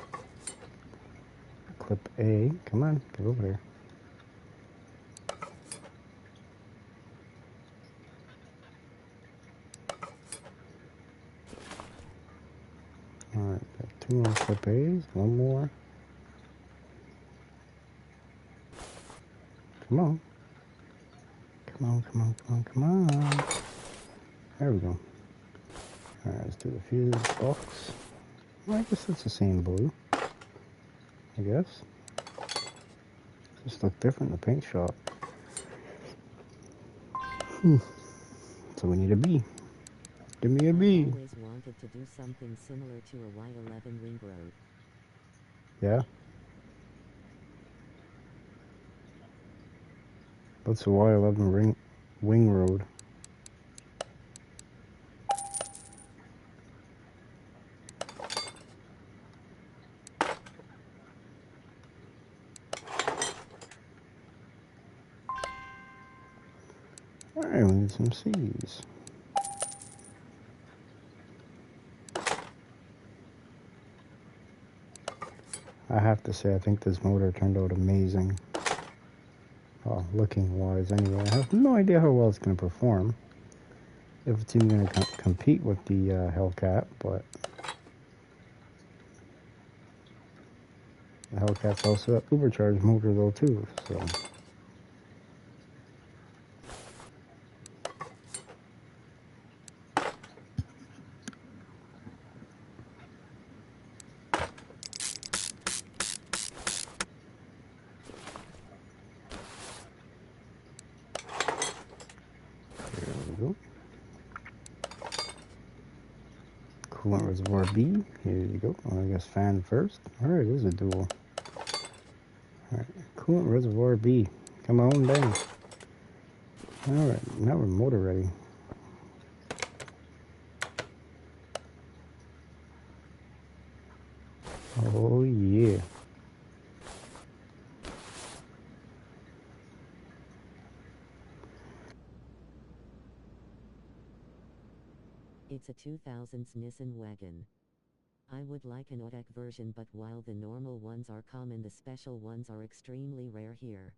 Clip A. Come on, get over there. Alright, got 2 more clip A's. 1 more. Come on. Come on, come on, come on, come on. There we go. Alright, let's do the fuse box. Well, I guess it's the same blue. I guess. Just look different in the paint shop. So we need a B. Give me a B. I always wanted to do something similar to a Y11 ring road. Yeah? What's the Y11 wing road? Alright, we need some C's. I have to say, I think this motor turned out amazing. Well, looking wise anyway. I have no idea how well it's going to perform. If it's even going to compete with the Hellcat, but the Hellcat's also an supercharged motor though too, so. There we go. Coolant reservoir B. Here you go. I guess fan first. Alright, it is a dual. Alright, coolant reservoir B. Come on down. Alright, now we're motor ready. Oh yeah. It's a 2000s Nissan wagon. I would like an automatic version, but while the normal ones are common, the special ones are extremely rare here.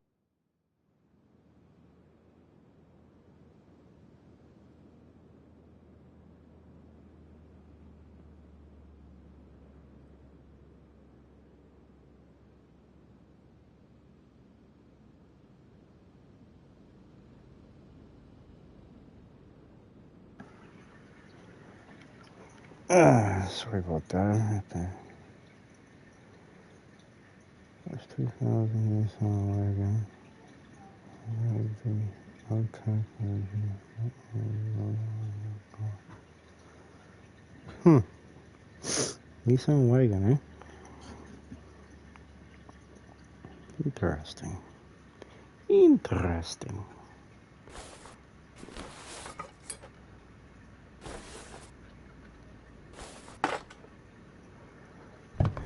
Sorry about that. That's 2000 Nissan wagon. Nissan wagon, eh? Interesting. Interesting.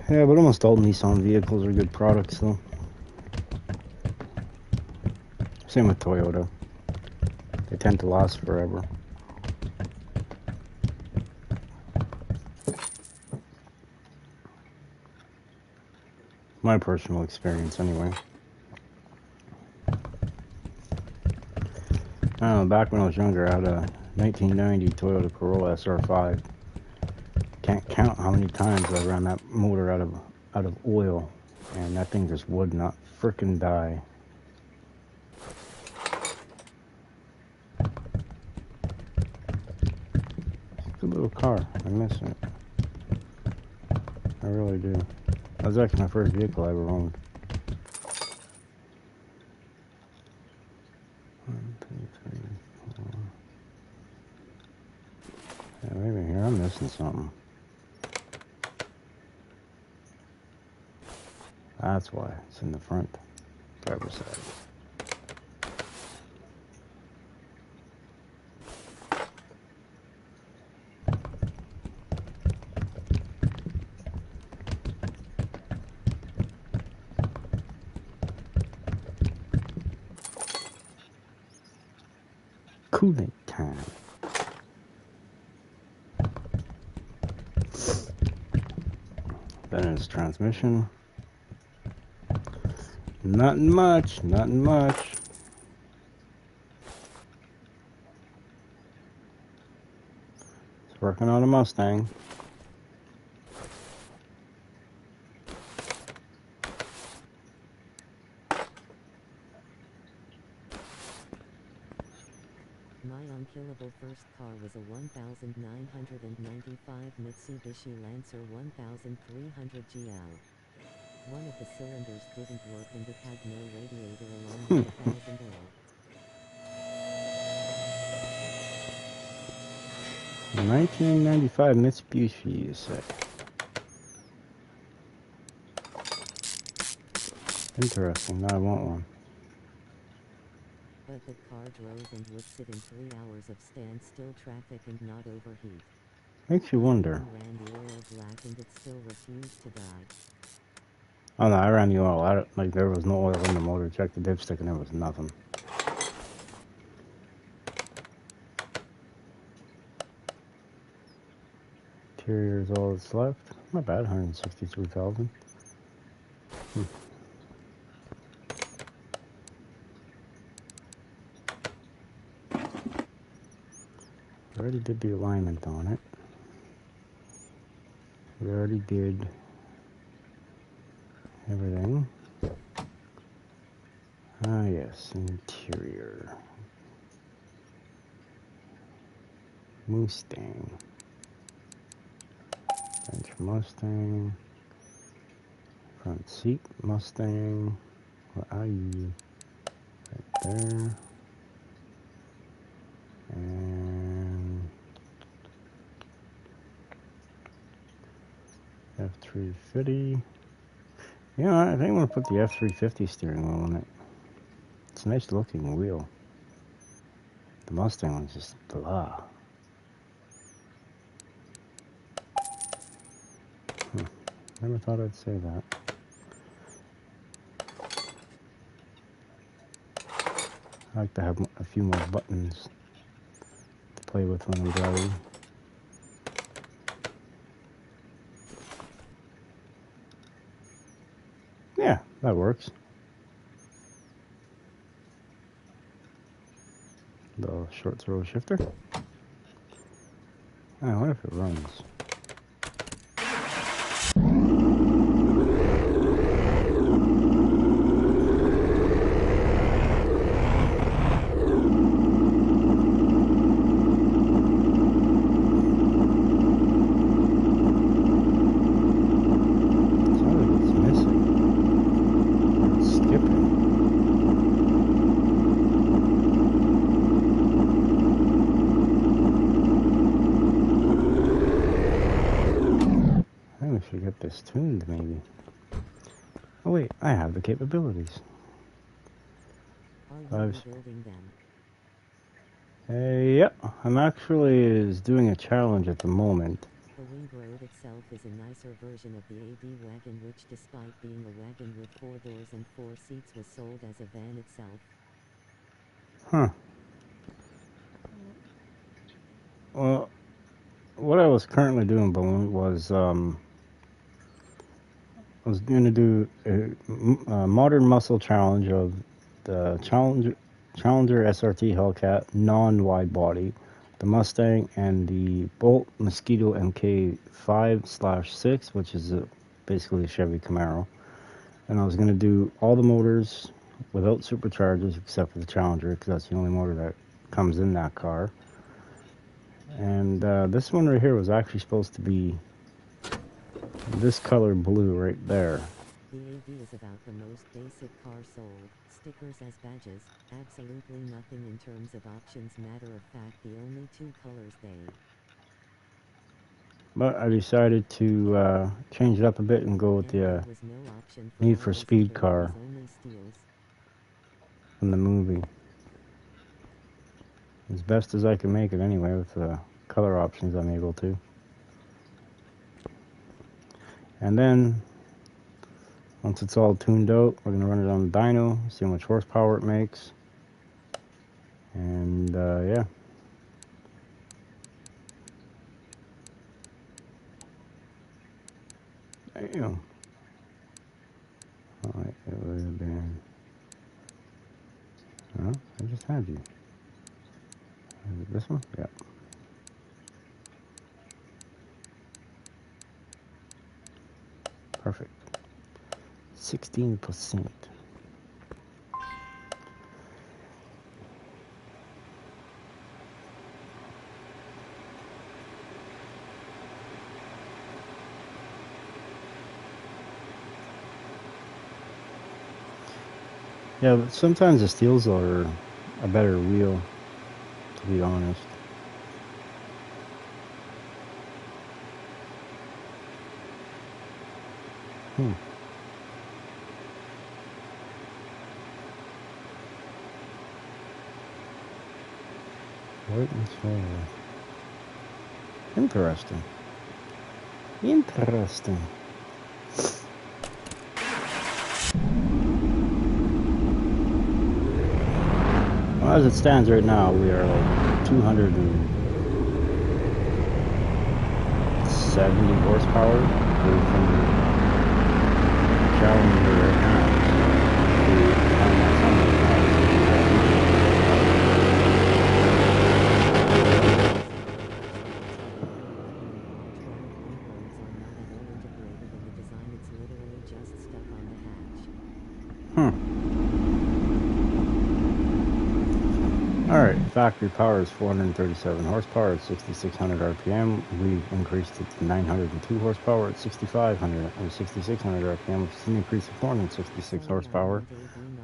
Yeah, but almost all Nissan vehicles are good products, though. Same with Toyota. They tend to last forever. My personal experience, anyway. I don't know, back when I was younger, I had a 1990 Toyota Corolla SR5. Can't count how many times I ran that motor out of oil, and that thing just would not frickin' die. It's a good little car. I miss it. I really do. That was actually my first vehicle I ever owned. 1, 2, 3, 4. Yeah, maybe here I'm missing something. That's why it's in the front driver's side. Coolant time. Then it's transmission. Nothing much, nothing much. It's working on a Mustang. My unkillable first car was a 1995 Mitsubishi Lancer 1300 GL. One of the cylinders didn't work and it had no radiator along with the 1000 oil. 1995 Mitsubishi, you say? Interesting. Now I want one. But the car drove and would sit in 3 hours of standstill traffic and not overheat. Makes you wonder. Ran the oil black and it still refused to die. Oh no, I ran the oil. Like there was no oil in the motor. Checked the dipstick and there was nothing. Interior is all that's left. Not bad, 163,000. Already did the alignment on it. We already did everything. Ah yes, interior. Mustang. Bench Mustang. Front seat Mustang. Where are you? Right there. And F350. Yeah, I think I'm gonna put the F350 steering wheel on it. It's a nice looking wheel. The Mustang one's just blah. Never thought I'd say that. I like to have a few more buttons to play with when I'm driving. Yeah, that works. The short throw shifter. I wonder if it runs. this tuned, maybe. Oh wait, I have the capabilities. Are you rebuilding them? Hey, yep, I'm actually doing a challenge at the moment. The Wing Road itself is a nicer version of the AD wagon, which despite being a wagon with 4 doors and 4 seats was sold as a van itself. Huh. Well, what I was currently doing, Balloon, was I was going to do a modern muscle challenge of the Challenger SRT Hellcat non-wide body, the Mustang, and the Bolt Mosquito MK5/6, which is basically a Chevy Camaro. And I was going to do all the motors without superchargers except for the Challenger, because that's the only motor that comes in that car. And this one right here was actually supposed to be this color blue right there. The AD is about the most basic car sold. Stickers as badges, absolutely nothing in terms of options. Matter of fact, the only 2 colors they. But I decided to change it up a bit and go with And there the was no option for Need all for those Speed other car ones, only steals. from the movie. As best as I can make it anyway with the color options I'm able to. And then, once it's all tuned out, we're going to run it on the dyno, see how much horsepower it makes. And yeah. Damn. Alright, it would have been... Oh, I just had you. Is it this one? Yeah. Perfect. 16%. Yeah, but sometimes the steels are a better wheel, to be honest. White and silver. Interesting. Interesting. Well, as it stands right now, we are like 270 horsepower from Challenger right now. Alright, factory power is 437 horsepower at 6,600 RPM. We've increased it to 902 horsepower at 6,500 or 6,600 RPM, which is an increase of 466 horsepower,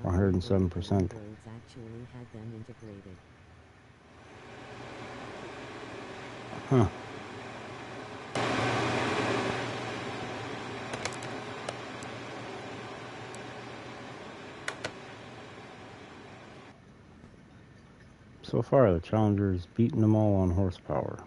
107%. Huh. So far, the Challenger's beaten them all on horsepower.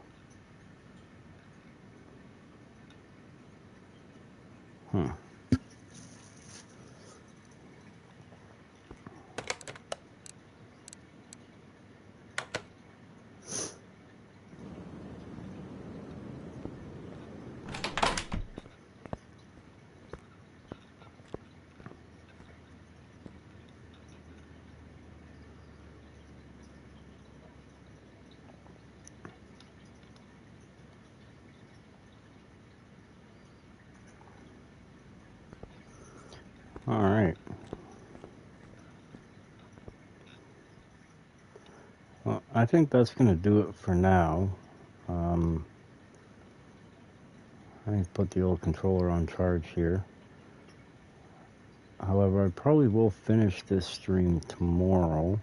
Alright. Well, I think that's going to do it for now. I need to put the old controller on charge here. However, I probably will finish this stream tomorrow.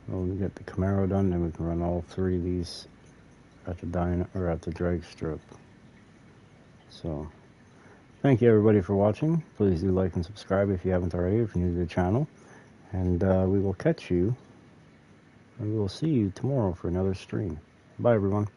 We'll get the Camaro done, then we can run all 3 of these at the dyno or at the drag strip. So thank you everybody for watching. Please do like and subscribe if you haven't already, if you're new to the channel. And we will catch you, and we will see you tomorrow for another stream. Bye everyone.